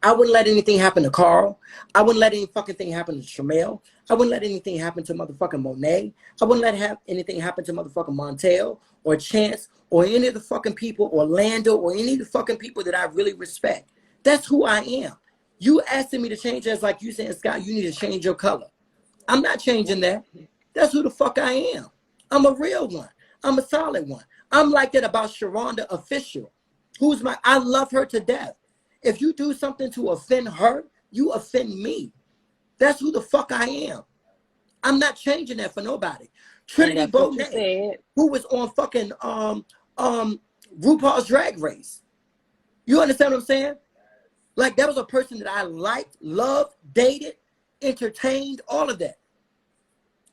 I wouldn't let anything happen to Carl. I wouldn't let any fucking thing happen to Shamel. I wouldn't let anything happen to motherfucking Monet. I wouldn't let anything happen to motherfucking Montel or Chance or any of the fucking people, or Lando, or any of the fucking people that I really respect. That's who I am. You asking me to change, as like you saying, Scott, you need to change your color. I'm not changing that. That's who the fuck I am. I'm a real one. I'm a solid one. I'm like that about Sharonda Official, I love her to death. If you do something to offend her, you offend me. That's who the fuck I am. I'm not changing that for nobody. Trinity Bonet, who was on fucking RuPaul's Drag Race. You understand what I'm saying? Like, that was a person that I liked, loved, dated, entertained, all of that.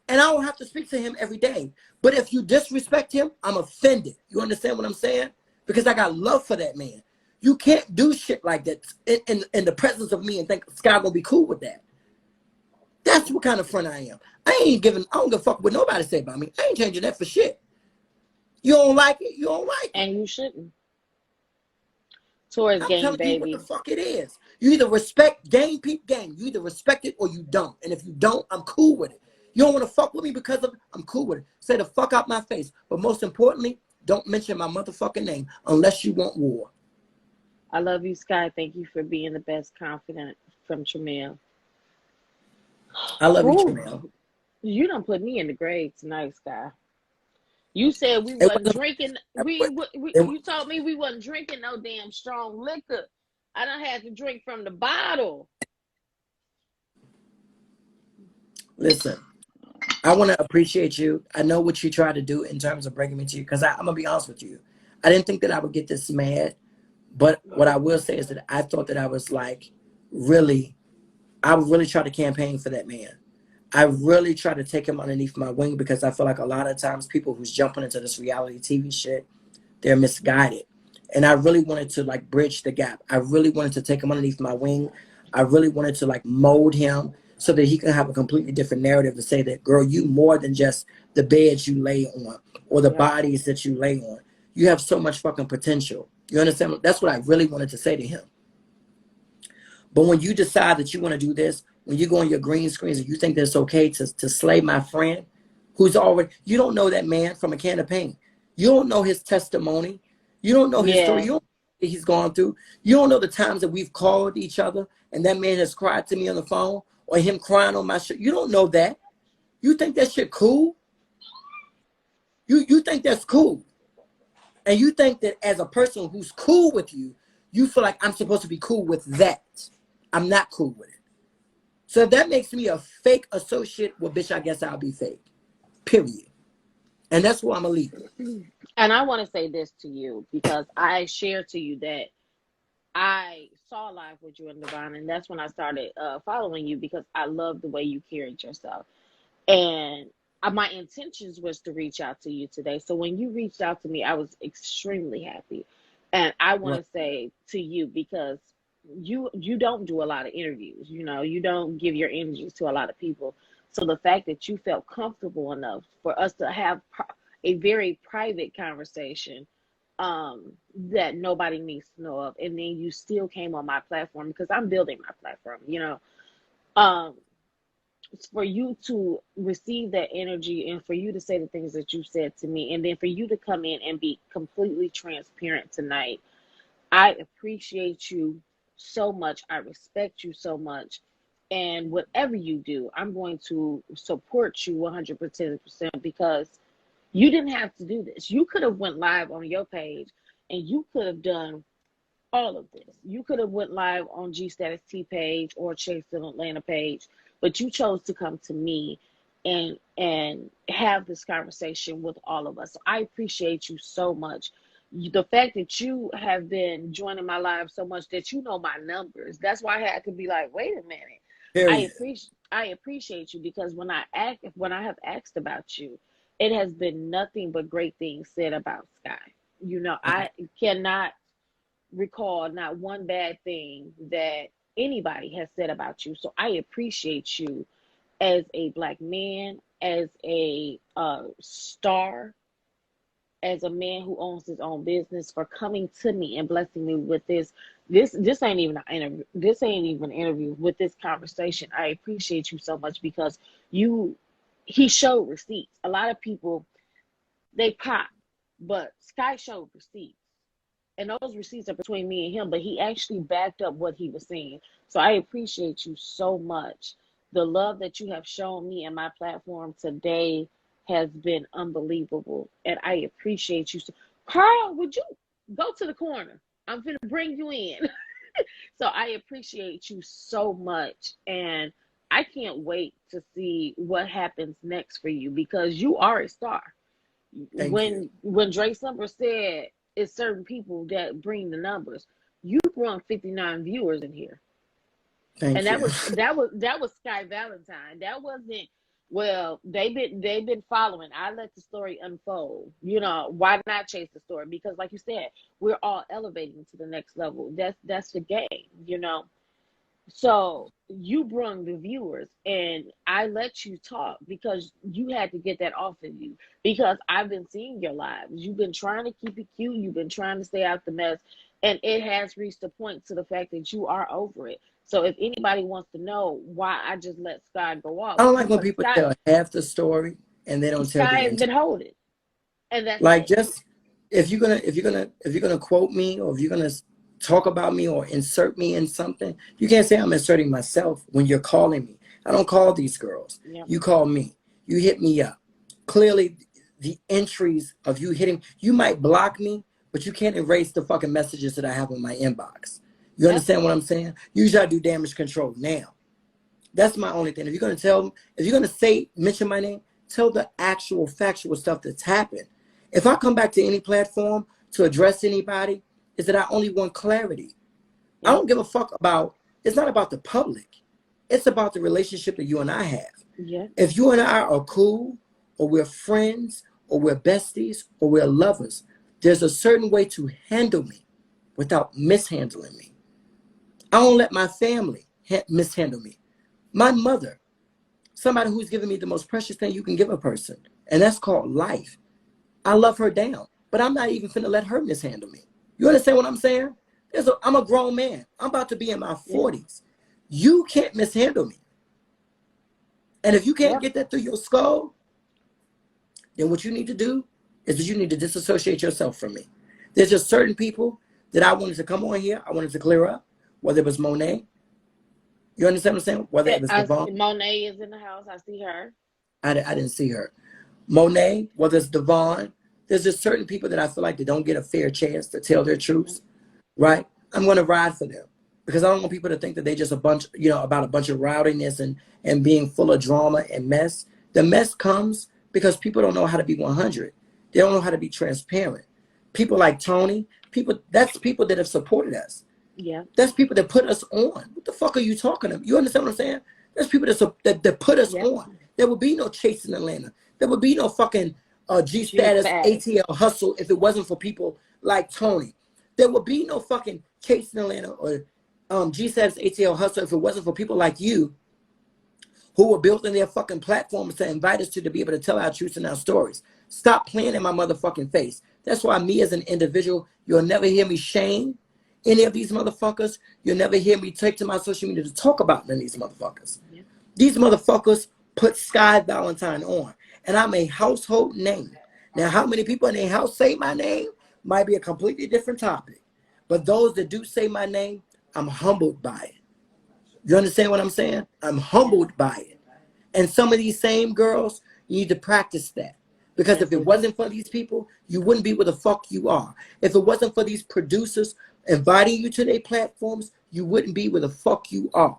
And I don't have to speak to him every day. But if you disrespect him, I'm offended. You understand what I'm saying? Because I got love for that man. You can't do shit like that in the presence of me and think Skye gonna be cool with that. That's what kind of friend I am. I don't give a fuck what nobody say about me. I ain't changing that for shit. You don't like it, you don't like it. And you shouldn't. Towards I'm game, telling baby. you what the fuck it is. You either respect game, peep game. You either respect it or you don't. And if you don't, I'm cool with it. You don't want to fuck with me because of it, I'm cool with it. Say the fuck out my face. But most importantly, don't mention my motherfucking name unless you want war. I love you, Skye. Thank you for being the best confidant from Tramel. I love you, Tramel. You done put me in the grave tonight, Skye. You said we wasn't drinking. You told me we wasn't drinking no damn strong liquor. I done had to drink from the bottle. Listen, I want to appreciate you. I know what you tried to do in terms of bringing me to you, because I'm going to be honest with you. I didn't think that I would get this mad, but what I will say is that I thought that I was like, I would really try to campaign for that man. I really try to take him underneath my wing, because I feel like a lot of times people who's jumping into this reality TV shit, they're misguided. And I really wanted to like bridge the gap. I really wanted to take him underneath my wing. I really wanted to like mold him so that he can have a completely different narrative to say that, girl, you more than just the beds you lay on or the bodies that you lay on. You have so much fucking potential. You understand? That's what I really wanted to say to him. But when you decide that you want to do this, when you go on your green screens and you think that it's okay to slay my friend who's already, you don't know that man from a can of paint. You don't know his testimony. You don't know his story. You don't know what he's gone through. You don't know the times that we've called each other and that man has cried to me on the phone, or him crying on my shit. You don't know that. You think that shit cool? You think that's cool. And you think that as a person who's cool with you, you feel like I'm supposed to be cool with that. I'm not cool with it. So if that makes me a fake associate, well, bitch, I guess I'll be fake. Period. And that's why I'm a leader. And I want to say this to you, because I shared to you that I saw live with you and Devon, and that's when I started following you, because I love the way you carried yourself. And my intentions was to reach out to you today. So when you reached out to me, I was extremely happy. And I want to say to you, because you don't do a lot of interviews, you don't give your energies to a lot of people. So the fact that you felt comfortable enough for us to have a very private conversation that nobody needs to know of, and then you still came on my platform, because I'm building my platform, for you to receive that energy and for you to say the things that you said to me, and then for you to come in and be completely transparent tonight. I appreciate you so much. I respect you so much. And whatever you do, I'm going to support you 100%, because you didn't have to do this. You could have went live on your page and you could have done all of this. You could have went live on G Status T page or Chase in Atlanta page, but you chose to come to me and have this conversation with all of us. So I appreciate you so much. The fact that you have been joining my live so much that you know my numbers. That's why I had to be like, wait a minute. I appreciate you, because when I have asked about you, it has been nothing but great things said about Skye. I cannot recall not one bad thing that anybody has said about you. So I appreciate you as a black man, as a star, as a man who owns his own business, for coming to me and blessing me with this. This ain't even an interview. This ain't even an interview. With this conversation, I appreciate you so much because he showed receipts. A lot of people, they pop, but Skye showed receipts. And those receipts are between me and him, but he actually backed up what he was saying. So I appreciate you so much. The love that you have shown me and my platform today has been unbelievable. And I appreciate you. Carl, would you go to the corner? I'm going to bring you in. So I appreciate you so much. And I can't wait to see what happens next for you, because you are a star. When Dre Summer said it's certain people that bring the numbers, you brought 59 viewers in here. Thank and you. that was Skye Valentine. That wasn't, well, they've been following. I let the story unfold. You know, why not chase the story? Because like you said, we're all elevating to the next level. That's the game, you know. So you brung the viewers, and I let you talk because you had to get that off of you, because I've been seeing your lives. You've been trying to keep it cute. You've been trying to stay out the mess, and it has reached a point to the fact that you are over it. So if anybody wants to know why I just let Skye go off, I don't like when people tell half the story and they don't tell the Skye end. has been holding, and that's like, it. just if you're gonna quote me, or if you're gonna talk about me or insert me in something, you can't say I'm inserting myself when you're calling me. I don't call these girls. Yep. You call me. You hit me up. Clearly, the entries of you hitting, you might block me, but you can't erase the fucking messages that I have in my inbox. You understand what I'm saying? Usually I do damage control now. That's my only thing. If you're gonna mention my name, tell the actual factual stuff that's happened. If I come back to any platform to address anybody, is that I only want clarity. I don't give a fuck about, it's not about the public. It's about the relationship that you and I have. Yeah. If you and I are cool, or we're friends, or we're besties, or we're lovers, there's a certain way to handle me without mishandling me. I don't let my family mishandle me. My mother, somebody who's given me the most precious thing you can give a person, and that's called life. I love her down, but I'm not even finna let her mishandle me. You understand what I'm saying? I'm a grown man. I'm about to be in my 40s. You can't mishandle me. And if you can't get that through your skull, then what you need to do is that you need to disassociate yourself from me. There's just certain people that I wanted to come on here. I wanted to clear up, whether it was Monet. You understand what I'm saying? Whether it was Devon. Monet is in the house. I see her. I didn't see her. Monet, whether it's Devon. There's just certain people that I feel like they don't get a fair chance to tell their truths, right? I'm going to ride for them, because I don't want people to think that they just about a bunch of rowdiness and being full of drama and mess. The mess comes because people don't know how to be 100. They don't know how to be transparent. People like Tony, that's people that have supported us. Yeah. That's people that put us on. What the fuck are you talking about? You understand what I'm saying? There's people that put us on. There would be no Chase in Atlanta. There would be no fucking G-Status, ATL Hustle if it wasn't for people like Tony. There would be no fucking Chase in Atlanta or G-Status, ATL Hustle if it wasn't for people like you, who were building their fucking platforms to invite us to be able to tell our truths and our stories. Stop playing in my motherfucking face. That's why me as an individual, you'll never hear me shame any of these motherfuckers. You'll never hear me take to my social media to talk about none of these motherfuckers. Yeah. These motherfuckers put Skye Valentine on, and I'm a household name. Now, how many people in their house say my name might be a completely different topic. But those that do say my name, I'm humbled by it. You understand what I'm saying? I'm humbled by it. And some of these same girls, you need to practice that. Because if it wasn't for these people, you wouldn't be where the fuck you are. If it wasn't for these producers inviting you to their platforms, you wouldn't be where the fuck you are.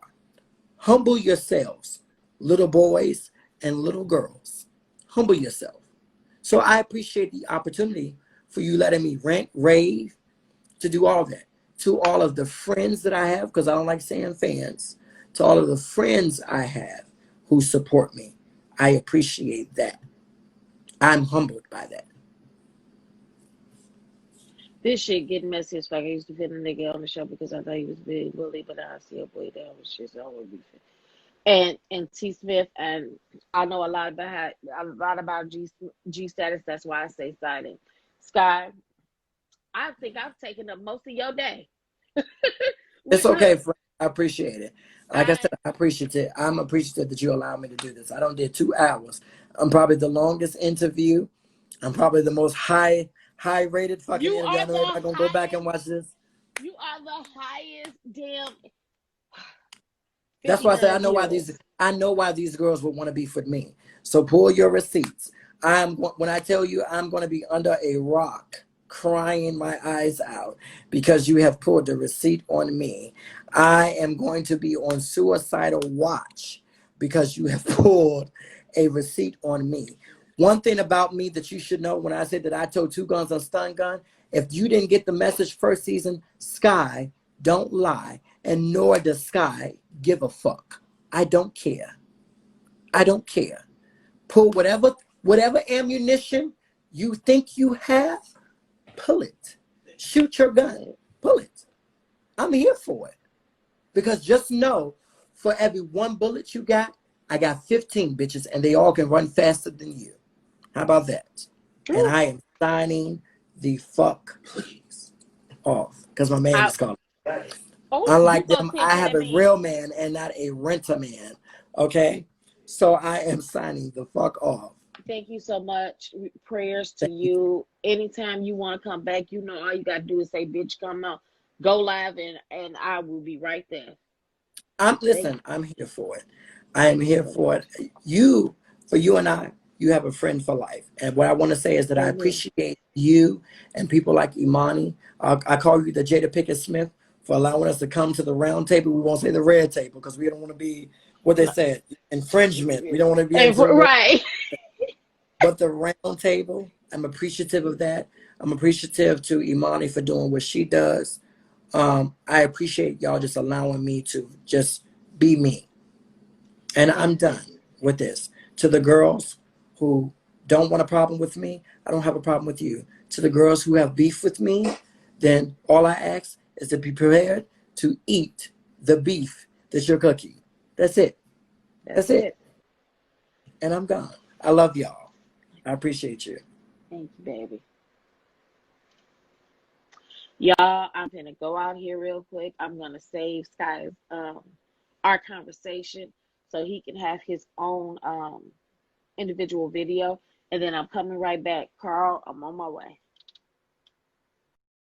Humble yourselves, little boys and little girls. Humble yourself. So I appreciate the opportunity for you letting me rant, rave, to do all that. To all of the friends that I have, because I don't like saying fans, to all of the friends I have who support me, I appreciate that. I'm humbled by that. This shit getting messy as fuck. I used to fit a nigga on the show because I thought he was being bullied, but I see a boy down with shit, so I would be fit. And T Smith, and I know a lot about G status. That's why I say silent. Skye, I think I've taken up most of your day. It's okay, friend. I appreciate it. Like I Skye, said, I appreciate it. I'm appreciative that you allow me to do this. I don't did 2 hours. I'm probably the longest interview. I'm probably the most high rated fucking you interview. I are know the everybody gonna go back and watch this. You are the highest damn That's why I said 59 views. I know why these girls would want to beef with me. So pull your receipts. When I tell you I'm going to be under a rock crying my eyes out because you have pulled the receipt on me. I am going to be on suicidal watch because you have pulled a receipt on me. One thing about me that you should know when I said that I told 2 guns on stun gun, if you didn't get the message first season, Skye don't lie, and nor does Skye give a fuck. I don't care. I don't care. Pull whatever ammunition you think you have, pull it. Shoot your gun, pull it. I'm here for it. Because just know, for every 1 bullet you got, I got 15 bitches, and they all can run faster than you. How about that? Ooh. And I am signing the fuck off because my man is calling. Unlike them, I have a real man and not a renter man. Okay? So I am signing the fuck off. Thank you so much. Prayers to you. Anytime you want to come back, you know all you got to do is say, bitch, come out. Go live, and I will be right there. I'm here for it. I am here for it. For you and I, you have a friend for life. And what I want to say is that I appreciate you and people like Imani. I call you the Jada Pinkett Smith for allowing us to come to the round table. We won't say the red table because we don't want to be, what they said, infringement. We don't want to be right. But the round table, I'm appreciative of that. I'm appreciative to Imani for doing what she does. I appreciate y'all just allowing me to just be me. And I'm done with this. To the girls who don't want a problem with me, I don't have a problem with you. To the girls who have beef with me, then all I ask is to be prepared to eat the beef that you're cooking. That's it. That's it. And I'm gone. I love y'all. I appreciate you. Thank you, baby. Y'all, I'm gonna go out here real quick. I'm gonna save Skye's our conversation so he can have his own individual video, and then I'm coming right back. Carl, I'm on my way.